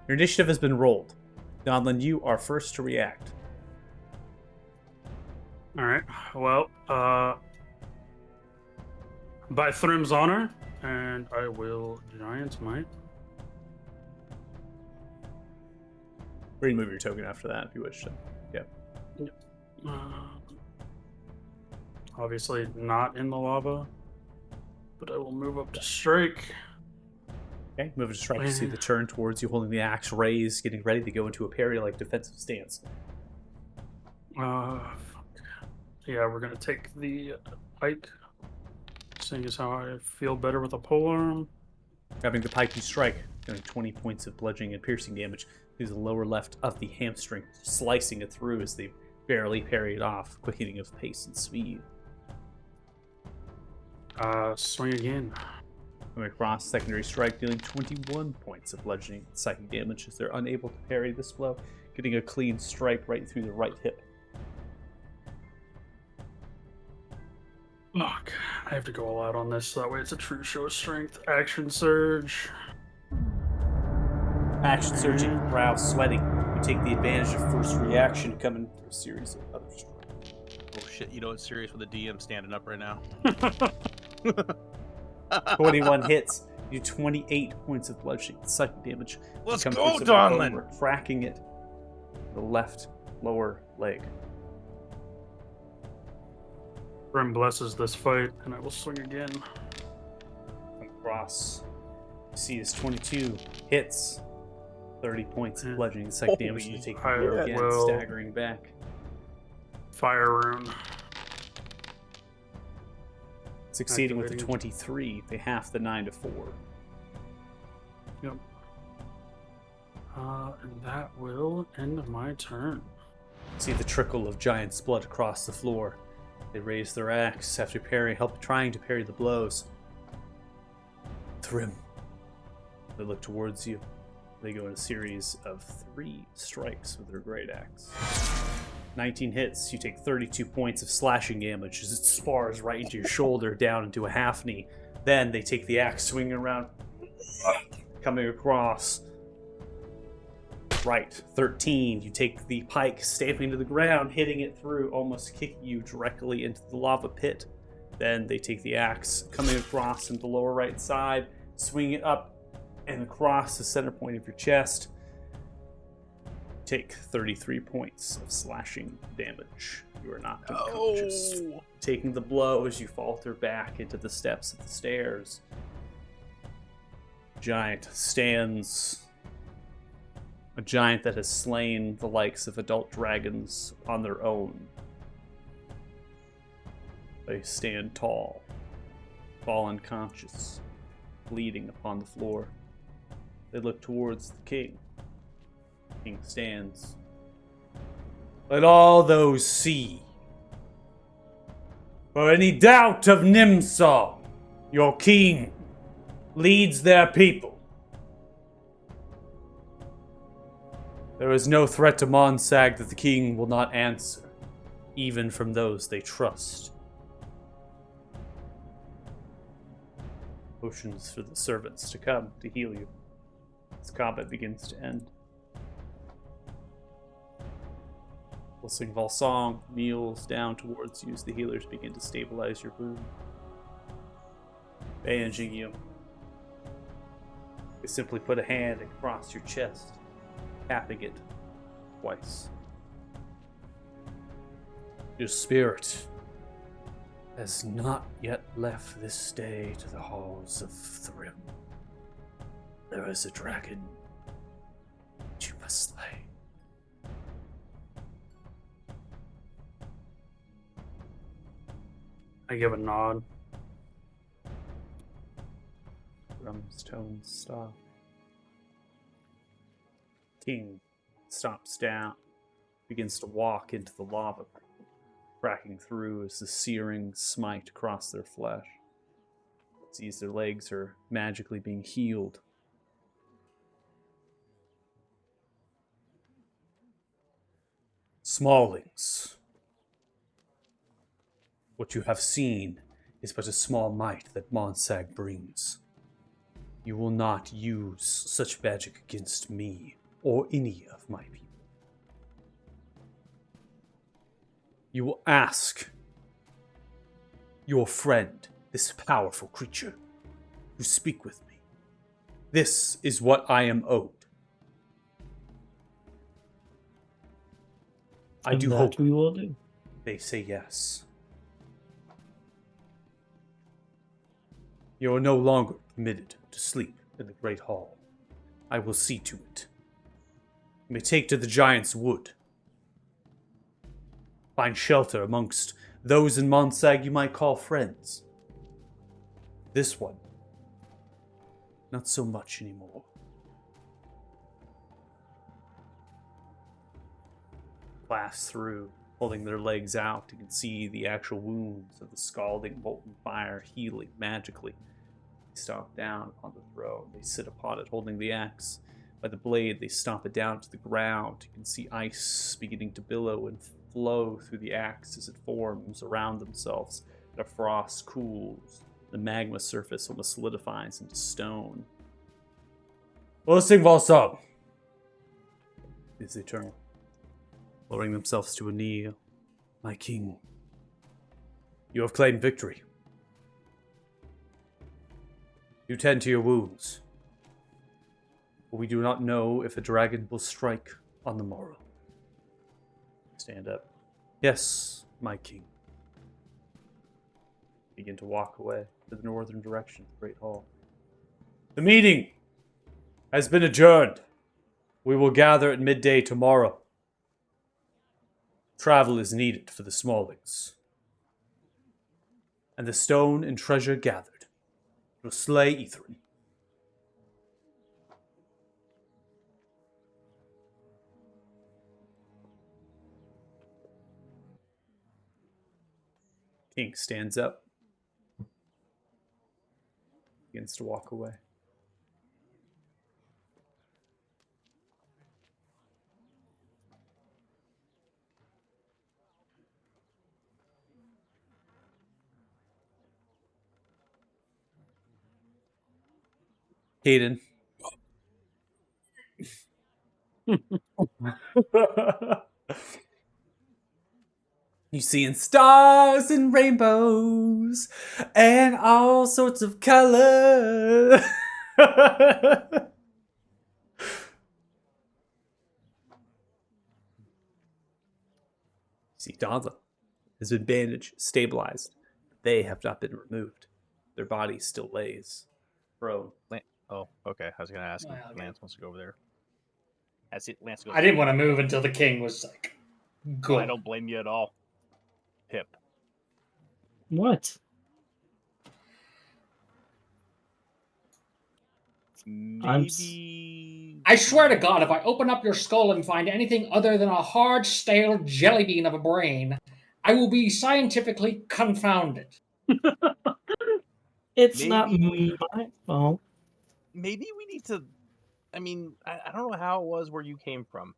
Your initiative has been rolled. Donlin, you are first to react. Alright. Well, by Thrym's honor, and I will Giant's Might. Remove your token after that if you wish to. Yeah. Obviously not in the lava, but I will move up to strike. Okay, move to strike. You see the turn towards you, holding the axe raised, getting ready to go into a parry-like defensive stance. Fuck. Yeah, we're gonna take the pike, seeing as how I feel better with a polearm. Grabbing the pike, you strike, doing 20 points of bludgeoning and piercing damage through the lower left of the hamstring, slicing it through as they barely parry it off, quickening of pace and speed. Swing again. Coming across, secondary strike, dealing 21 points of bludgeoning psychic damage as they're unable to parry this blow, getting a clean strike right through the right hip. Fuck. I have to go all out on this, so that way it's a true show of strength. Action surge. Action surging, brow sweating. You take the advantage of first reaction coming through a series of other strikes. Oh shit! You know it's serious with the DM standing up right now. 21 hits. You do 28 points of bludgeoning psychic damage. Let's You come go, through some Donlin! over, cracking it. The left lower leg. Grim blesses this fight, and I will swing again. Come across. You see this 22 hits. 30 points of bludgeoning psychic damage. Holy You take the I blow again, will- staggering back. Fire rune. Succeeding with the Activating. 23, they half the 9 to 4. Yep. And that will end my turn. See the trickle of giant's blood across the floor. They raise their axe after trying to parry the blows. Thrym. They look towards you. They go in a series of 3 strikes with their great axe. 19 hits. You take 32 points of slashing damage as it spars right into your shoulder, down into a half knee. Then they take the axe, swinging around, coming across. Right, 13. You take the pike, stamping to the ground, hitting it through, almost kicking you directly into the lava pit. Then they take the axe, coming across in the lower right side, swing it up and across the center point of your chest. Take 33 points of slashing damage. You are knocked unconscious, taking the blow as you falter back into the steps of the stairs. Giant stands. A giant that has slain the likes of adult dragons on their own. They stand tall, fall unconscious, bleeding upon the floor. They look towards the king. The king stands. Let all those see. For any doubt of Nimsal, your king leads their people. There is no threat to Monsag that the king will not answer, even from those they trust. Potions for the servants to come to heal you as combat begins to end. We'll sing Volsong, kneels down towards you as the healers begin to stabilize your wound. Bandaging you. They simply put a hand across your chest, tapping it twice. Your spirit has not yet left this day to the halls of Thrym. There is a dragon that you must slay. I give a nod. Thrym's tones stop. King stops down, begins to walk into the lava, cracking through as the searing smite across their flesh. Sees their legs are magically being healed. Smallings, what you have seen is but a small might that Monsag brings. You will not use such magic against me or any of my people. You will ask your friend, this powerful creature, to speak with me. This is what I am owed. I And do that hope we will do. they say yes. You are no longer permitted to sleep in the Great Hall. I will see to it. You may take to the Giant's Wood. Find shelter amongst those in Monsag you might call friends. This one, not so much anymore. Blast through holding their legs out. You can see the actual wounds of the scalding molten fire healing magically. They stomp down on the throne. They sit upon it, holding the axe. By the blade, they stomp it down to the ground. You can see ice beginning to billow and flow through the axe as it forms around themselves. The frost cools. The magma surface almost solidifies into stone. Losing Valsab! As they turn, lowering themselves to a knee. My king, you have claimed victory. You tend to your wounds. For we do not know if a dragon will strike on the morrow. Stand up. Yes, my king. Begin to walk away to the northern direction of the Great Hall. The meeting has been adjourned. We will gather at midday tomorrow. Travel is needed for the Smallings. And the stone and treasure gathered will slay Ithrin. King stands up. Begins to walk away. Caden. You seeing stars and rainbows and all sorts of color. See, Donza has been bandaged, stabilized. They have not been removed. Their body still lays prone. Oh, okay. I was gonna ask Well, if Lance wants to go over there. That's it. Lance goes. I didn't want to move until the king was like, good. I don't blame you at all. Pip. What? Maybe. I swear to God, if I open up your skull and find anything other than a hard, stale jelly bean of a brain, I will be scientifically confounded. It's not Maybe- my fault. Maybe we need to. I mean, I don't know how it was where you came from,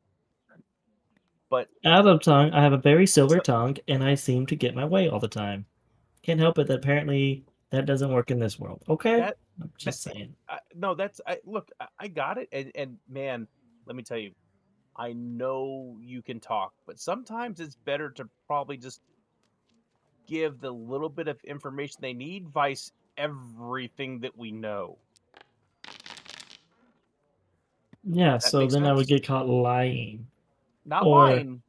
but Out of tongue, I have a very silver tongue, and I seem to get my way all the time. Can't help it that apparently that doesn't work in this world. Okay? That- I'm just saying. no, that's look. I got it, and man, let me tell you, I know you can talk, but sometimes it's better to probably just give the little bit of information they need, vice everything that we know. Yeah, That so makes then I would sense? get caught lying. Not Or- lying.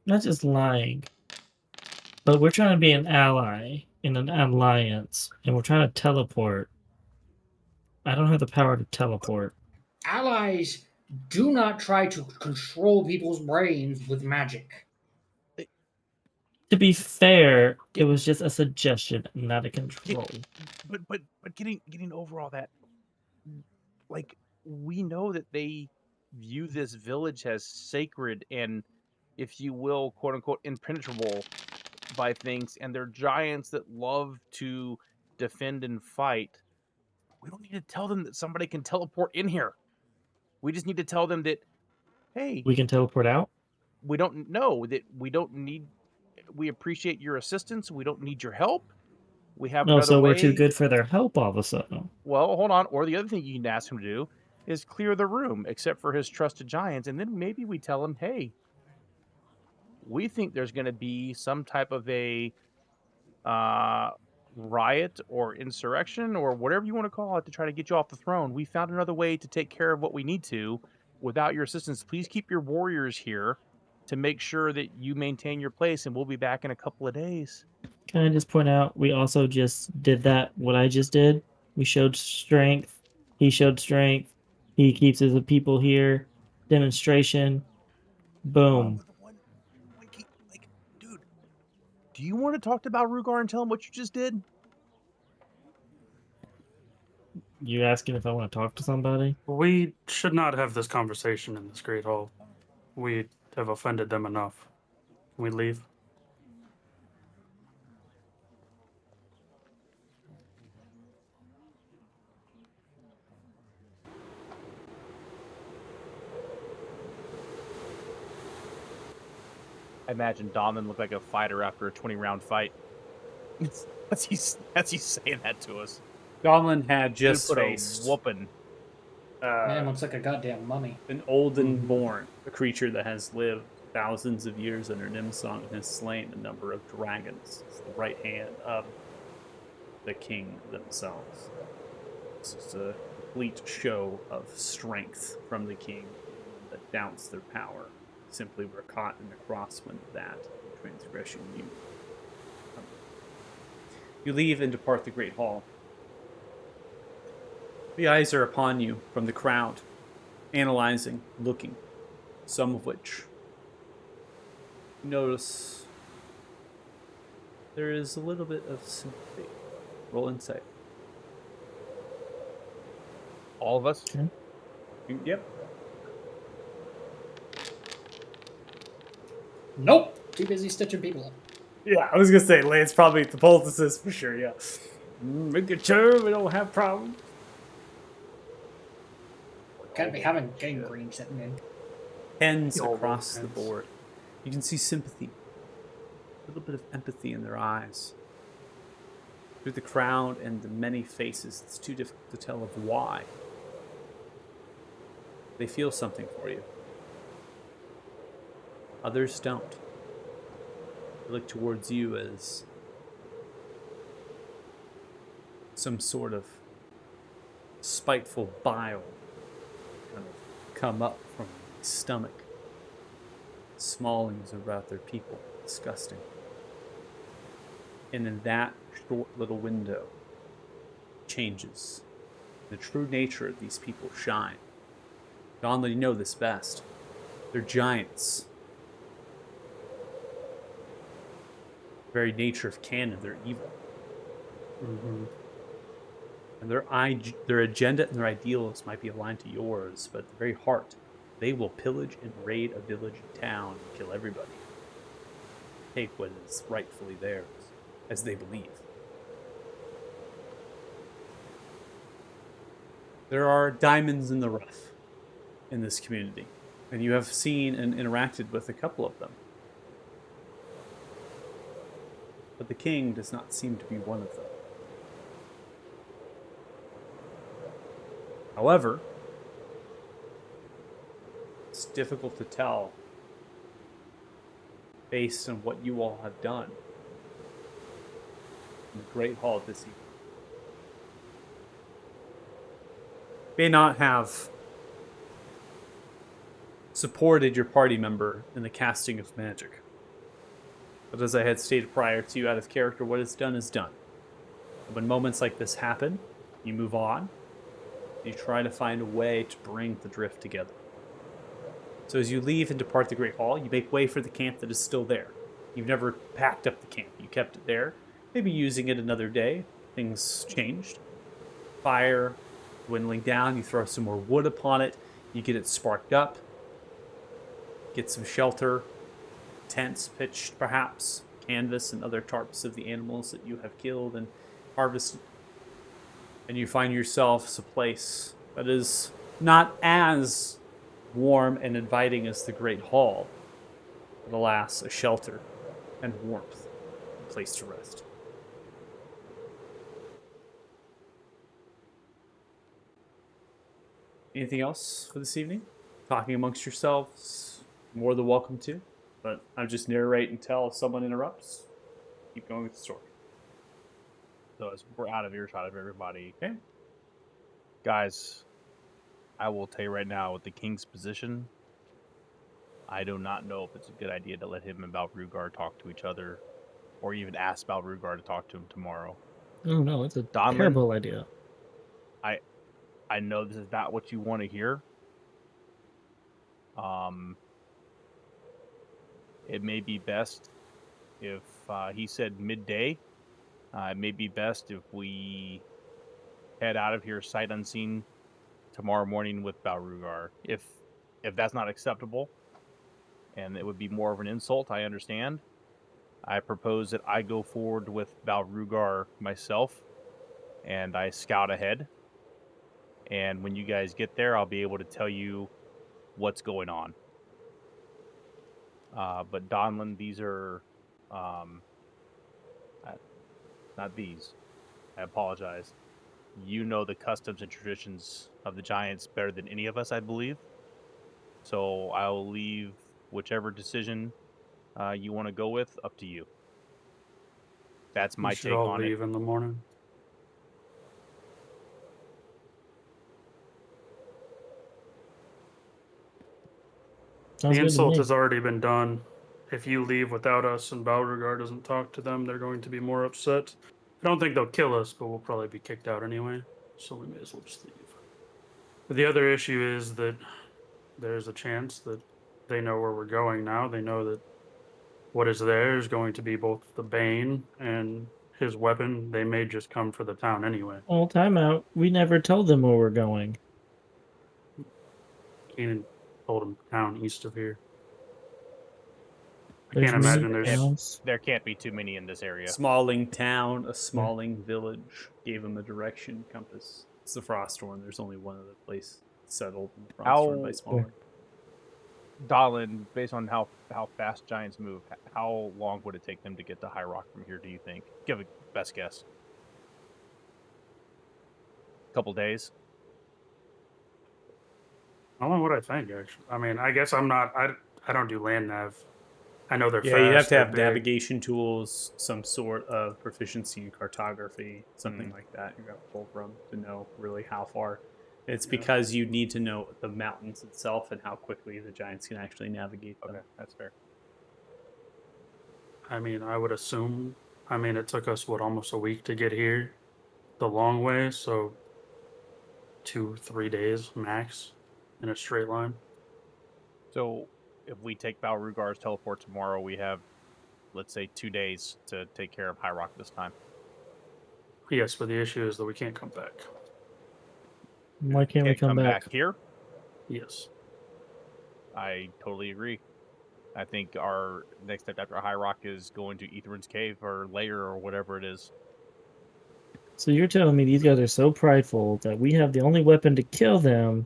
Not just lying. But we're trying to be an ally in an alliance, and we're trying to teleport. I don't have the power to teleport. Allies do not try to control people's brains with magic. To be fair, it was just a suggestion, not a control. But getting over all that, like, we know that they view this village as sacred and, if you will, quote unquote, impenetrable by things, and they're giants that love to defend and fight. We don't need to tell them that somebody can teleport in here. We just need to tell them that, hey, We can teleport out? we don't know that we appreciate your assistance. We don't need your help. We have No, another so way. we're too good for their help all of a sudden. Well, hold on. Or the other thing you can ask him to do is clear the room, except for his trusted giants, and then maybe we tell him, hey, we think there's going to be some type of a riot or insurrection or whatever you want to call it to try to get you off the throne. We found another way to take care of what we need to without your assistance. Please keep your warriors here to make sure that you maintain your place, and we'll be back in a couple of days. Can I just point out, we also just did that, what I just did? We showed strength. He showed strength. He keeps his people here. Demonstration. Boom. Like, dude, do you want to talk to Balrugar and tell him what you just did? You asking if I want to talk to somebody? We should not have this conversation in this great hall. We have offended them enough. Can we leave? I imagine Donlin looked like a fighter after a 20-round fight. As he's saying that to us. Donlin had Dude just put a faced whooping. Man looks like a goddamn mummy. an olden born, a creature that has lived thousands of years under Nimsong and has slain a number of dragons. It's the right hand of the king themselves. This is a complete show of strength from the king that doubts their power. Simply were caught in the crosswind of that transgression. You leave and depart the great hall. The eyes are upon you from the crowd, analyzing, looking, some of which you notice there is a little bit of sympathy. Roll insight. All of us? Yep. Nope. Too busy stitching people up. Yeah, I was gonna say Lance probably the poultices for sure. Yeah. Making sure we don't have problems. Can't be having gangrene sitting in. Tens Y'all across the tens. board. You can see sympathy, a little bit of empathy in their eyes. Through the crowd and the many faces, it's too difficult to tell of why. They feel something for you. Others don't. They look towards you as some sort of spiteful bile kind of come up from the stomach. Smallings about their people. Disgusting. And in that short little window changes. The true nature of these people shine. Donlin, you know this best. They're giants. The very nature of canon, they're evil. Mm-hmm. And their agenda and their ideals might be aligned to yours, but at the very heart, they will pillage and raid a village and town and kill everybody. Take what is rightfully theirs, as they believe. There are diamonds in the rough in this community, and you have seen and interacted with a couple of them. But the king does not seem to be one of them. However, it's difficult to tell based on what you all have done in the Great Hall this evening. May not have supported your party member in the casting of magic. But as I had stated prior to you, out of character, what is done is done. And when moments like this happen, you move on. You try to find a way to bring the drift together. So as you leave and depart the Great Hall, you make way for the camp that is still there. You've never packed up the camp. You kept it there. Maybe using it another day. Things changed. Fire dwindling down. You throw some more wood upon it. You get it sparked up. Get some shelter. Tents pitched, perhaps. Canvas and other tarps of the animals that you have killed and harvested. And you find yourself a place that is not as warm and inviting as the Great Hall, but alas, a shelter and warmth, a place to rest. Anything else for this evening? Talking amongst yourselves, more than welcome to, but I'll just narrate until someone interrupts. Keep going with the story. So as we're out of earshot of everybody, Okay. guys, I will tell you right now, with the king's position, I do not know if it's a good idea to let him and Balrugar talk to each other, or even ask Balrugar to talk to him tomorrow. Oh no, it's a Donlin? terrible idea. I know this is not what you want to hear. It may be best if he said midday. It may be best if we head out of here sight unseen tomorrow morning with Balrugar. If that's not acceptable, and it would be more of an insult, I understand. I propose that I go forward with Balrugar myself, and I scout ahead. And when you guys get there, I'll be able to tell you what's going on. But Donlin, these are not these. I apologize. You know the customs and traditions of the giants better than any of us, I believe. So I will leave whichever decision you want to go with up to you. That's We my should take all on it. leave in the morning. Sounds The good to insult me. has already been done. If you leave without us and Beauregard doesn't talk to them, they're going to be more upset. I don't think they'll kill us, but we'll probably be kicked out anyway. So we may as well just leave. But the other issue is that there's a chance that they know where we're going now. They know that what is there is going to be both the Bane and his weapon. They may just come for the town anyway. Well, time out. We never told them where we're going. Keenan told him town east of here. I There's can't many imagine there's. towns. There can't be too many in this area. Smalling town, a Smalling village gave him a direction compass. It's the Frosthorn. There's only one other place settled in the Frosthorn by How- Smalling. Donlin, based on how fast giants move, how long would it take them to get to High Rock from here, do you think? Give a best guess. Couple days? I don't know what I think. Actually, I mean, I guess I'm not. I don't do land nav. I know they're Yeah, fast. you have to they're have big. navigation tools, some sort of proficiency in cartography, something like that. You got to pull from to know really how far. It's because you need to know the mountains itself and how quickly the giants can actually navigate them. Okay, that's fair. I mean, I would assume. I mean, it took us what almost a week to get here, the long way. So 2-3 days max in a straight line. So if we take Balrugar's teleport tomorrow, we have, let's say, 2 days to take care of High Rock this time. Yes, but the issue is that we can't come back. Why can't we Can't come back? here? Yes. I totally agree. I think our next step after High Rock is going to Etherin's Cave or lair or whatever it is. So you're telling me these guys are so prideful that we have the only weapon to kill them,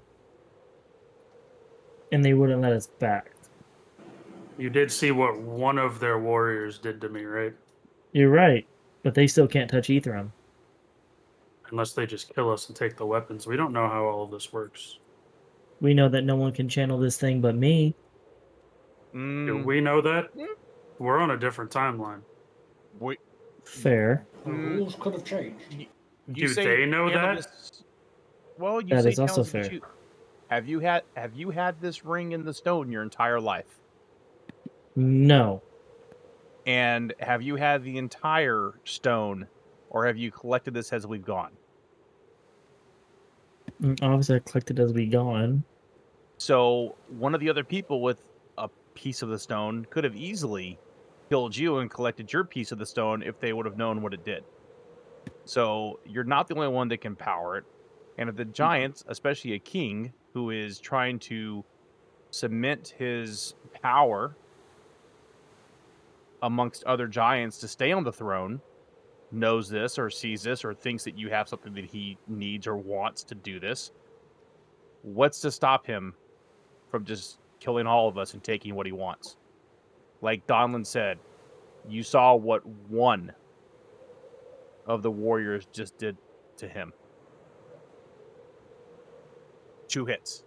and they wouldn't let us back? You did see what one of their warriors did to me, right? You're right, but they still can't touch Ethereum. Unless they just kill us and take the weapons. We don't know how all of this works. We know that no one can channel this thing but me. Do we know that? Mm. We're on a different timeline. we, Fair. The Mm. rules could have changed. you Do say they know channel that? This, well, you That say is also channels, but fair. have you had this ring in the stone your entire life? No. And have you had the entire stone, or have you collected this as we've gone? Obviously, I collected as we gone. So one of the other people with a piece of the stone could have easily killed you and collected your piece of the stone if they would have known what it did. So you're not the only one that can power it. And if the giants, especially a king who is trying to cement his power amongst other giants to stay on the throne, knows this or sees this or thinks that you have something that he needs or wants to do this, what's to stop him from just killing all of us and taking what he wants? Like Donlin said, you saw what one of the warriors just did to him. 2 hits.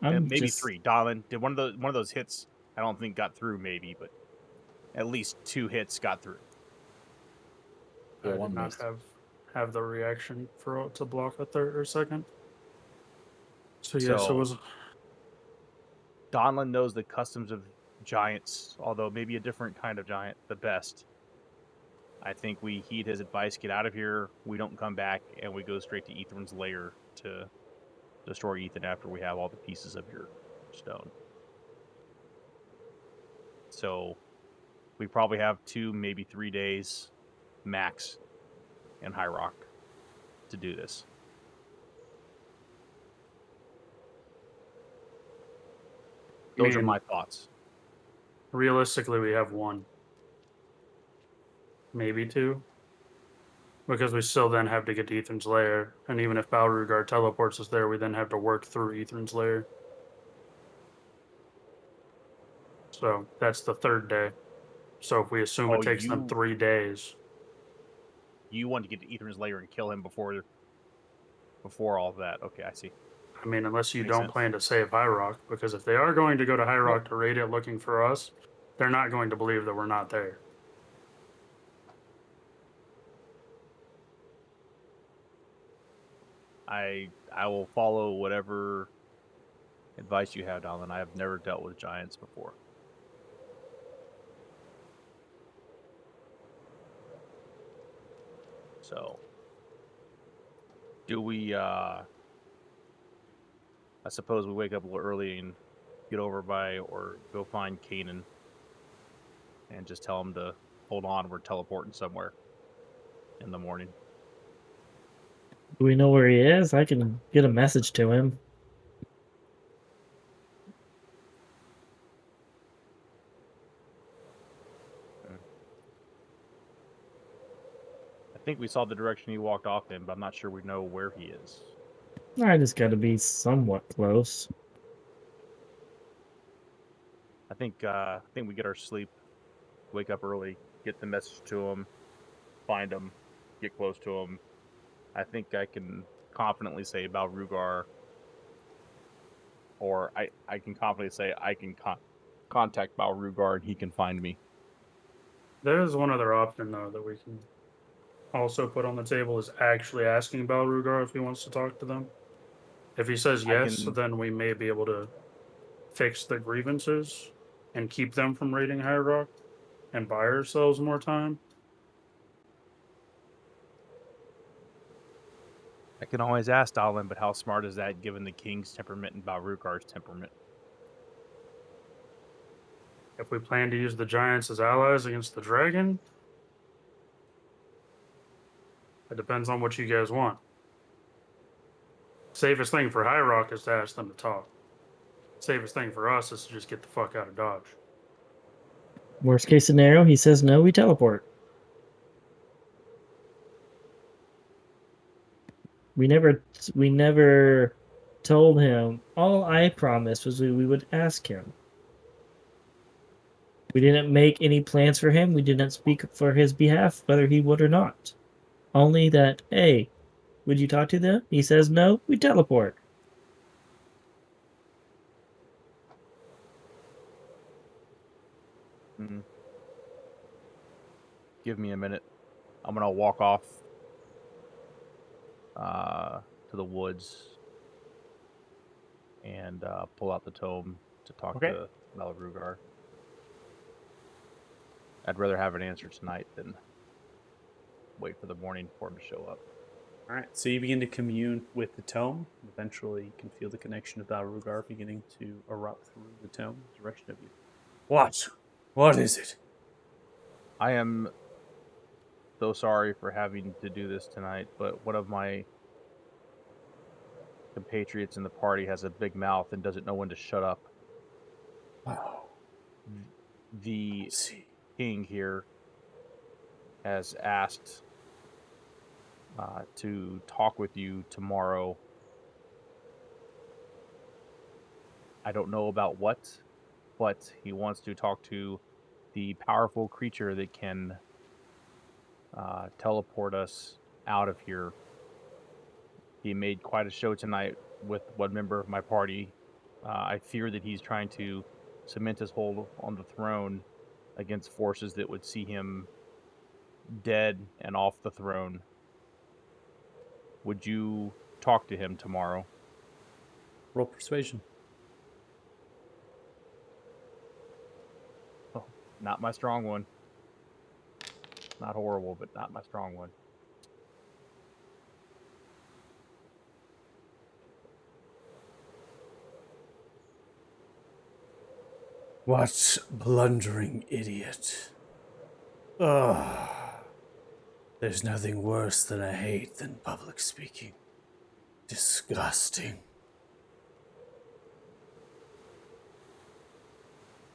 I'm Maybe just 3. Donlin did one of those hits. I don't think got through, maybe, but at least 2 hits got through. Yeah, I one did not missed. have the reaction for to block a third or second. So yes, it So- was. Donlin knows the customs of giants, although maybe a different kind of giant, the best. I think we heed his advice, get out of here, we don't come back, and we go straight to Etherin's lair to destroy Ethan after we have all the pieces of your stone. So we probably have 2, maybe 3 days max in High Rock to do this. Those are mean- my thoughts. Realistically, we have one, maybe two, because we still then have to get to Ethan's lair, and even if Balrugar teleports us there, we then have to work through Ethan's lair. So that's the third day. So if we assume Oh, it takes them 3 days, You want to get to Ethan's lair and kill him before all of that. Okay, I see. I mean, unless you Makes don't sense. plan to save High Rock, because if they are going to go to High Well- Rock to raid it looking for us, they're not going to believe that we're not there. I will follow whatever advice you have, Donlin. I have never dealt with giants before. So, do we, I suppose we wake up a little early and get over by, or go find Kanan and just tell him to hold on, we're teleporting somewhere in the morning. Do we know where he is? I can get a message to him. I think we saw the direction he walked off in, but I'm not sure we know where he is. I just got to be somewhat close. I think we get our sleep, wake up early, get the message to him, find him, get close to him. I think I can confidently say about Rugar, or I can confidently say I can contact Balrugar and he can find me. There is one other option, though, that we can also put on the table is actually asking Balrugar if he wants to talk to them. If he says I yes, can- then we may be able to fix the grievances and keep them from raiding High Rock and buy ourselves more time. I can always ask Dalin, but how smart is that given the king's temperament and Balrugar's temperament? If we plan to use the giants as allies against the dragon, it depends on what you guys want. Safest thing for High Rock is to ask them to talk. Safest thing for us is to just get the fuck out of Dodge. Worst case scenario, he says no, we teleport. We never told him. All I promised was we would ask him. We didn't make any plans for him. We did not speak for his behalf, whether he would or not. Only that, hey, would you talk to them? He says no, we teleport. Mm. Give me a minute. I'm gonna walk off to the woods and pull out the tome to talk Okay. to Balrugar. I'd rather have an answer tonight than wait for the morning for him to show up. All right, so you begin to commune with the tome. Eventually, you can feel the connection of Balrugar beginning to erupt through the tome in the direction of you. What? What is it? I am so sorry for having to do this tonight, but one of my compatriots in the party has a big mouth and doesn't know when to shut up. Oh, The see. king here has asked to talk with you tomorrow. I don't know about what, but he wants to talk to the powerful creature that can teleport us out of here. He made quite a show tonight with one member of my party. I fear that he's trying to cement his hold on the throne against forces that would see him dead and off the throne. Would you talk to him tomorrow? Roll persuasion. Oh, not my strong one. Not horrible, but not my strong one. What blundering idiot. Ugh. There's nothing worse than I hate than public speaking. Disgusting.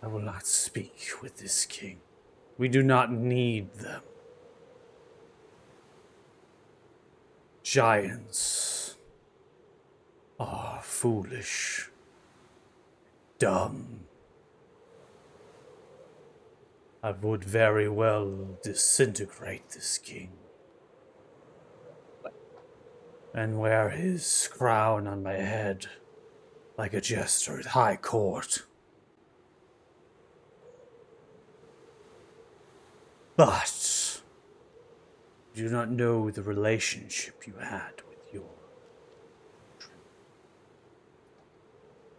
I will not speak with this king. We do not need them. Giants are foolish, dumb. I would very well disintegrate this king and wear his crown on my head like a jester at high court. But you do not know the relationship you had with your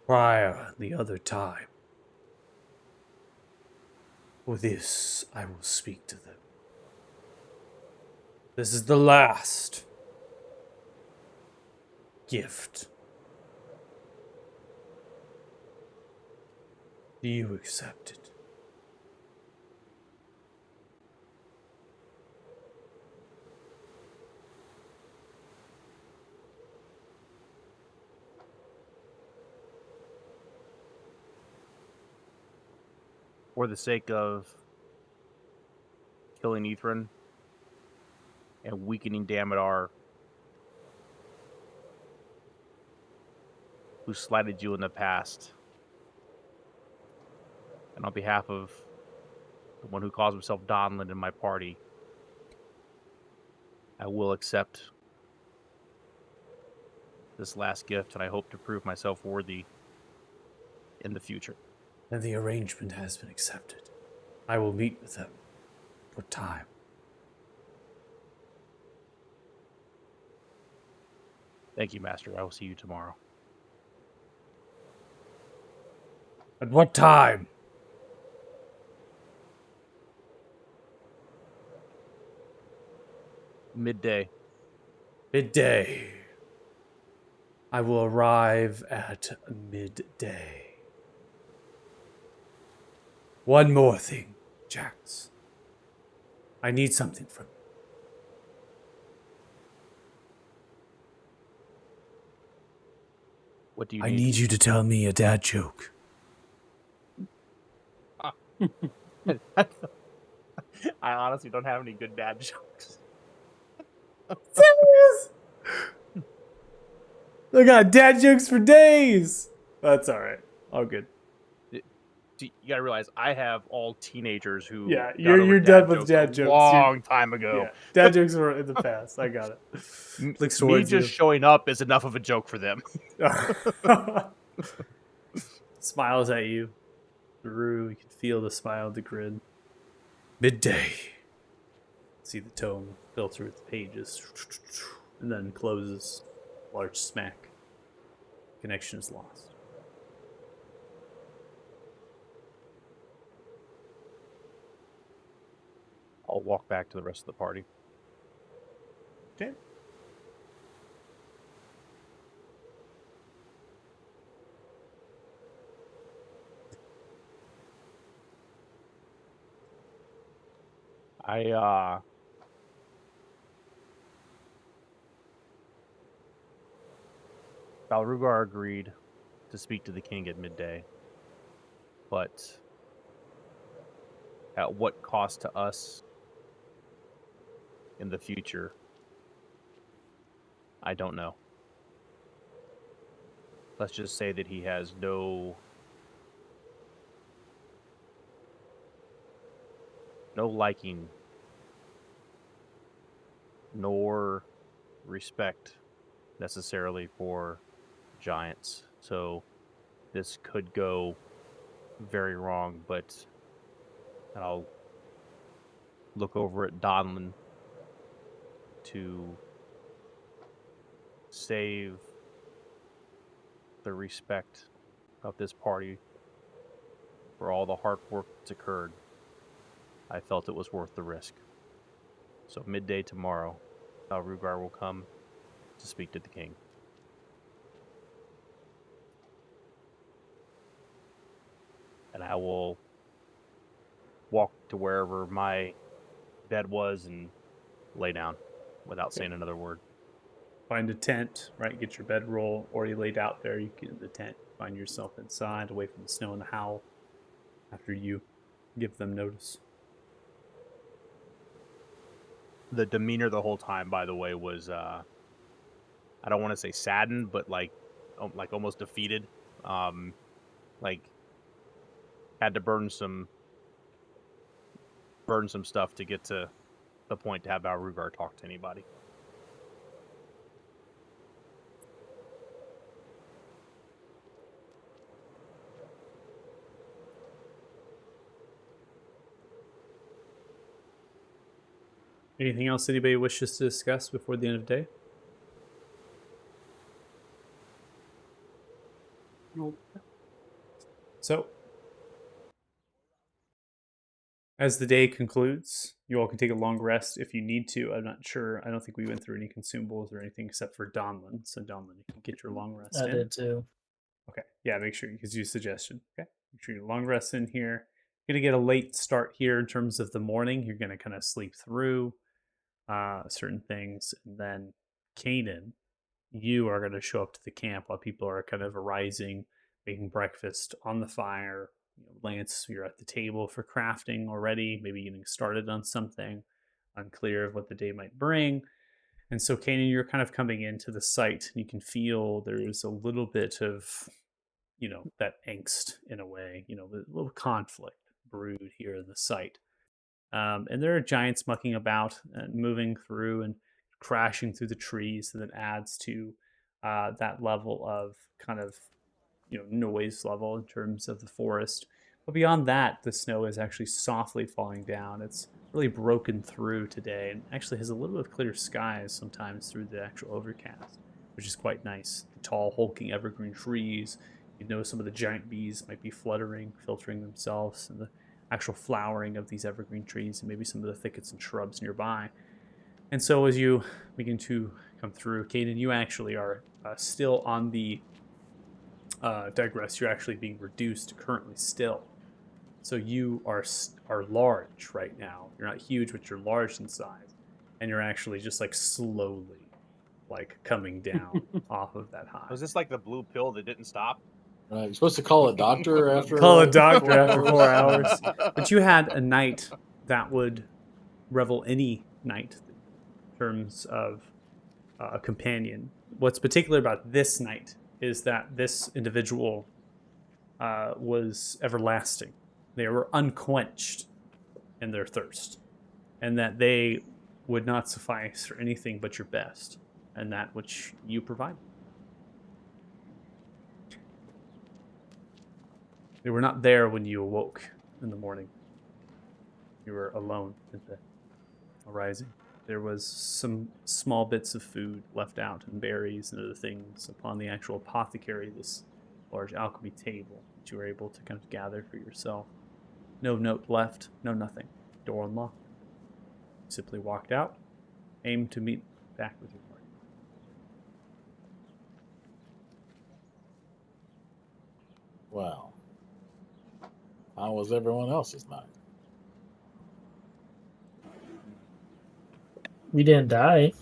prior the other time. For this, I will speak to them. This is the last gift. Do you accept it? For the sake of killing Ithrin and weakening Damodar, who slighted you in the past, and on behalf of the one who calls himself Donlin in my party, I will accept this last gift, and I hope to prove myself worthy in the future. Then the arrangement has been accepted. I will meet with them. What time? Thank you, Master. I will see you tomorrow. At what time? Midday. Midday. I will arrive at midday. One more thing, Jax. I need something from you. What do you I need? need you to tell me a dad joke. I honestly don't have any good dad jokes. Serious? I got dad jokes for days. That's all right. All good. You gotta realize I have all teenagers who Yeah, got you're over done with jokes dad a jokes. long time ago. Yeah, dad jokes were in the past. I got it. Clicks Me towards just showing up is enough of a joke for them. you. Smiles at you. Through, you can feel the smile of the grin. Midday. See the tome filter with the pages. And then closes. Large smack. Connection is lost. I'll walk back to the rest of the party. Okay. Balrugar agreed to speak to the king at midday, but at what cost to us in the future, I don't know. Let's just say that he has no liking nor respect necessarily for giants. So this could go very wrong, but I'll look over at Donlin to save the respect of this party for all the hard work that's occurred. I felt it was worth the risk. So midday tomorrow, Balrugar will come to speak to the king. And I will walk to wherever my bed was and lay down without saying another word. Find a tent, right? Get your bedroll already laid out there. You get in the tent, find yourself inside, away from the snow and the howl. after you give them notice. The demeanor the whole time, by the way, was I don't want to say saddened, but like almost defeated. Like had to burn some stuff to get to the point to have Balrugar talk to anybody. Anything else anybody wishes to discuss before the end of the day? Nope. So, as the day concludes, you all can take a long rest if you need to. I'm not sure. I don't think we went through any consumables or anything except for Donlin. So, Donlin, you can get your long rest I in. did too. Okay. Yeah, make sure, because you suggestion. Okay. Make sure your long rest in here. You're going to get a late start here in terms of the morning. You're going to kind of sleep through certain things. And then, Kanan, you are going to show up to the camp while people are kind of arising, making breakfast on the fire. Lance, you're at the table for crafting already, maybe getting started on something, unclear of what the day might bring. And so, Kanan, you're kind of coming into the site. You can feel there's a little bit of, that angst in a way, a little conflict brewed here in the site. And there are giants mucking about and moving through and crashing through the trees, and that adds to that level of kind of noise level in terms of the forest. But beyond that, the snow is actually softly falling down. It's really broken through today and actually has a little bit of clear skies sometimes through the actual overcast, which is quite nice. The tall, hulking evergreen trees. Some of the giant bees might be fluttering, filtering themselves, and the actual flowering of these evergreen trees, and maybe some of the thickets and shrubs nearby. And so as you begin to come through, Kanan, you actually are still on the digress. You're actually being reduced currently still. So you are large right now. You're not huge, but you're large in size. And you're actually just like slowly coming down off of that high. Was this like the blue pill that didn't stop? Right, you're supposed to call a doctor after. Call a like, doctor 4 after 4 hours. hours. But you had a night that would revel any night in terms of a companion. What's particular about this night is that this individual was everlasting. They were unquenched in their thirst, and that they would not suffice for anything but your best and that which you provide. They were not there when you awoke in the morning. You were alone at the arising. There was some small bits of food left out and berries and other things upon the actual apothecary, this large alchemy table that you were able to kind of gather for yourself. No note left, no nothing. Door unlocked. Simply walked out, aimed to meet back with your party. Well, how was everyone else's night? We didn't die.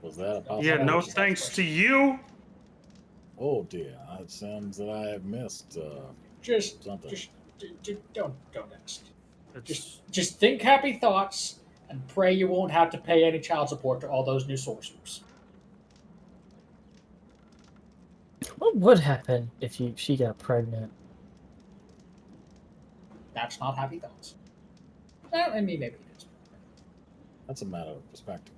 Was that a possibility? Yeah, no That's thanks to question. you. Oh dear, it seems that I have missed Just something. don't ask. It's Just think happy thoughts and pray you won't have to pay any child support to all those new sorcerers. What would happen if she got pregnant? That's not happy thoughts. Well, I mean, maybe it is. That's a matter of perspective.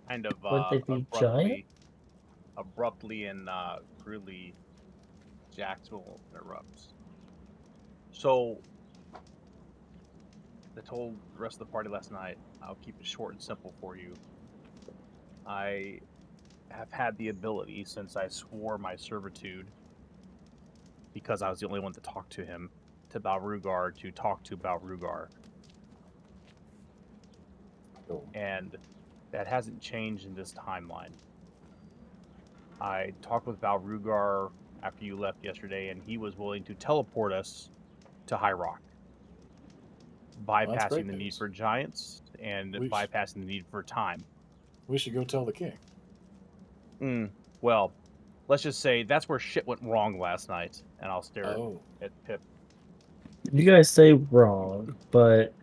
Kind of Would they be giant? abruptly and crudely, Jacksonville interrupts. So, I told the rest of the party last night, I'll keep it short and simple for you. I have had the ability, since I swore my servitude, because I was the only one to talk to him, to Balrugar, to talk to Balrugar. Cool. And that hasn't changed in this timeline. I talked with Balrugar after you left yesterday, and he was willing to teleport us to High Rock, bypassing great the need news. for giants and We sh- bypassing the need for time. We should go tell the king. Well, let's just say that's where shit went wrong last night. And I'll stare Oh, at Pip. You guys say wrong, but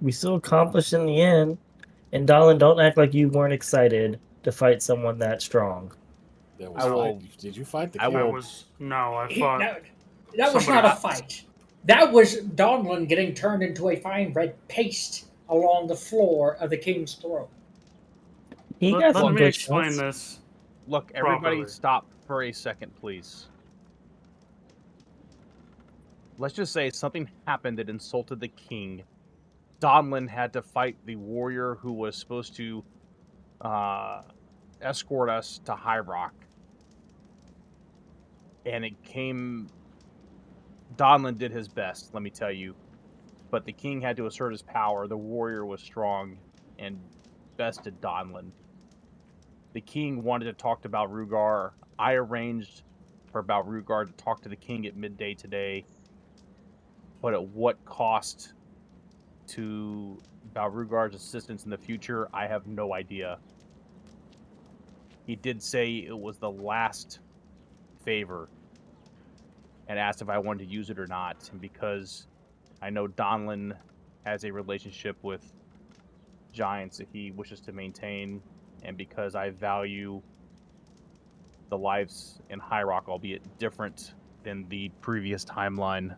we still accomplished in the end. And Darlin, don't act like you weren't excited to fight someone that strong. there was I fight. will- Did you fight the I king? I will- was no, I He- fought. that was somebody- not a fight. That was Donlin getting turned into a fine red paste along the floor of the king's throne. He Let, got let some me good explain shots. this. Look, everybody, Properly. stop for a second, please. Let's just say something happened that insulted the king. Donlin had to fight the warrior who was supposed to escort us to High Rock. And it came. Donlin did his best, let me tell you. But the king had to assert his power. The warrior was strong and bested Donlin. The king wanted to talk to Balrugar. I arranged for Balrugar to talk to the king at midday today. But at what cost to Balrugar's assistance in the future, I have no idea. He did say it was the last favor and asked if I wanted to use it or not. And because I know Donlin has a relationship with giants that he wishes to maintain, and because I value the lives in High Rock, albeit different than the previous timeline,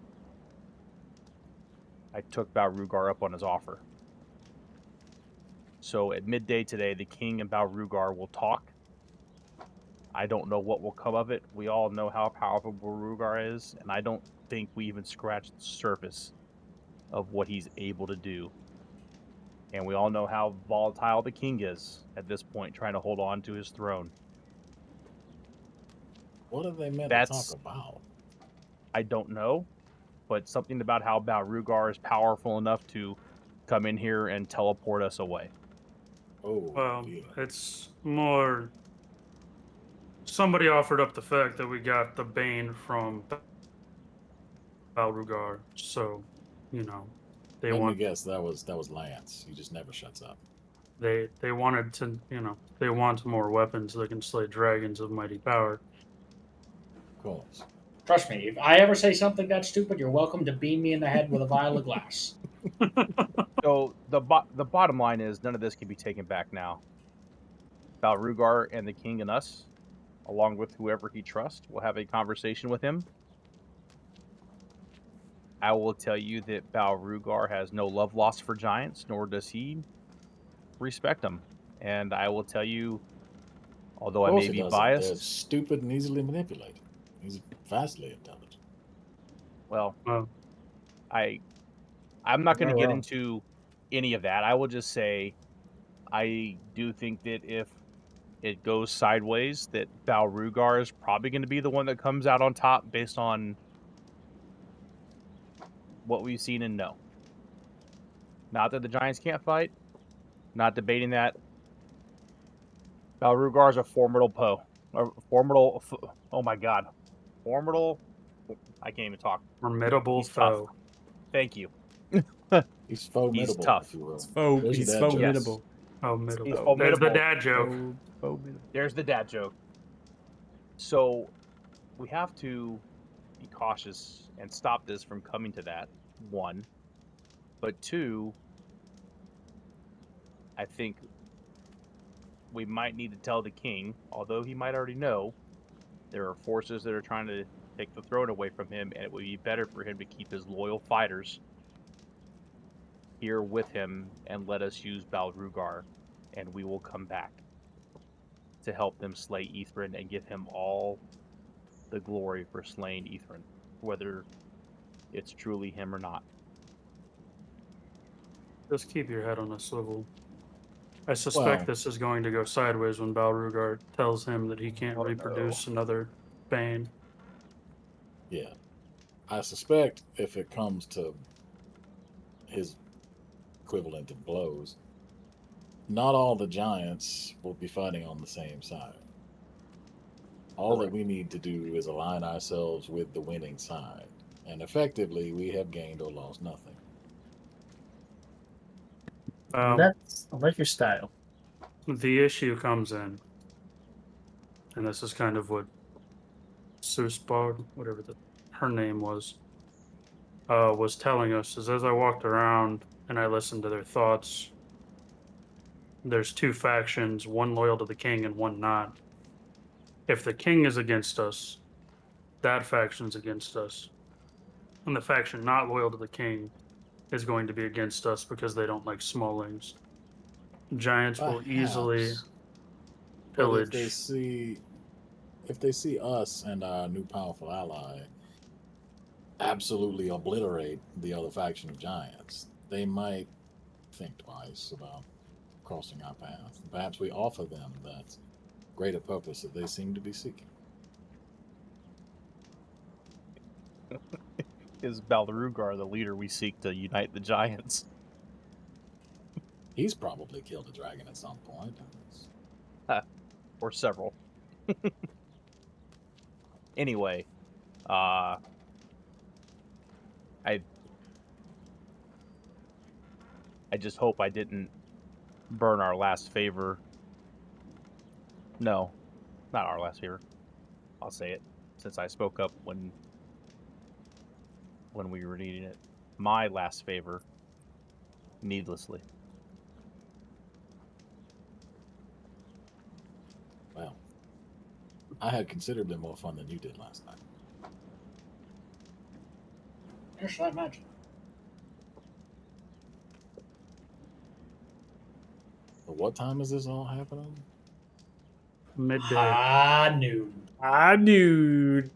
I took Balrugar up on his offer. So at midday today, the king and Balrugar will talk. I don't know what will come of it. We all know how powerful Balrugar is, and I don't think we even scratched the surface of what he's able to do. And we all know how volatile the king is at this point, trying to hold on to his throne. What are they meant That's- to talk about? I don't know, but something about how Balrugar is powerful enough to come in here and teleport us away. Oh, Well, yeah. it's more. Somebody offered up the fact that we got the Bane from Balrugar, so they Let me want guess. That was Lance. He just never shuts up. they wanted to they want more weapons that can slay dragons of mighty power. Of course. Trust me, if I ever say something that stupid, you're welcome to beam me in the head with a vial of glass. So the bottom line is none of this can be taken back now. Balrugar and the king and us, along with whoever he trusts, will have a conversation with him. I will tell you that Balrugar has no love lost for giants, nor does he respect them. And I will tell you, although Of I course may he be doesn't. They're biased, stupid and easily manipulated. He's vastly intelligent. well, Well, I'm not going to You're get wrong. into any of that. I will just say I do think that if it goes sideways, that Balrugar is probably going to be the one that comes out on top based on what we've seen and know. Not that the Giants can't fight. Not debating that. Balrugar is a formidable oh my god. Formidable. I can't even talk. formidable He's tough. foe. Thank you. He's formidable, tough. if you will. It's There's he's a dad joke. formidable. Oh, middle. He's There's the formidable. dad joke. Formidable. There's the dad joke. So we have to be cautious and stop this from coming to that, one. But two, I think we might need to tell the king, although he might already know, there are forces that are trying to take the throne away from him, and it would be better for him to keep his loyal fighters here with him and let us use Balrugar, and we will come back to help them slay Ithrin and give him all the glory for slaying Ithrin, whether it's truly him or not. Just keep your head on a swivel. I suspect Well- this is going to go sideways when Balrugar tells him that he can't Oh, no. reproduce another Bane. Yeah. I suspect if it comes to his equivalent of blows, not all the giants will be fighting on the same side. All that we need to do is align ourselves with the winning side. And effectively, we have gained or lost nothing. Um, That's I like your style. the issue comes in. and this is kind of what Susbog, whatever her name was telling us, is as I walked around and I listened to their thoughts, there's two factions, one loyal to the king and one not. If the king is against us, that faction's against us. And the faction not loyal to the king is going to be against us because they don't like smallings. Giants will easily Perhaps. But pillage. if they see us and our new powerful ally absolutely obliterate the other faction of giants, they might think twice about crossing our path. Perhaps we offer them that greater purpose that they seem to be seeking. Is Balrugar the leader we seek to unite the giants? He's probably killed a dragon at some point. Or several. Anyway, I just hope I didn't burn our last favor. No, not our last favor. I'll say it since I spoke up when we were needing it. My last favor, needlessly. Well, I had considerably more fun than you did last night. Where should I imagine? But what time is this all happening? Midday. Ah, noon. Ah, dude.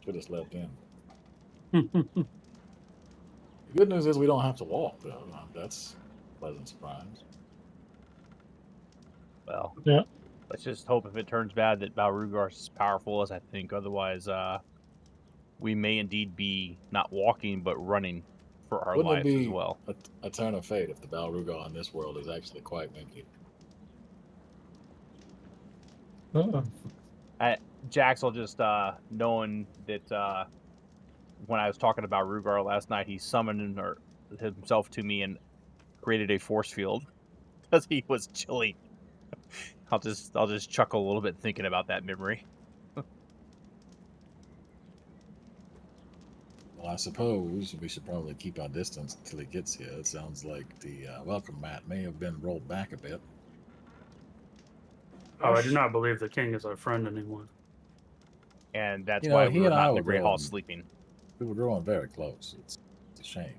Should have slept in. The good news is we don't have to walk, though. That's a pleasant surprise. Well, Yeah. let's just hope if it turns bad that Balrugar's as powerful as I think. Otherwise, we may indeed be not walking but running for our Wouldn't it lives as be well. a turn of fate if the Balrugar in this world is actually quite minky? Oh. Jaxel just knowing that when I was talking about Rugar last night, he summoned himself to me and created a force field because he was chilly. I'll just chuckle a little bit thinking about that memory. Well, I suppose we should probably keep our distance until he gets here. It sounds like the welcome mat may have been rolled back a bit. Oh, I do not believe the king is our friend anymore. And that's You know, why he we were and I not in the were Great Hall growing- sleeping. We were growing very close. It's a shame.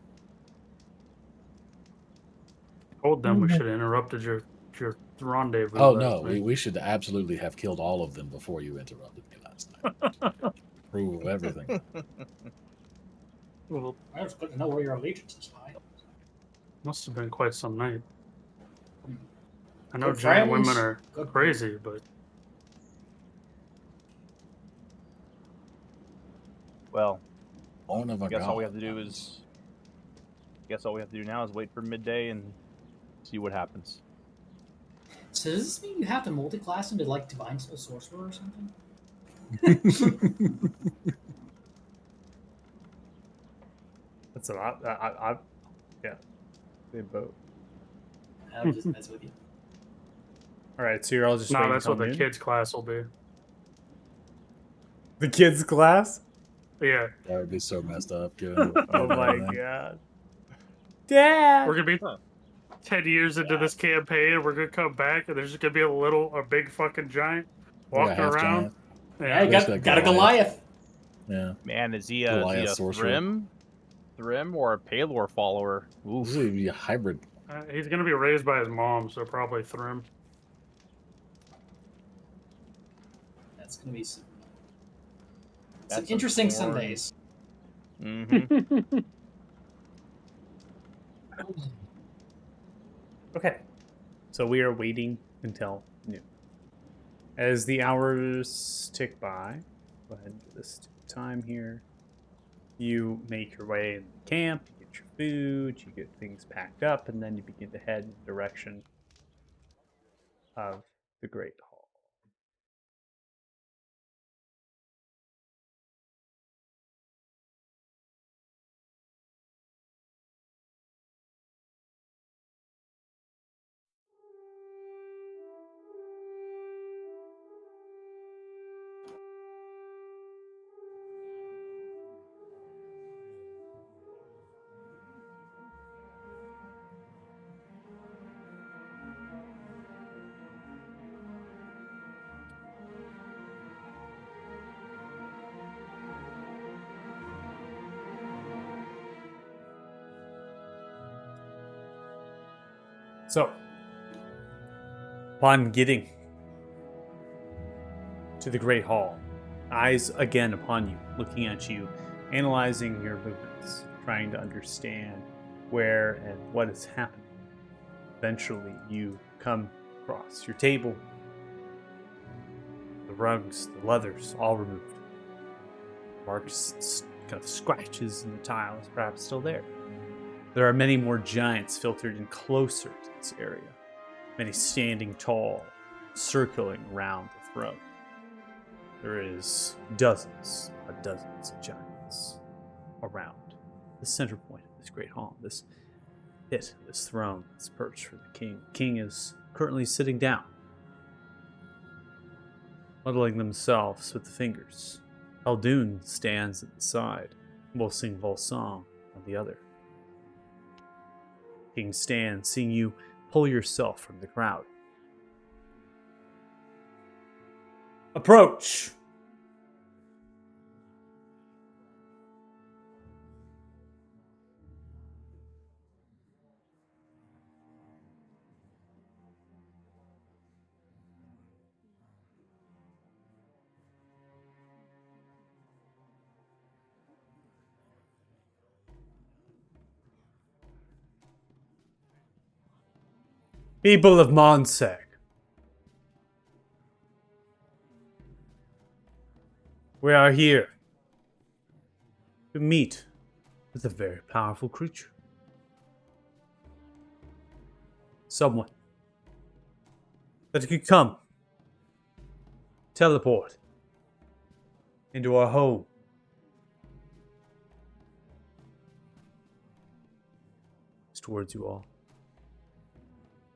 Told them we Mhm. should have interrupted your rendezvous. Oh last no, night. we should absolutely have killed all of them before you interrupted me last night. Prove everything. Well, Well, it's good to know where your allegiances lie. must have been quite some night. I know Good giant friends, women are good crazy, but Well, Born of a guess all we god, have to do that is all we have to do now is wait for midday and see what happens. So does this mean you have to multi-class into like Divine Soul Sorcerer or something? That's a lot. Yeah, they both. I'll just mess with you. All right, so you're all just no, waiting that's till what the noon? kids' class will be. The kids' class? Yeah, That would be so messed up. Given Oh given my everything. god. Dad! we're gonna be 10 years into this campaign, and we're gonna come back, and there's just gonna be a big fucking giant Like a walking half around. giant. Yeah, you Basically got a a Goliath. Yeah. Man, is he Goliath a sorcerer. Thrym or a Palor follower? Oof. This would be a hybrid. He's gonna be raised by his mom, so probably Thrym. That's gonna be some That's interesting some Sundays. Mm-hmm. Okay. So we are waiting until noon. As the hours tick by, go ahead and give this time here. You make your way in the camp, you get your food, you get things packed up, and then you begin to head in the direction of the Great Hall. So, upon getting to the Great Hall, eyes again upon you, looking at you, analyzing your movements, trying to understand where and what is happening. Eventually, you come across your table, the rugs, the leathers, all removed. Marks, kind of scratches in the tiles, perhaps still there. There are many more giants filtered in closer to this area, many standing tall, circling around the throne. There is dozens of giants around the center point of this great hall, this pit, this throne, this perch for the king. The king is currently sitting down, muddling themselves with the fingers. Aldun stands at the side, Volsing Volsong on the other. King stands, seeing you pull yourself from the crowd. Approach! People of Monseg, we are here to meet with a very powerful creature. Someone that could come, teleport into our home. It's towards you all.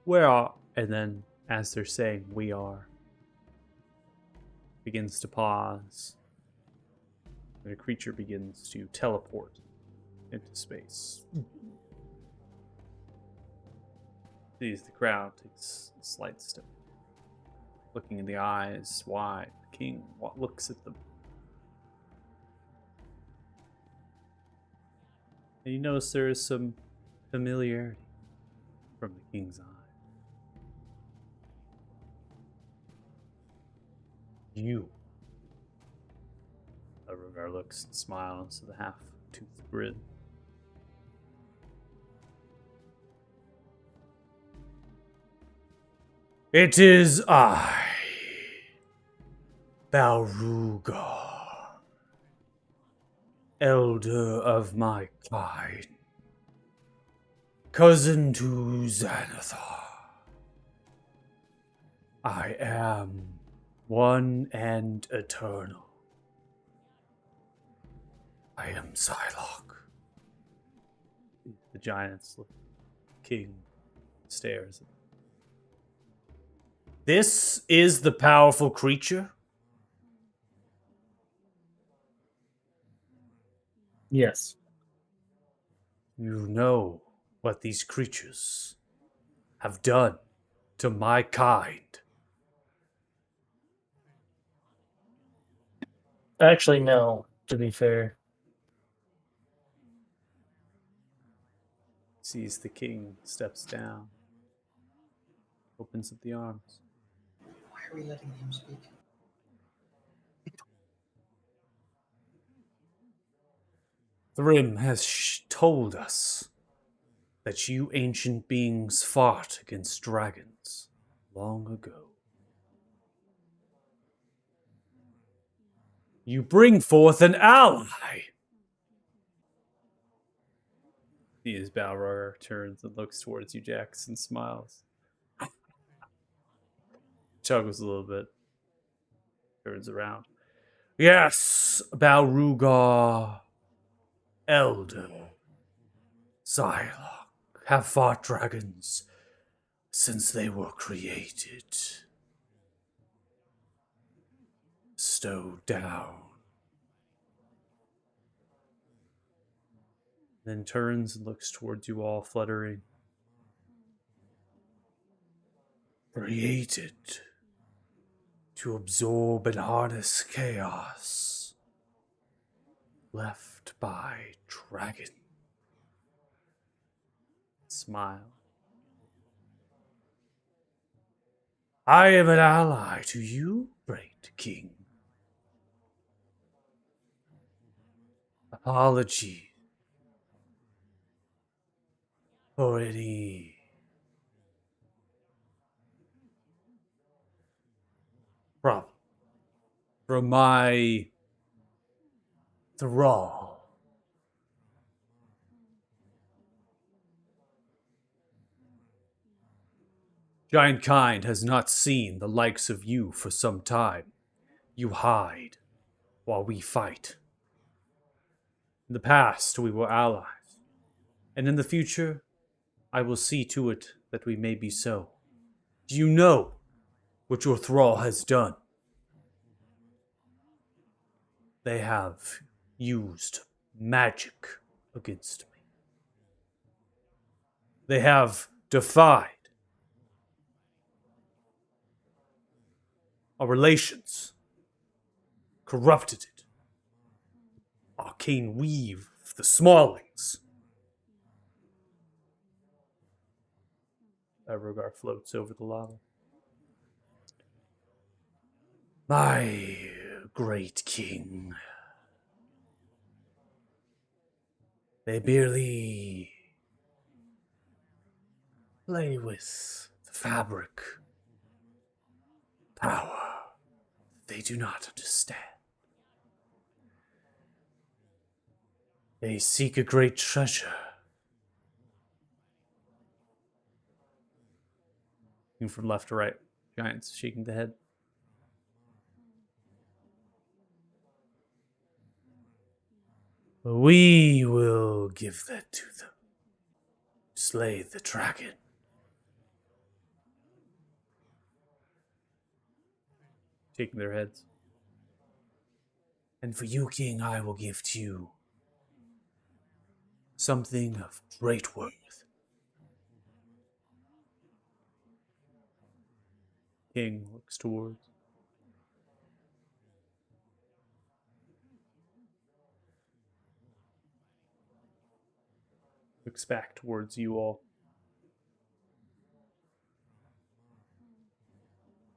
Where are, and then as they're saying, we are, begins to pause, and a creature begins to teleport into space. Sees the crowd, takes a slight step, looking in the eyes wide. The king looks at them. And you notice there is some familiarity from the king's eye. You. Elrogar looks and smiles with a half-toothed grin. It is I, Balrugar, elder of my kind, cousin to Xanathar. I am one and eternal. I am Psylocke. The giants look. King stares. This is the powerful creature? Yes. You know what these creatures have done to my kind. Actually, no, to be fair. Sees the king, steps down, opens up the arms. Why are we letting him speak? Thrym has told us that you ancient beings fought against dragons long ago. You bring forth an ally! He is Balrog, turns and looks towards you, Jax, and smiles. Chuckles a little bit. Turns around. Yes, Balrugar, elder, Psylocke, have fought dragons since they were created. Stow down. Then turns and looks towards you all, fluttering. Created to absorb and harness chaos left by dragon. Smile. I am an ally to you, great king. Apology for any problem from my thrall. Giant kind has not seen the likes of you for some time. You hide while we fight. In the past, we were allies, and in the future, I will see to it that we may be so. Do you know what your thrall has done? They have used magic against me. They have defied our relations, corrupted it. Arcane weave of the Smallings. Rogar floats over the lava. My great king. They merely play with the fabric. Power they do not understand. They seek a great treasure. Looking from left to right, giants shaking the head. We will give that to them. Slay the dragon. Shaking their heads. And for you, king, I will give to you something of great worth. King looks towards. Looks back towards you all.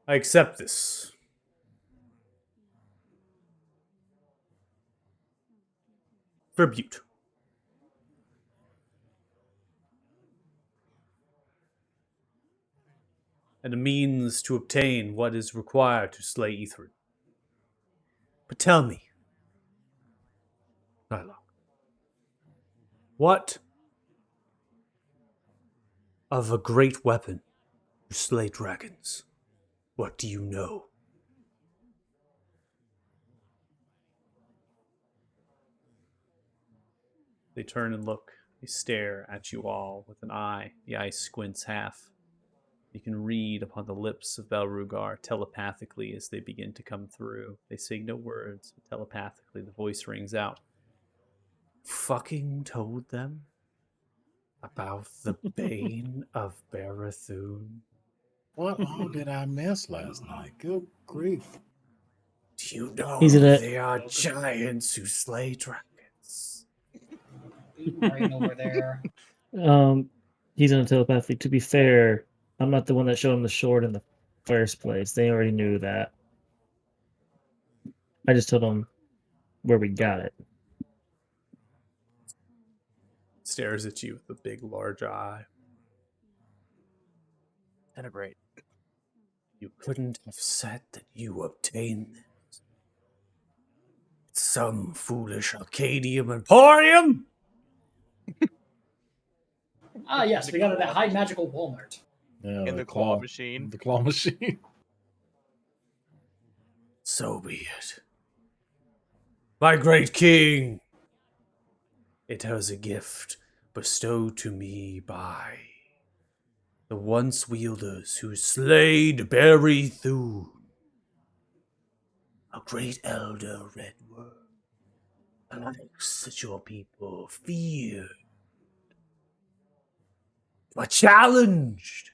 I accept this. Tribute. And a means to obtain what is required to slay Ithrin. But tell me, Nylock, what of a great weapon to slay dragons? What do you know? They turn and look. They stare at you all with an eye. The eye squints half. You can read upon the lips of Belrugar telepathically as they begin to come through. They say no words, but telepathically the voice rings out. Fucking told them about the bane of Barathun. What all did I miss last night? Good grief. Do you know He's in it. they are giants who slay dragons? Right over there. He's in a telepathy. To be fair, I'm not the one that showed him the sword in the first place. They already knew that. I just told them where we got it. Stares at you with a big, large eye. Integrate. You couldn't have said that you obtained this. It's some foolish Arcadium Emporium? Ah, yes, we got it at High Magical Walmart. Yeah, In the claw machine. The claw machine. So be it. My great king, it was a gift bestowed to me by the once wielders who slayed Barathun, a great elder Redworm, an axe that your people feared, but challenged.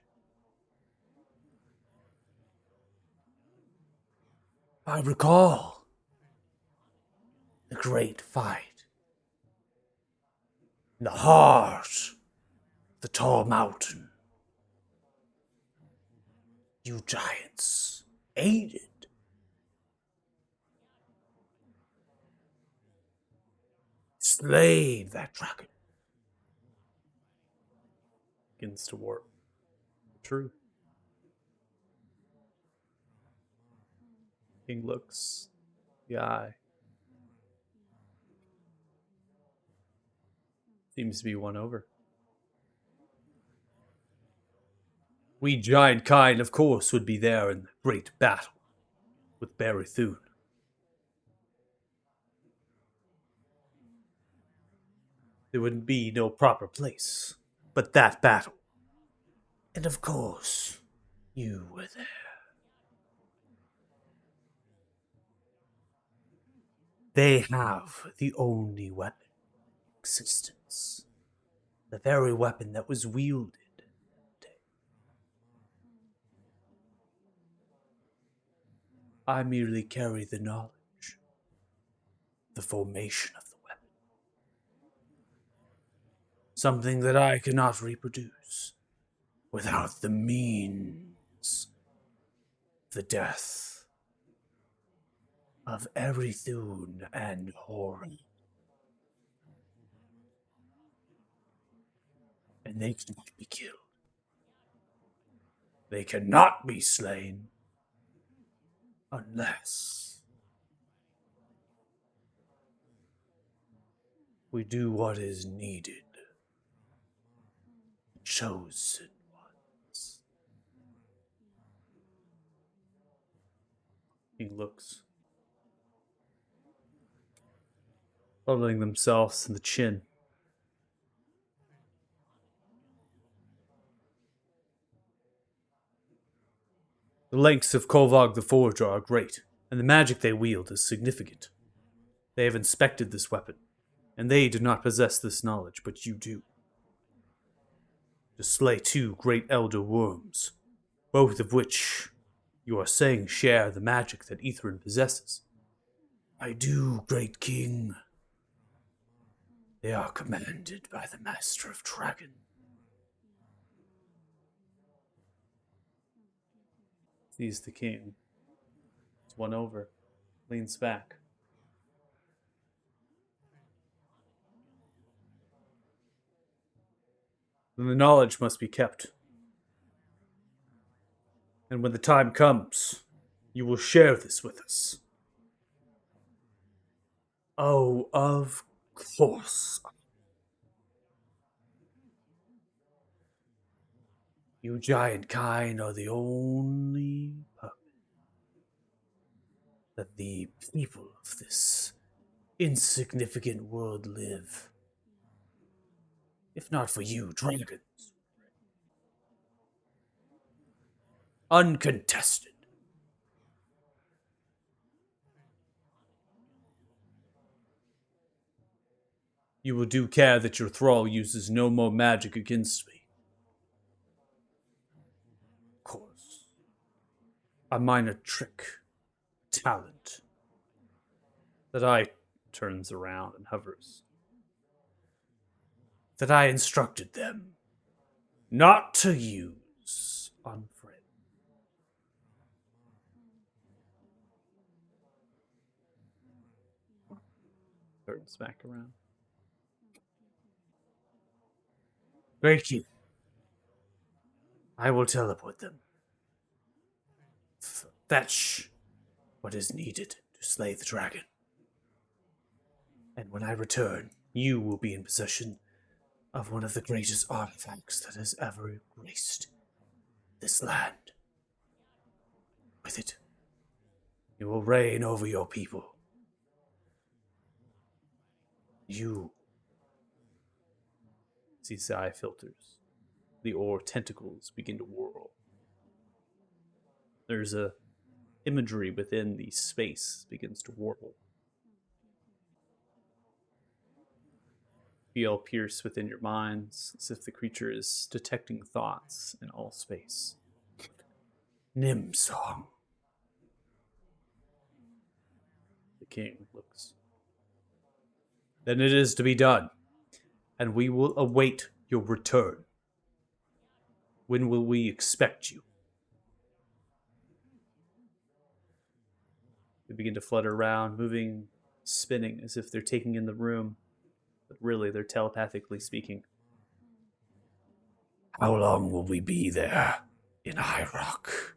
I recall the great fight in the heart of the tall mountain. You giants aided. Slayed that dragon. Begins to warp. True. King looks the eye. Seems to be won over. We giant kind, of course, would be there in the great battle with Barithune. There would be no proper place but that battle. And of course, you were there. They have the only weapon in existence. The very weapon that was wielded. I merely carry the knowledge, the formation of the weapon. Something that I cannot reproduce without the means, the death of Erithune and Horan. And they cannot be killed. They cannot be slain unless we do what is needed. Chosen ones. He looks, leveling themselves in the chin. The lengths of Kolvog the Forger are great, and the magic they wield is significant. They have inspected this weapon, and they do not possess this knowledge, but you do. To slay 2 great elder worms, both of which you are saying share the magic that Ithrin possesses. I do, great king. They are commanded by the Master of Dragon. Sees the king. It's won over. Leans back. Then the knowledge must be kept. And when the time comes, you will share this with us. Oh, of course. You giant kind are the only puppet that the people of this insignificant world live. If not for you, dragons. Uncontested. You will do care that your thrall uses no more magic against me. Of course. A minor trick, talent, that I turns around and hovers. That I instructed them not to use on Fred. Turns back around. Great you. I will teleport them. Fetch what is needed to slay the dragon. And when I return, you will be in possession of one of the greatest artifacts that has ever graced this land. With it, you will reign over your people. You see the eye filters. The ore tentacles begin to whirl. There's a imagery within the space begins to whirl. Feel pierce within your minds, as if the creature is detecting thoughts in all space. Nim song. The king looks. Then it is to be done, and we will await your return. When will we expect you? They begin to flutter around, moving, spinning, as if they're taking in the room. But really, they're telepathically speaking. How long will we be there in High Rock?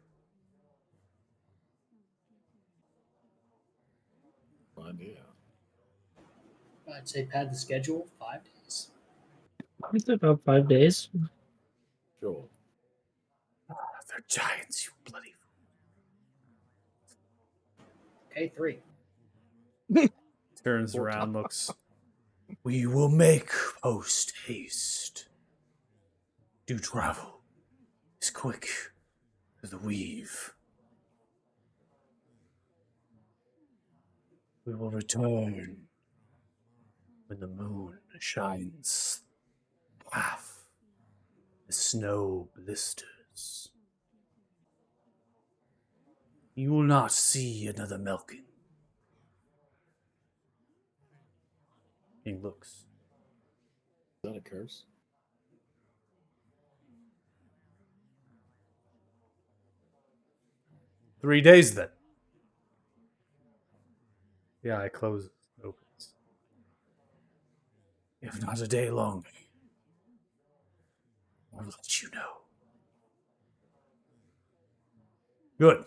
Idea. I'd say pad the schedule 5 days. It's about 5 days. Sure. They're giants, you bloody. Okay, 3. Turns Poor around, Tom. looks. We will make post haste. Do travel as quick as the weave. We will return when the moon shines half the snow blisters. You will not see another Melkin. King looks. Is that a curse? "3 days then." The eye closes, opens. If not a day longer, I'll let you know. Good.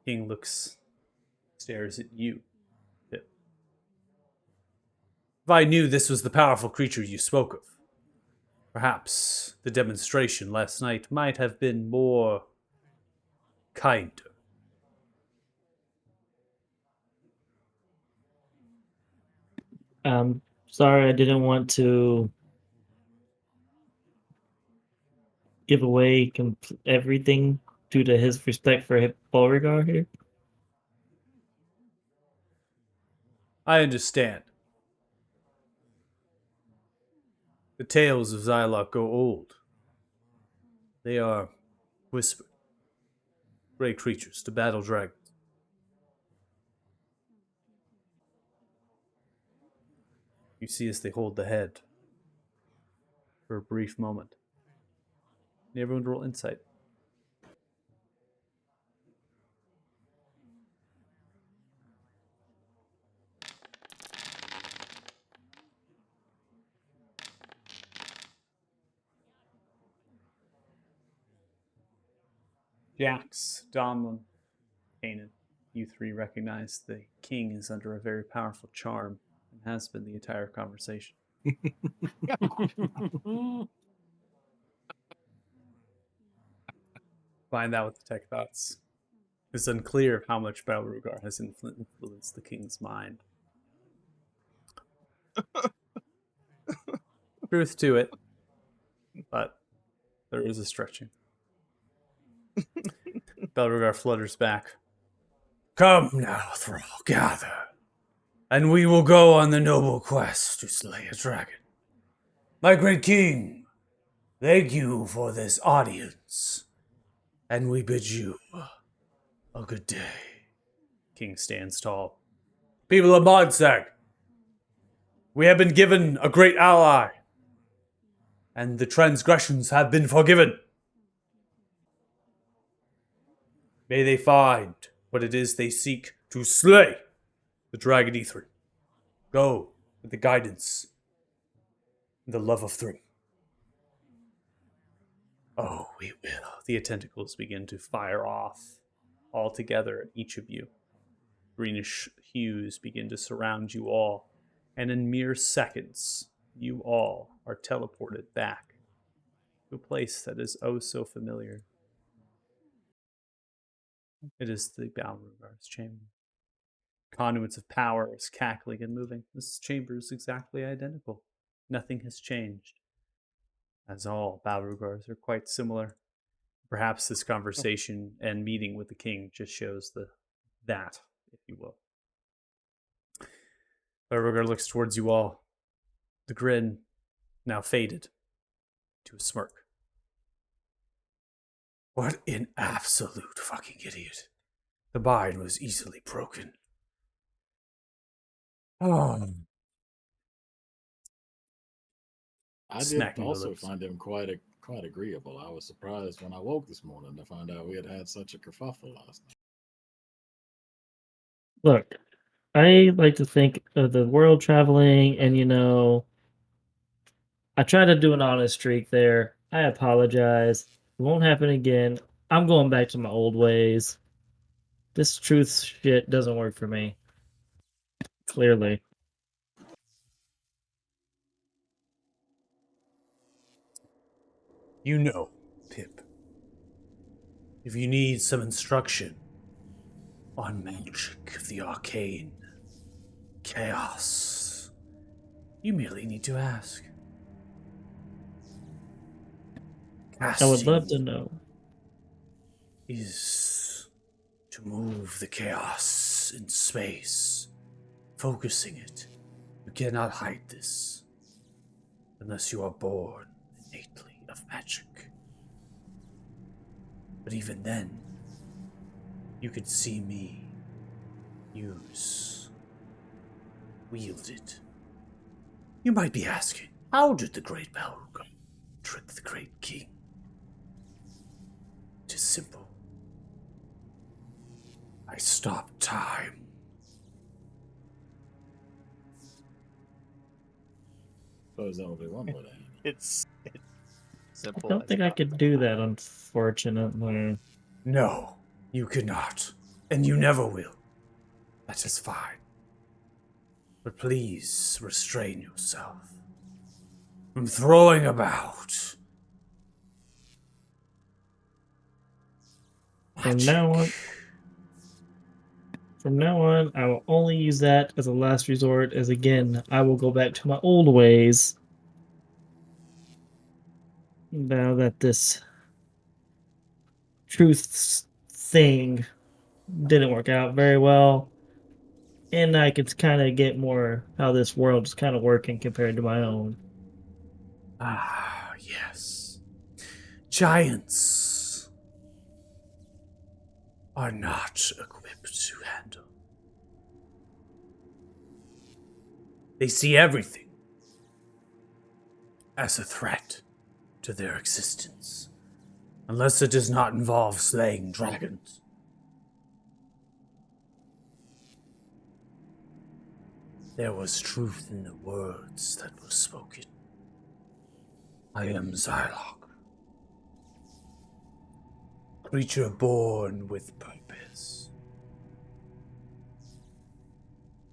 King looks, stares at you. Pip. If I knew this was the powerful creature you spoke of, perhaps the demonstration last night might have been more kinder. Sorry, I didn't want to give away everything due to his respect for Beauregard here. I understand. The tales of Zylok go old. They are whispered. Great creatures to battle dragons. You see as they hold the head for a brief moment. And everyone roll insight. Jax, Donlin, Kanan, you three recognize the king is under a very powerful charm and has been the entire conversation. Find out what the tech thoughts. It's unclear how much Balrugar has influenced the king's mind. Truth to it, but there is a stretching. Balrugar flutters back. Come now, Thrall, gather, and we will go on the noble quest to slay a dragon. My great king, thank you for this audience, and we bid you a good day. King stands tall. People of Modsag, we have been given a great ally, and the transgressions have been forgiven. May they find what it is they seek to slay the Dragon Ithrin. Go with the guidance and the love of Thrym. Oh, we will. The tentacles begin to fire off all together at each of you. Greenish hues begin to surround you all, and in mere seconds, you all are teleported back to a place that is oh so familiar. It is the Balrugar's chamber. Conduits of power is cackling and moving. This chamber is exactly identical. Nothing has changed. As all Balrugars are quite similar. Perhaps this conversation and meeting with the king just shows that, if you will. Balrugar looks towards you all. The grin now faded to a smirk. What an absolute fucking idiot. The bind was easily broken. Oh. I did Smacking the also lips. find him quite quite agreeable. I was surprised when I woke this morning to find out we had had such a kerfuffle last night. Look, I like to think of the world traveling, and I tried to do an honest streak there. I apologize. It won't happen again. I'm going back to my old ways. This truth shit doesn't work for me. Clearly. You know, Pip, if you need some instruction on magic of the arcane, chaos, you merely need to ask. I would love to Casting know. is to move the chaos in space, focusing it. You cannot hide this unless you are born innately of magic. But even then, you could see me wield it. You might be asking, how did the great Balrog trick the great king? It is simple. I stopped time. Suppose that would be one way to handle it. It's I simple. don't as think I that. could do that, unfortunately. No, you cannot. And you never will. That is fine. But please restrain yourself from throwing about. From now on, I will only use that as a last resort, as again, I will go back to my old ways. Now that this truth thing didn't work out very well, and I could kind of get more how this world is kind of working compared to my own. Ah, yes. Giants are not equipped to handle. They see everything as a threat to their existence, unless it does not involve slaying dragons. There was truth in the words that were spoken. I am Zylok, creature born with purpose.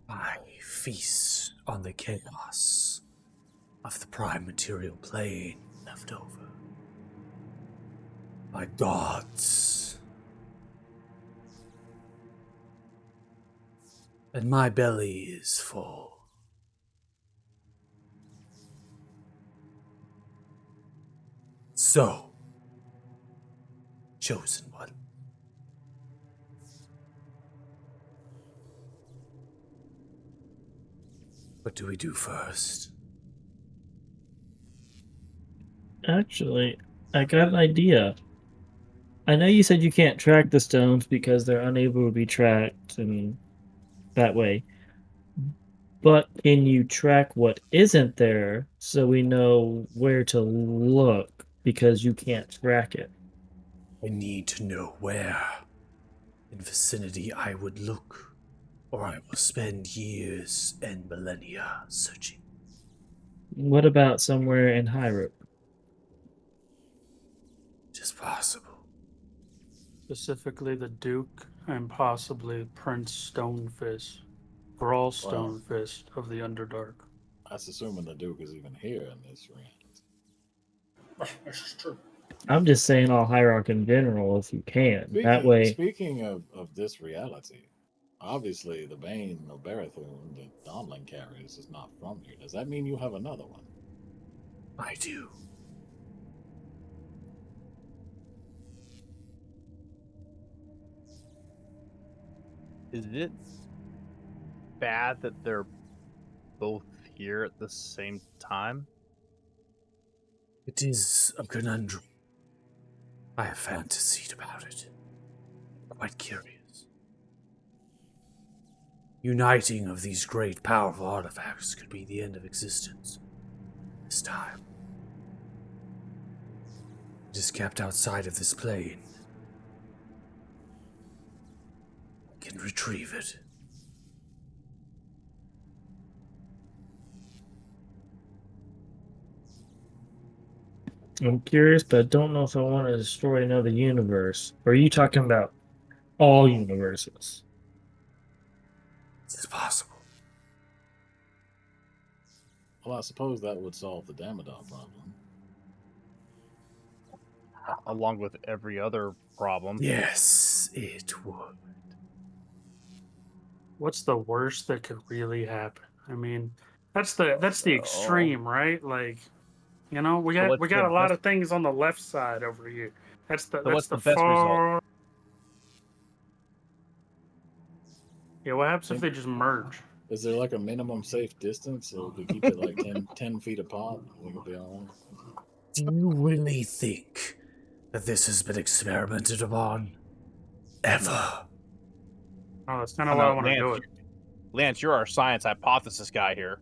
I feast on the chaos of the prime material plane left over. My gods. And my belly is full. So, chosen one. What do we do first? Actually, I got an idea. I know you said you can't track the stones because they're unable to be tracked and that way. But can you track what isn't there so we know where to look because you can't track it? I need to know where in vicinity I would look, or I will spend years and millennia searching. What about somewhere in Hyrule? It is possible. Specifically the Duke and possibly Prince Stonefist, Brawl Stonefist of the Underdark. That's assuming the Duke is even here in this reality. This is true. I'm just saying all Hierarch in general if you can. That way, Speaking of this reality, obviously the Bane of Barathun that Donlin carries is not from here. Does that mean you have another one? I do. Is it bad that they're both here at the same time? It is a conundrum. I have fantasied about it. Quite curious. Uniting of these great, powerful artifacts could be the end of existence. This time. It is kept outside of this plane. I can retrieve it. I'm curious, but I don't know if I want to destroy another universe. Or are you talking about all universes? This is possible. Well, I suppose that would solve the Damodar problem. Along with every other problem. Yes, it would. What's the worst that could really happen? I mean, that's the extreme, right? Like, you know, we So got what's the a lot best- of things on the left side over here. That's the So what's the the best result? far. Yeah, what happens if they just merge? Is there like a minimum safe distance, so we keep it like 10 feet apart? We could be all right. Do you really think that this has been experimented upon? Ever? Oh, that's kind of why I want to do it. Lance, you're our science hypothesis guy here.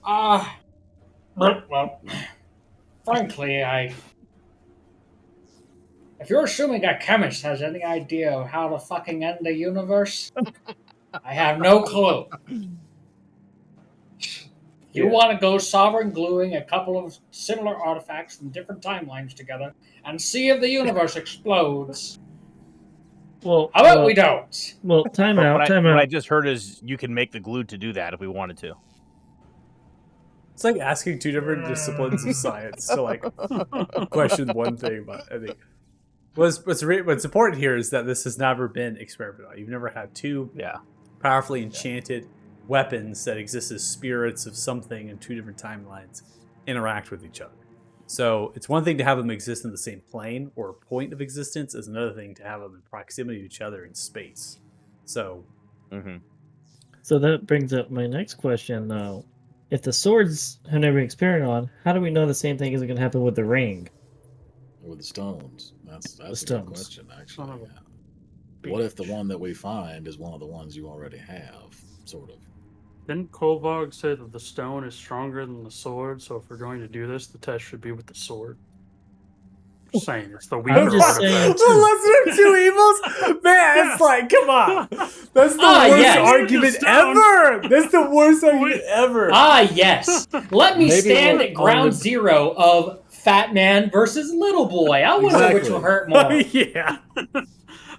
Well, frankly, if you're assuming a chemist has any idea of how to fucking end the universe, I have no clue. You want to go sovereign gluing a couple of similar artifacts from different timelines together and see if the universe explodes. Well, How about we don't? Well, time But out. what Time I out. just heard is you can make the glue to do that if we wanted to. It's like asking two different disciplines of science to like question one thing. But I think what's important here is that this has never been experimented on. You've never had two Yeah. powerfully enchanted weapons that exist as spirits of something in two different timelines interact with each other. So it's one thing to have them exist in the same plane or point of existence, is another thing to have them in proximity to each other in space. So Mm-hmm. So that brings up my next question, though. If the swords have never been experimented on, how do we know the same thing isn't going to happen with the ring? With the stones. That's a stones. good question, actually. Son of a Yeah. What if the one that we find is one of the ones you already have, sort of? Didn't Kolvog say that the stone is stronger than the sword? So if we're going to do this, the test should be with the sword. Just saying, it's the weaker I'm just saying, artifact. too. the lesser of two evils, man. It's like, come on, that's the Ah, worst yes. argument Stone. ever. That's the worst argument ever. Ah, yes. Let me Maybe stand we're at ground on the- zero of Fat Man versus Little Boy. I wonder which Exactly. will hurt more. Yeah.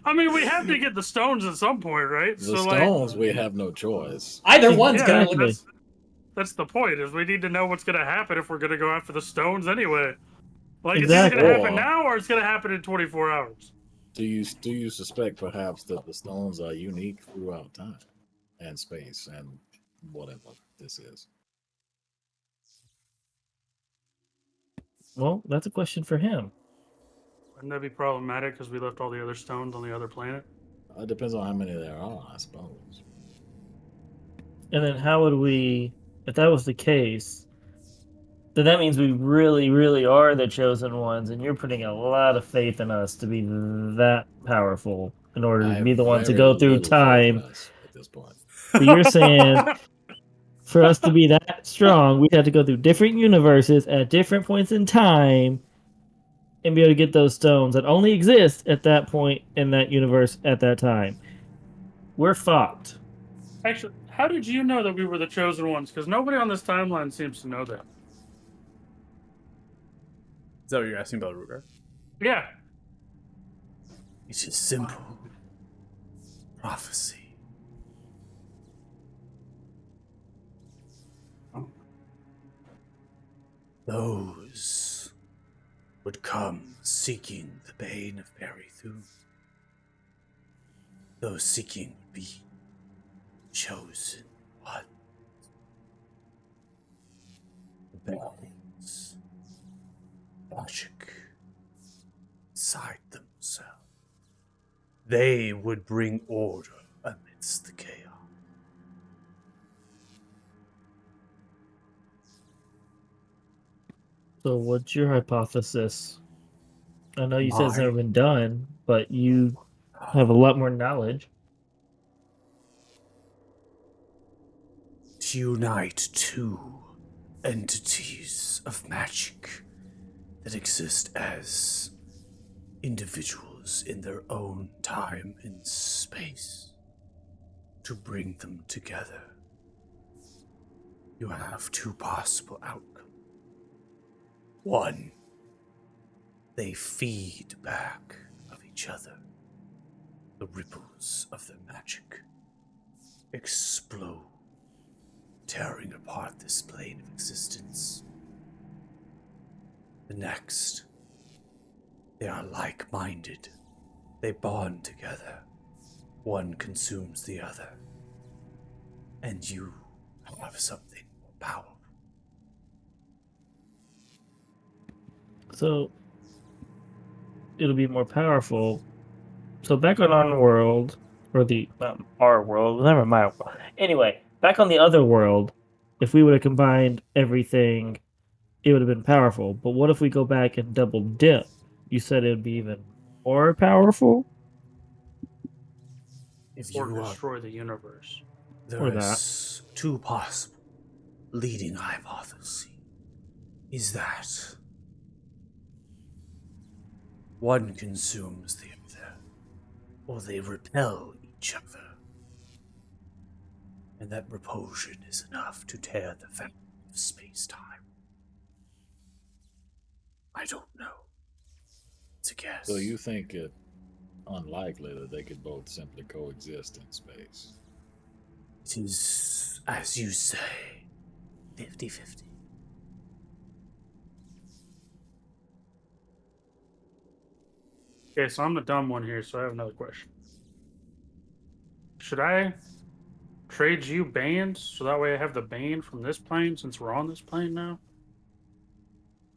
I mean, we have to get the stones at some point, right? The stones, we have no choice. Either one's yeah, gonna. Exactly. that's the point. Is we need to know what's going to happen if we're going to go after the stones anyway. Like Exactly. it's either going to happen Or- now or it's going to happen in 24 hours. Do you suspect perhaps that the stones are unique throughout time and space and whatever this is? Well, that's a question for him. Wouldn't that be problematic because we left all the other stones on the other planet? It depends on how many there are, I suppose. And then how would we, if that was the case, then that means we really, really are the chosen ones, and you're putting a lot of faith in us to be that powerful in order I to be have the one to very go through little faith in time. us at this point. But you're saying for us to be that strong, we'd have to go through different universes at different points in time and be able to get those stones that only exist at that point in that universe at that time. We're fucked. Actually, how did you know that we were the chosen ones? Because nobody on this timeline seems to know that. Is that what you're asking about, Ruger? Yeah. It is simple. Prophecy. Those would come seeking the bane of Berrythun. Those seeking would be chosen one. The beings, magic inside themselves. They would bring order amidst the chaos. So, what's your hypothesis? I know you said it's never Mine. been done, but you have a lot more knowledge. To unite two entities of magic that exist as individuals in their own time and space. To bring them together, you have two possible outcomes. One, they feed back of each other. The ripples of their magic explode, tearing apart this plane of existence. The next, they are like-minded. They bond together. One consumes the other. And you have something more powerful. So it'll be more powerful. So back on our world, or the our world, never my world. Anyway, back on the other world, if we would have combined everything, it would have been powerful. But what if we go back and double dip? You said it would be even more powerful. If Or you are, destroy the universe. Or that. there's two possible leading hypotheses. Is that one consumes the other, or they repel each other. And that repulsion is enough to tear the fabric of space-time. I don't know. It's a guess. So you think it unlikely that they could both simply coexist in space? It is, as you say, 50-50. Okay, so I'm the dumb one here, so I have another question. Should I trade you bands so that way I have the band from this plane since we're on this plane now?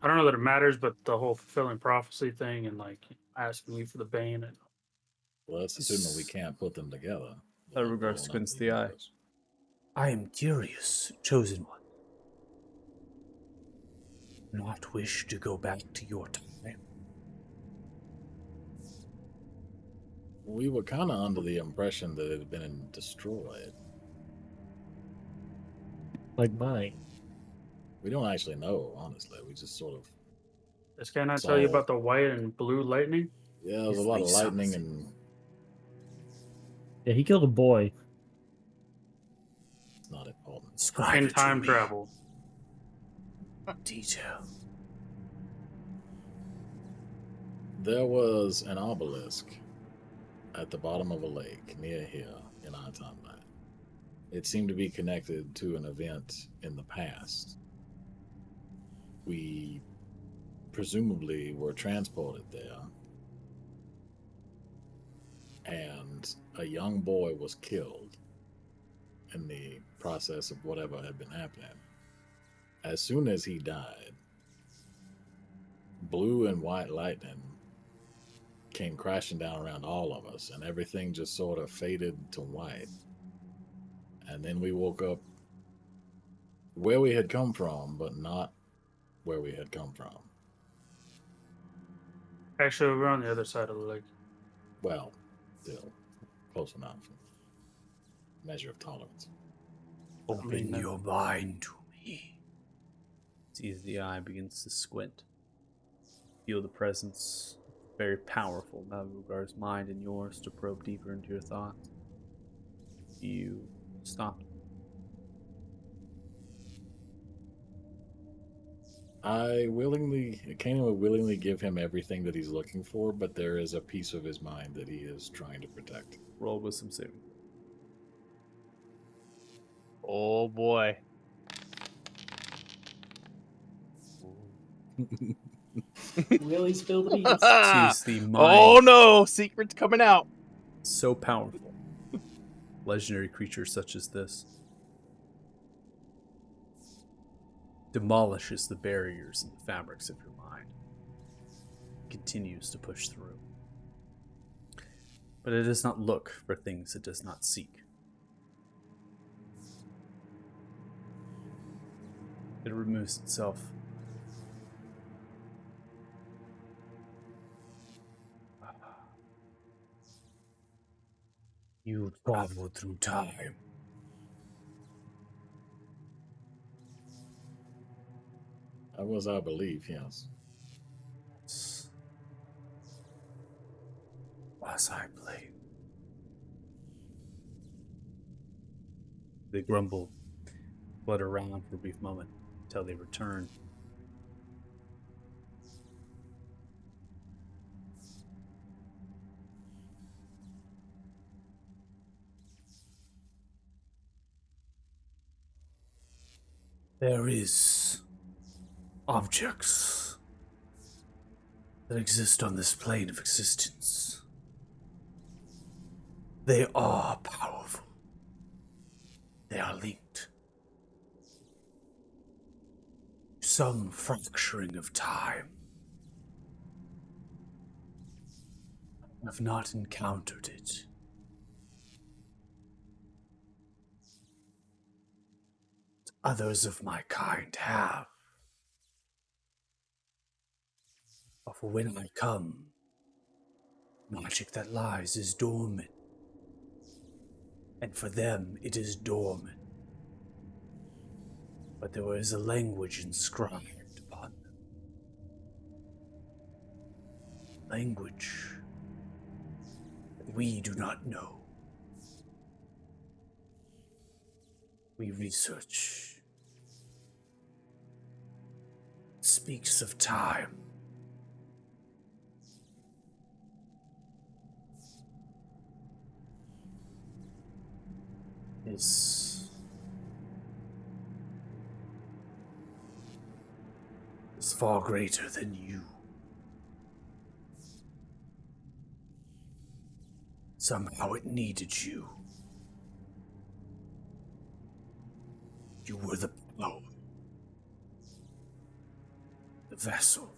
I don't know that it matters, but the whole fulfilling prophecy thing and like asking you for the band and Well, that's assuming we can't put them together. That regards Well, Squints not the eye. universe. I am curious, chosen one. Not wish to go back to your time. We were kind of under the impression that it had been destroyed. Like mine. We don't actually know, honestly. We just sort of, this guy not tell you So- about the white and blue lightning? yeah, there was a If lot we of lightning something. and Yeah, he killed a boy. it's not important. Describe In it to time me. travel. Detail. There was an obelisk at the bottom of a lake near here in our timeline. It seemed to be connected to an event in the past. We presumably were transported there, and a young boy was killed in the process of whatever had been happening. As soon as he died, blue and white lightning came crashing down around all of us, and everything just sort of faded to white. And then we woke up where we had come from, but not where we had come from. Actually, we're on the other side of the lake. Well, still close enough. Measure of tolerance. Open mean, your mind to me. Sees the eye begins to squint. Feel the presence, very powerful Malrugar's mind and yours to probe deeper into your thoughts. You stop. Kanan would willingly give him everything that he's looking for, but there is a piece of his mind that he is trying to protect. Roll wisdom saving. Oh boy. Really spill the beans. Sees the mind Oh no! Secrets coming out. so powerful. Legendary creatures such as this demolishes the barriers and the fabrics of your mind. Continues to push through. But it does not look for things it does not seek. It removes itself. You travel through time. That was our belief, yes. as I play. They grumble, flutter around for a brief moment until they return. There is objects that exist on this plane of existence. They are powerful. They are linked. Some fracturing of time. I have not encountered it. Others of my kind have. But for when I come, magic that lies is dormant. And for them it is dormant. But there is a language inscribed upon them. Language that we do not know. We research. It speaks of time. Is far greater than you. Somehow it needed you. You were the power, the vessel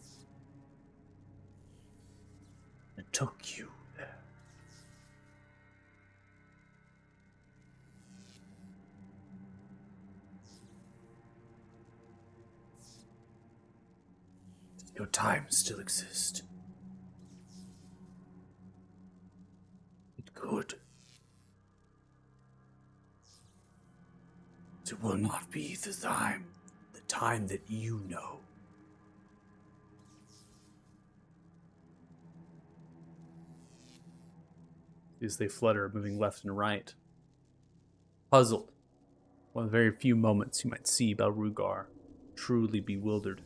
that took you there. Does your time still exist? It could. It will not be the time that you know. As they flutter, moving left and right. Puzzled. One of the very few moments you might see Belrugar truly bewildered.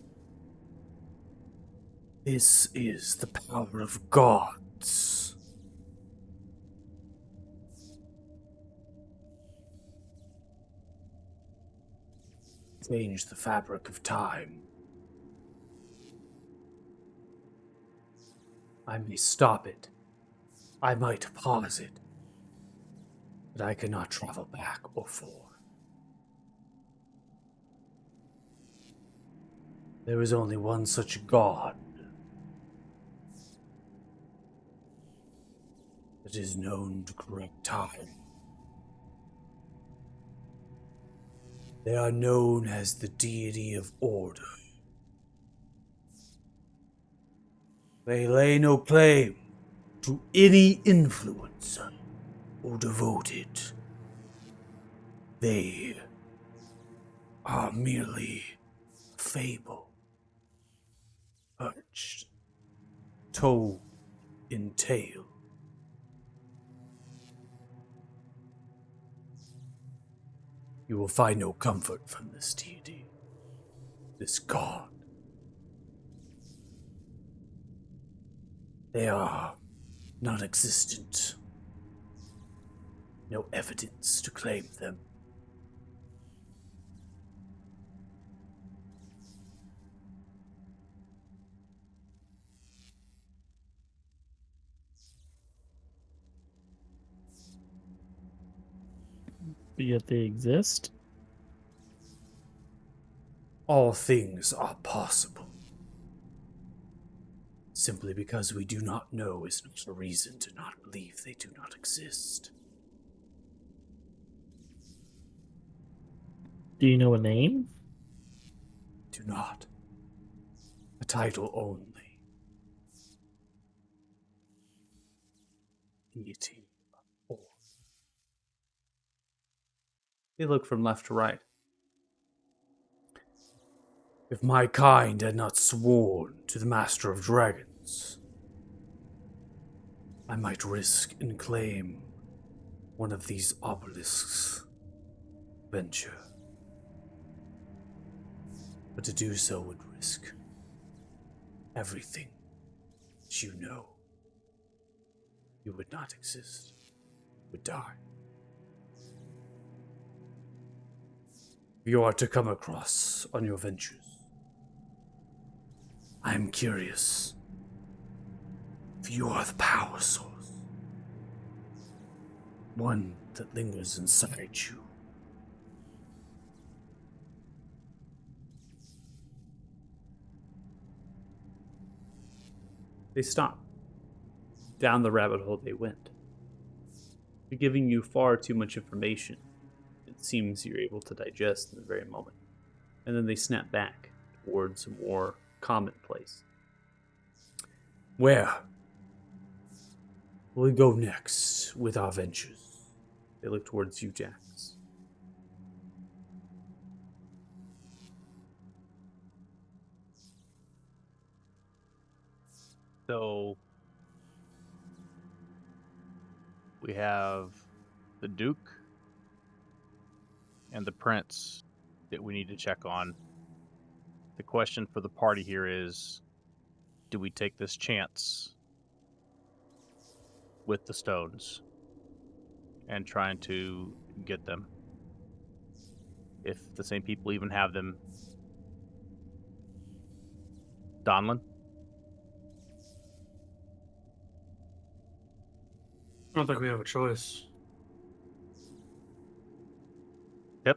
This is the power of gods. Change the fabric of time. I may stop it. I might pause it. But I cannot travel back or forth. There is only one such god that is known to correct time. They are known as the deity of order. They lay no claim to any influence or devoted. They are merely a fable, perched, told in tale. You will find no comfort from this deity, this god. They are non-existent. No evidence to claim them. But yet they exist. All things are possible. Simply because we do not know is not a reason to not believe they do not exist. Do you know a name? Do not. A title only. Deity of order. They look from left to right. If my kind had not sworn to the Master of Dragons, I might risk and claim one of these obelisks. Venture. But to do so would risk everything that you know. You would not exist. You would die. You are to come across on your ventures. I am curious if you are the power source. One that lingers inside you. They stop. Down the rabbit hole they went. They're giving you far too much information. It seems you're able to digest in the very moment. And then they snap back towards a more commonplace. Where will we go next with our ventures? They look towards you, Jax. So we have the Duke and the Prince that we need to check on. The question for the party here is, do we take this chance with the stones and trying to get them? If the same people even have them. Donlin? I don't think we have a choice. Yep.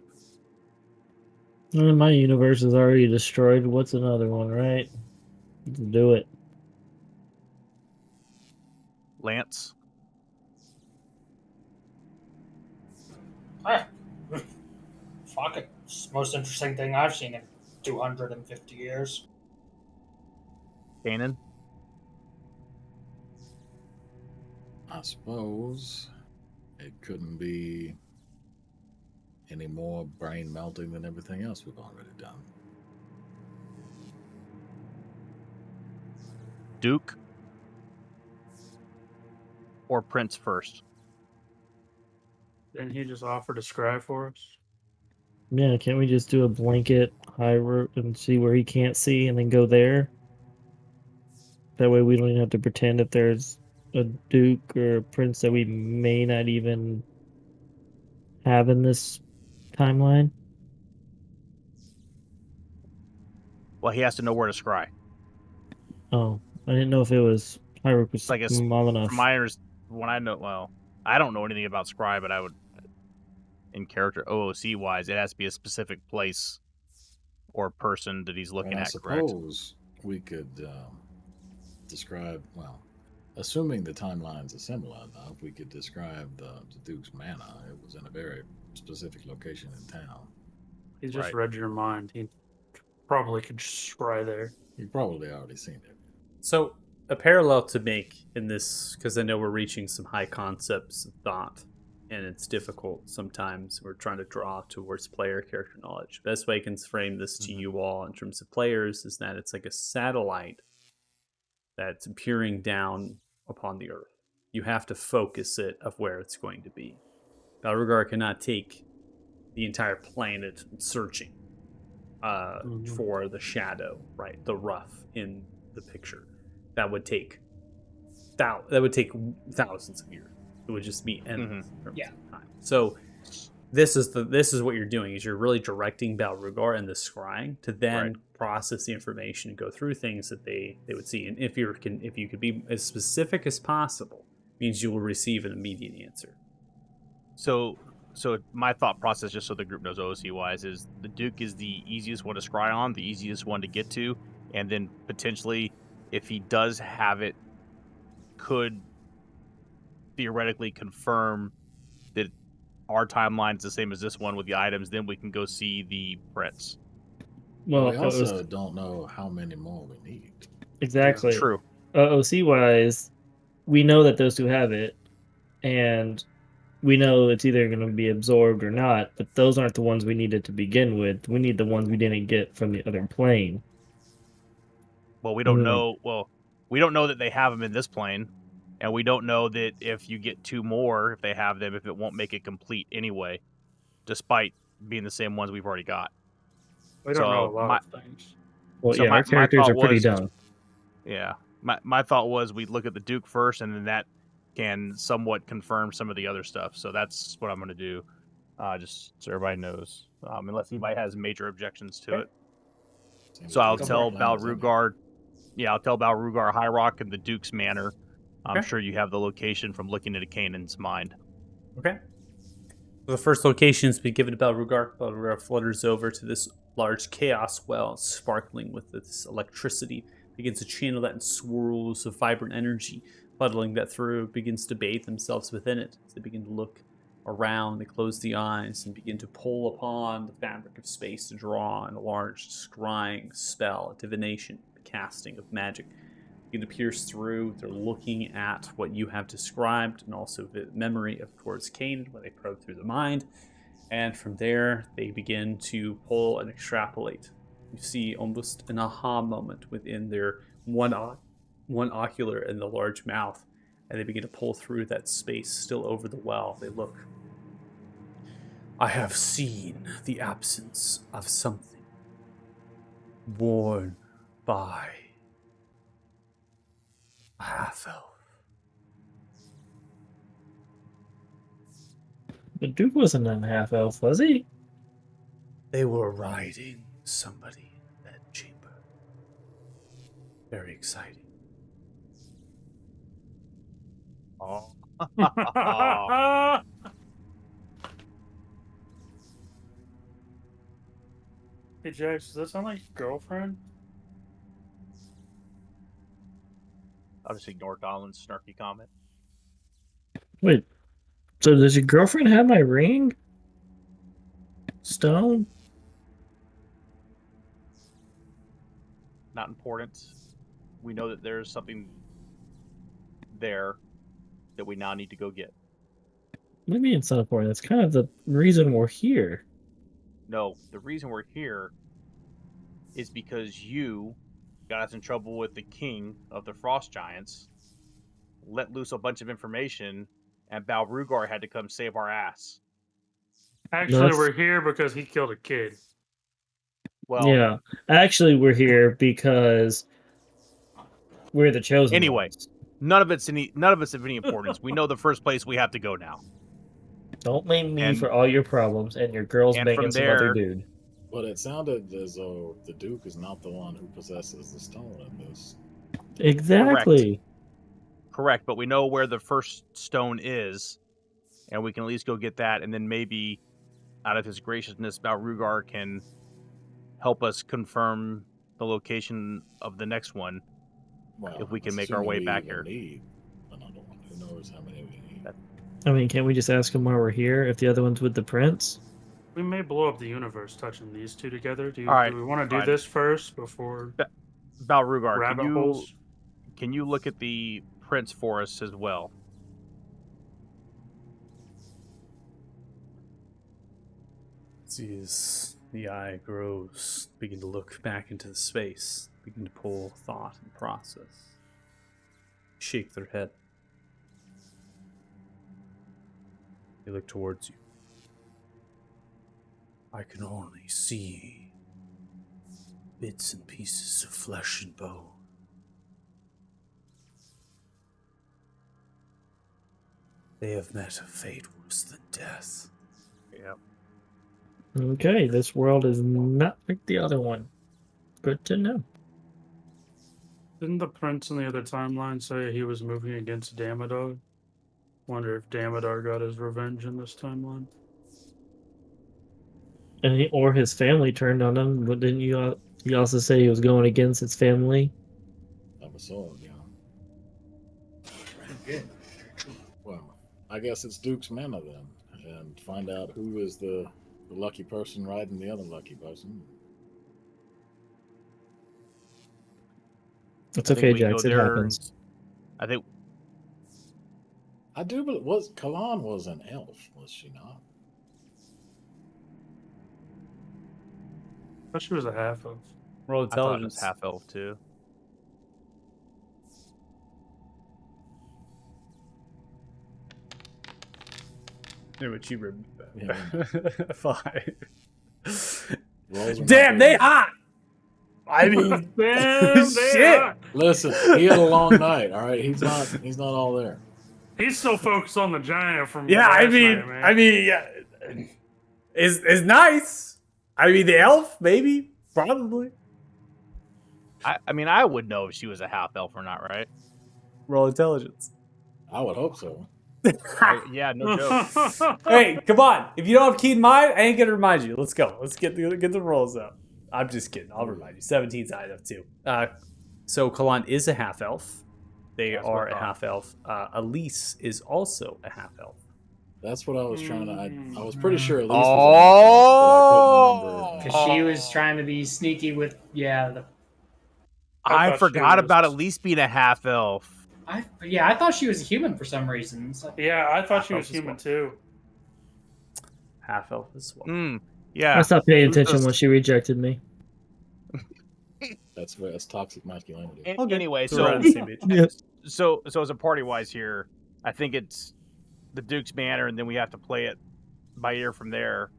My universe is already destroyed. What's another one, right? Let's do it. Lance? Fuck it. It's the most interesting thing I've seen in 250 years. Kanan? I suppose it couldn't be any more brain melting than everything else we've already done. Duke? Or Prince first? Didn't he just offer to scry for us? Yeah, can't we just do a blanket high route and see where he can't see and then go there? That way we don't even have to pretend if there's a duke or a prince that we may not even have in this timeline. Well, he has to know where to scry. Oh, I didn't know if it was Hyrule was Like it's small enough. from my when I know, well, I don't know anything about scry, but I would, in character OOC wise, it has to be a specific place or person that he's looking Well, I at. Correct? suppose we could describe, well, assuming the timelines are similar enough, we could describe the Duke's Manor. It was in a very specific location in town. He just Right. read your mind. He probably could scry there. You've probably already seen it. So, a parallel to make in this, because I know we're reaching some high concepts of thought, and it's difficult sometimes. We're trying to draw towards player character knowledge. Best way I can frame this to you all in terms of players is that it's like a satellite that's peering down upon the Earth. You have to focus it of where it's going to be. Balroggar cannot take the entire planet searching for the shadow, right? The rough in the picture. That would take thousands of years. It would just be endless in terms of time. So this is what you're doing is you're really directing Balroggar and the scrying to then process the information and go through things that they would see. And if you could be as specific as possible, means you will receive an immediate answer. So my thought process, just so the group knows OOC wise, is the Duke is the easiest one to scry on, the easiest one to get to, and then potentially, if he does have it, could theoretically confirm that our timeline is the same as this one with the items. Then we can go see the Prince. Well, we also don't know how many more we need. exactly. True. OC wise, we know that those two have it, and we know it's either going to be absorbed or not, but those aren't the ones we needed to begin with. We need the ones we didn't get from the other plane. Well, we don't Mm. know. Well, we don't know that they have them in this plane. And we don't know that if you get 2 more, if they have them, if it won't make it complete anyway, despite being the same ones we've already got. We don't know a So lot my of things. Well, so yeah, our my characters thought are pretty was, dumb. yeah, my thought was we'd look at the Duke first, and then that can somewhat confirm some of the other stuff. So that's what I'm gonna do, just so everybody knows, unless anybody has major objections to Okay. it. Seems So like I'll we got tell plans anyway. Balrugar, yeah, I'll tell Balrugar High Rock and the Duke's Manor. I'm Okay. sure you have the location from looking into Kanan's mind. Okay. So the first location's been given to Belrugar. Belrugar flutters over to this large chaos well, sparkling with this electricity. Begins to channel that in swirls of vibrant energy, puddling that through, begins to bathe themselves within it. As they begin to look around, they close the eyes and begin to pull upon the fabric of space to draw in a large scrying spell, a divination, a casting of magic. Begin to pierce through. They're looking at what you have described and also the memory of towards Cain, where they probe through the mind. And from there, they begin to pull and extrapolate. You see almost an aha moment within their one ocular and the large mouth. And they begin to pull through that space still over the well. They look. I have seen the absence of something worn by a half-elf. The Duke wasn't a half elf, was he? They were riding somebody in that chamber. Very exciting. Oh. Hey, Jax, does that sound like your girlfriend? I'll just ignore Donald's snarky comment. Wait, so does your girlfriend have my ring? Stone? Not important. We know that there's something there that we now need to go get. What do you mean it's not important? That's kind of the reason we're here. No, the reason we're here is because you got us in trouble with the king of the Frost Giants, let loose a bunch of information, and Balrugar had to come save our ass. Actually, that's- we're here because he killed a kid. Well, Yeah. Actually, we're here because we're the chosen anyway, ones. none of it's of any importance. We know the first place we have to go now. Don't blame me And- for all your problems and your girls and banging from some other there- dude. But it sounded as though the Duke is not the one who possesses the stone in this. Exactly. Correct, but we know where the first stone is, and we can at least go get that, and then maybe, out of his graciousness, Balrugar can help us confirm the location of the next one. Well, If we can that's make our assuming way we back even here. Need another one. Who knows how many we need? I mean, can't we just ask him why we're here if the other one's with the prince? We may blow up the universe touching these two together. Do All right, we want to do fine. this first before Balrugar, rabbit holes? can you look at the prince for us as well? As the eye grows, begin to look back into the space, begin to pull thought and process. Shake their head. They look towards you. I can only see bits and pieces of flesh and bone. They have met a fate worse than death. Yeah. Okay, this world is not like the other one. Good to know. Didn't the prince in the other timeline say he was moving against Damodar? Wonder if Damodar got his revenge in this timeline. And or his family turned on him, but didn't you? He also say he was going against his family. Of a sword, yeah. Well, I guess it's Duke's Manor then, and find out who is the lucky person riding the other lucky person. It's I think okay, we go Jax. It there happens. I think I do believe Kalan was an elf, was she not? But she was a half of. Roll I thought it was intelligence. half elf too. Yeah, but you remember. Yeah. 5. Rolls are not Damn, good. they hot. I mean, Damn, shit. Listen, he had a long night. All right, he's not all there. He's so focused on the giant from Yeah, last night, man. yeah, it's nice. I mean, the elf, maybe, probably. I mean, I would know if she was a half elf or not, right? Roll intelligence. I would hope so. Yeah, no joke. Hey, come on. If you don't have keen mind, I ain't gonna remind you. Let's go. Let's get the rolls up. I'm just kidding. I'll remind you. 17's high enough too. So Kalan is a half elf. They That's are what I a half elf. Elise is also a half elf. That's what I was trying to. I was pretty sure at least. Oh! Because she was trying to be sneaky with the. I thought she forgot was- about at least being a half elf. I thought she was a human for some reason. So, Yeah, I thought she Half-elf was as human well. too. Half elf as well. Hmm. I Yeah. stopped paying attention when she rejected me. That's toxic masculinity. Anyway, So we're on so the same page. Yeah. so as a party wise here, I think it's the Duke's Manor, and then we have to play it by ear from there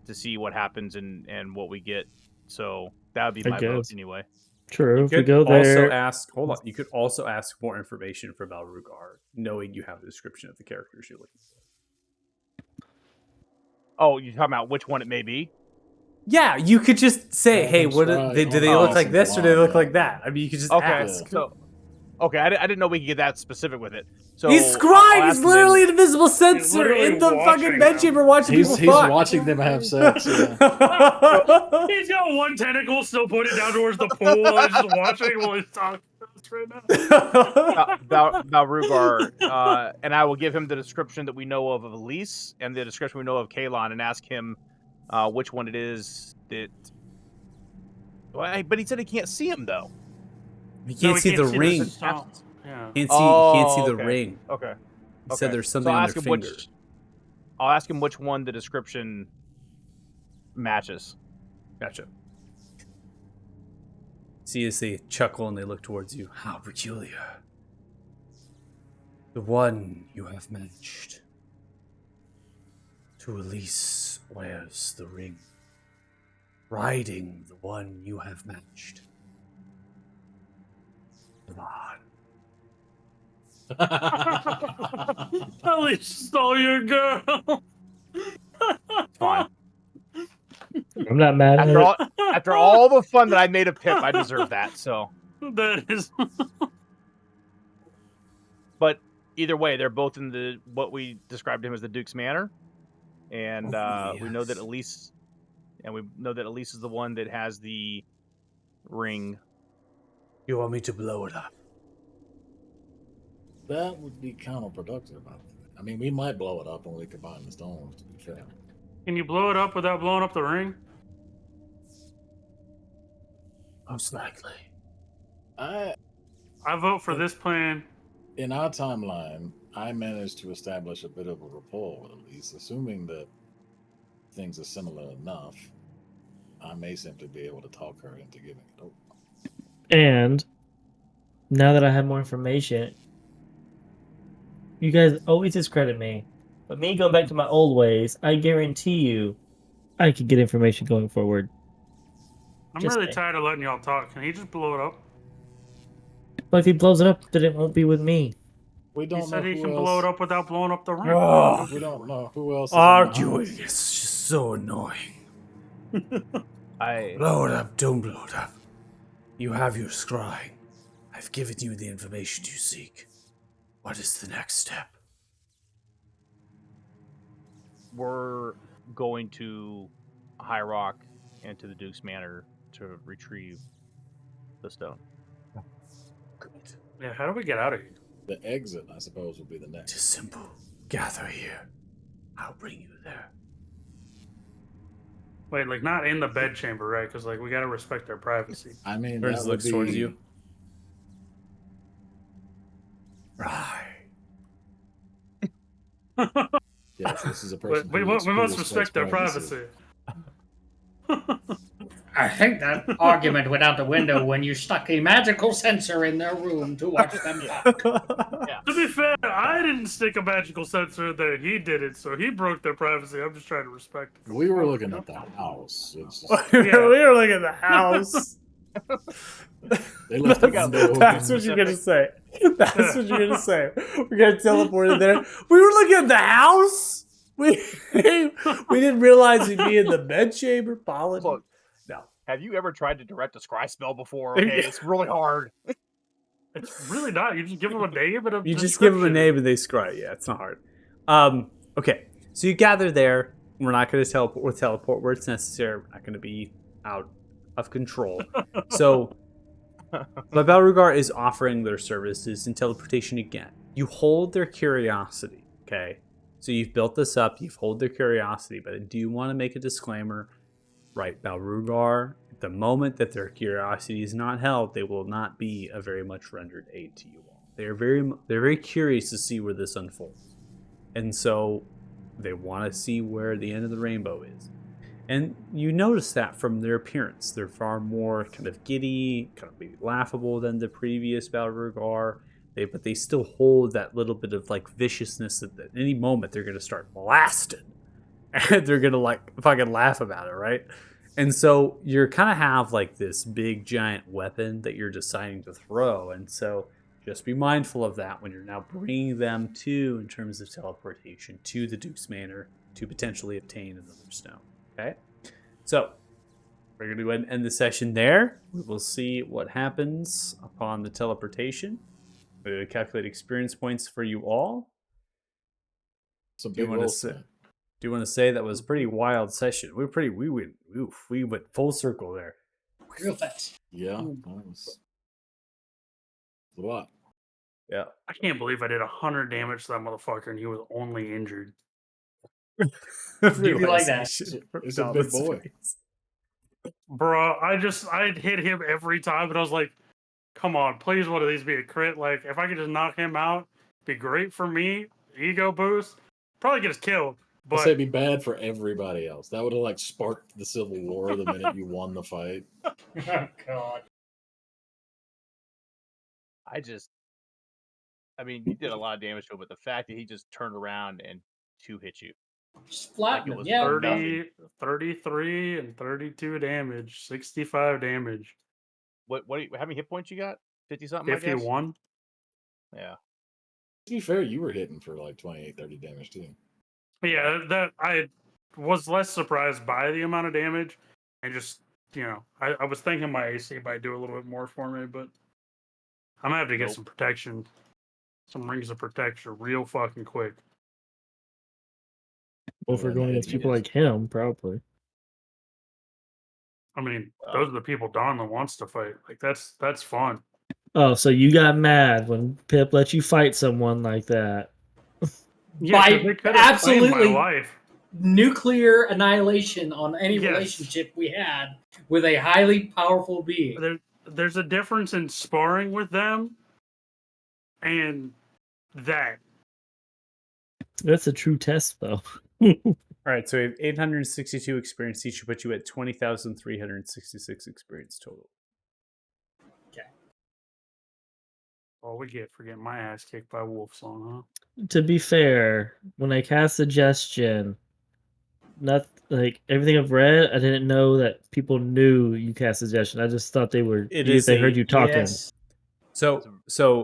to see what happens and what we get. So that would be I my vote guess. anyway. True. If we You go could also there, ask. Hold on. You could also ask more information from Balrugar, knowing you have a description of the characters you're looking for. Oh, you're talking about which one it may be? Yeah, you could just say, Yeah, "Hey, that's what right. do they Oh, look like this or do they look yeah. like that?" I mean, you could just Okay, ask. so I didn't know we could get that specific with it. So He's I'll scribe. ask He's him literally then. an invisible sensor literally in the watching fucking bedchamber watching He's people fuck. watching them have sex. Yeah. He's got one tentacle still pointed down towards the pool and just watching while he's talking to us right now. Balrugar, and I will give him the description that we know of Elise and the description we know of Kalon, and ask him which one it is that. Well, but he said he can't see him though. You can't see the ring. Oh, yeah. Can't see the okay. ring. Okay. He said there's something So I'll on ask their him finger. I'll ask him which one the description matches. Gotcha. See as they chuckle and they look towards you. How peculiar. The one you have matched. To Elise wears the ring. Riding the one you have matched. Kalan. At least stole your girl. Fine. I'm not mad at it. After all the fun that I made of Pip, I deserve that. So, That is. but either way, they're both in the what we described him as the Duke's Manor, and Oh, we know that yes. Elise, is the one that has the ring. You want me to blow it up? That would be counterproductive. I mean, we might blow it up when we combine the stones. To be fair. Can you blow it up without blowing up the ring? Most likely. I vote for this plan. In our timeline, I managed to establish a bit of a rapport with Elise, assuming that things are similar enough. I may simply be able to talk her into giving it over. And now that I have more information, you guys always discredit me. But me going back to my old ways, I guarantee you I could get information going forward. I'm Just really saying. tired of letting y'all talk. Can he just blow it up? But if he blows it up, then it won't be with me. We He don't know said he who can else. blow it up without blowing up the ring. Oh, We don't know who else. Is in the arguing house. is just so annoying. I Blow it up, don't blow it up. You have your scrying. I've given you the information you seek. What is the next step? we're going to High Rock and to the Duke's Manor to retrieve the stone. Good. Yeah, how do we get out of here? The exit, I suppose, would be the It next. is simple. Gather here. I'll bring you there. Wait, like not in the bedchamber, right? Because like we gotta respect their privacy. I mean, Burns that would looks be, towards you. Right. Yes, this is a person. We who must respects respect their privacy. I think that argument went out the window when you stuck a magical sensor in their room to watch them talk. To be fair, I didn't stick a magical sensor there. He did it, so he broke their privacy. I'm just trying to respect it. We were looking at the house. It's just, we were looking at the house. they left the window That's open. what you're gonna say. That's what you're gonna say. We're gonna teleport in there. We were looking at the house. We didn't realize he'd be in the bed chamber. Apology. Look, No. have you ever tried to direct a scry spell before? Okay, it's really hard. It's really not. You just give them a name and a You just give them a description. name and they scry. Yeah, it's not hard. Okay, so you gather there. We're not going to teleport. We'll teleport where it's necessary. We're not going to be out of control. So, but Belrugar is offering their services in teleportation again. You hold their curiosity. Okay, so you've built this up. You've hold their curiosity, but I do want to make a disclaimer. Right, Belrugar, the moment that their curiosity is not held, they will not be a very much rendered aid to you all. They're very curious to see where this unfolds, and so they want to see where the end of the rainbow is. And you notice that from their appearance, they're far more kind of giddy, kind of maybe laughable than the previous Belrugar. But they still hold that little bit of like viciousness that at any moment they're gonna start blasting, and they're gonna like fucking laugh about it, right? And so you're kind of have like this big giant weapon that you're deciding to throw, and so just be mindful of that when you're now bringing them to, in terms of teleportation, to the Duke's Manor to potentially obtain another stone. Okay, so we're going to go ahead and end the session there. We will see what happens upon the teleportation. We're going to calculate experience points for you all. It's a Do you big want to roll say? tonight. Do you want to say that was a pretty wild session? We went full circle there. Real fast. Yeah, that was a lot. Yeah. I can't believe I did 100 damage to that motherfucker and he was only injured. Do you like that? It's a big boy. Bro, I'd hit him every time, but I was like, come on, please one of these be a crit. Like, if I could just knock him out, be great for me. Ego boost. Probably get us killed. I'd say But it'd be bad for everybody else. That would have like sparked the Civil War the minute you won the fight. Oh God. I mean, you did a lot of damage to him, but the fact that he just turned around and two hit you. Just flatten Like it him. was Yeah. 30, 33 and 32 damage, 65 damage, How many hit points you got? 50 something, I guess? 51. Yeah. To be fair, you were hitting for like 28, 30 damage too. Yeah, that I was less surprised by the amount of damage, and just I was thinking my AC might do a little bit more for me, but I'm gonna have to get Nope. some protection, some rings of protection, real fucking quick. Well, if we're Yeah, going man, against it people is. like him, probably. I mean, those are the people Donlan wants to fight. Like that's fun. Oh, so you got mad when Pip let you fight someone like that. Yeah, 'cause By- they could have claimed absolutely. my life. Nuclear annihilation on any Yes. relationship we had with a highly powerful being. There's a difference in sparring with them and that. That's a true test, though. All right, so we have 862 experience each, put you at 20,366 experience total. All we get for getting my ass kicked by Wolfsong, huh? To be fair, when I cast suggestion, not like everything I've read, I didn't know that people knew you cast suggestion. I just thought they were they heard you talking. Yes. So,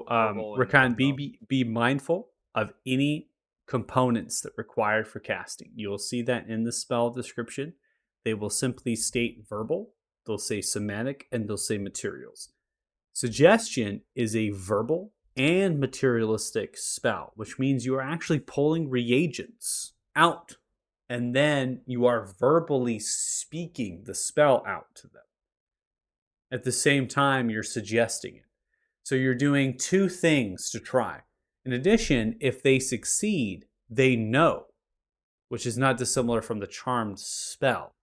verbal and Rakan, unknown. be mindful of any components that required for casting. You'll see that in the spell description. They will simply state verbal, they'll say somatic, and they'll say materials. Suggestion is a verbal and materialistic spell, which means you are actually pulling reagents out, and then you are verbally speaking the spell out to them. At the same time, you're suggesting it. So you're doing two things to try. In addition, if they succeed, they know, which is not dissimilar from the charmed spell.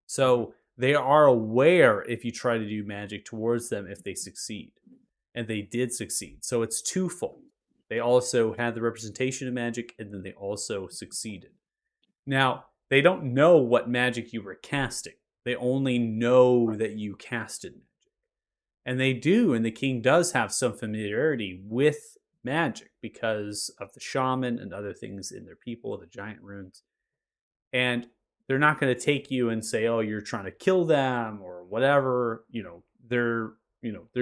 So they are aware if you try to do magic towards them if they succeed. And they did succeed. So it's twofold. They also had the representation of magic, and then they also succeeded. Now, they don't know what magic you were casting. They only know that you casted magic. And they do, and the king does have some familiarity with magic because of the shaman and other things in their people, the giant runes. And they're not going to take you and say, "Oh, you're trying to kill them" or whatever. They're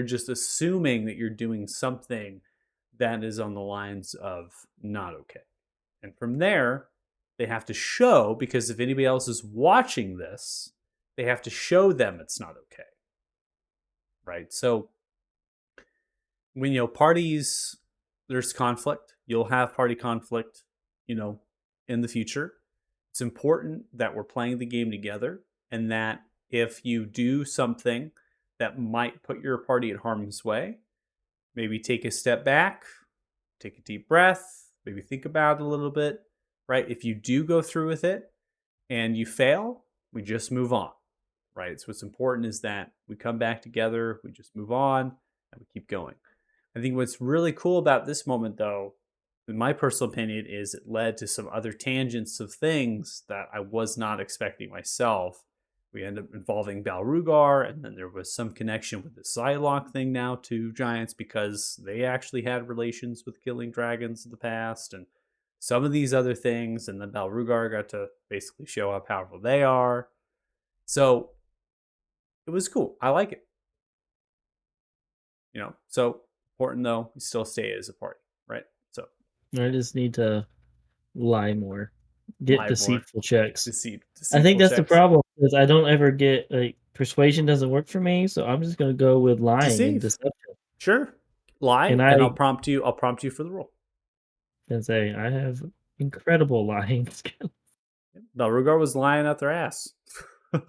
just assuming that you're doing something that is on the lines of not okay. And from there, they have to show, because if anybody else is watching this, they have to show them it's not okay. Right? So when parties, there's conflict, you'll have party conflict, in the future. It's important that we're playing the game together, and that if you do something that might put your party at harm's way, maybe take a step back, take a deep breath, maybe think about it a little bit, right? If you do go through with it and you fail, we just move on, right? So what's important is that we come back together, we just move on, and we keep going. I think what's really cool about this moment, though, in my personal opinion, is it led to some other tangents of things that I was not expecting myself. We end up involving Balrugar, and then there was some connection with the Psylocke thing now to giants, because they actually had relations with killing dragons in the past, and some of these other things, and then Balrugar got to basically show how powerful they are. So it was cool. I like it. So important though, we still stay as a party, right? So I just need to lie more, get Lie more. deceitful checks. deceitful I think that's the checks. problem, because I don't ever get persuasion doesn't work for me, so I'm just gonna go with lying and Deceive. deception Sure, lie, And and I- I'll prompt you. I'll prompt you for the roll. and say I have incredible lying skills. Balrugar was lying out their ass. I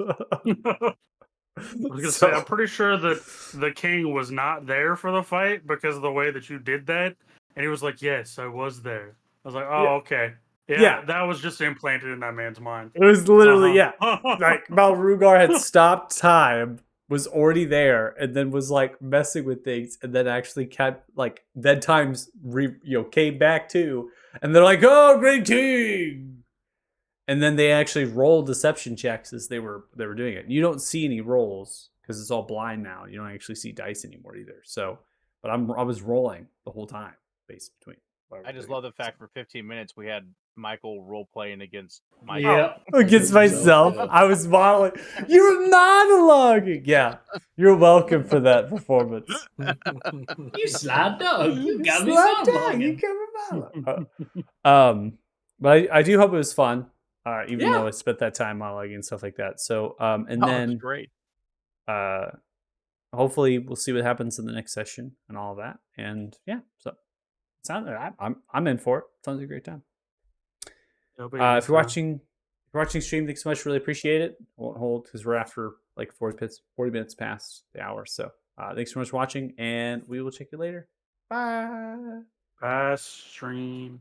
was gonna say, I'm pretty sure that the king was not there for the fight because of the way that you did that, and he was like, "Yes, I was there." I was like, "Oh, Yeah. okay, yeah, Yeah. that was just implanted in that man's mind." It was literally Uh-huh. like Balrugar had stopped time, was already there, and then was like messing with things, and then actually kept then times came back too, and they're like, "Oh, great king!" And then they actually rolled deception checks as they were doing it. You don't see any rolls because it's all blind now. You don't actually see dice anymore either. So, but I was rolling the whole time, based between. I just love the fact for 15 minutes we had Michael role playing against Mike. Yep. Against myself. Yeah. I was modeling. You were monologuing. Yeah. You're welcome for that performance. You slide dog. You got me Slap down, you monologuing. come about. But I do hope it was fun. Even Yeah. though I spent that time monologuing and stuff like that. So and Oh, then it's great. hopefully we'll see what happens in the next session and all of that. And yeah, so I'm in for it. Sounds like a great time. If you're watching stream, thanks so much. Really appreciate it. I won't hold because we're after 40 minutes past the hour. So thanks so much for watching, and we will check you later. Bye. Pass stream.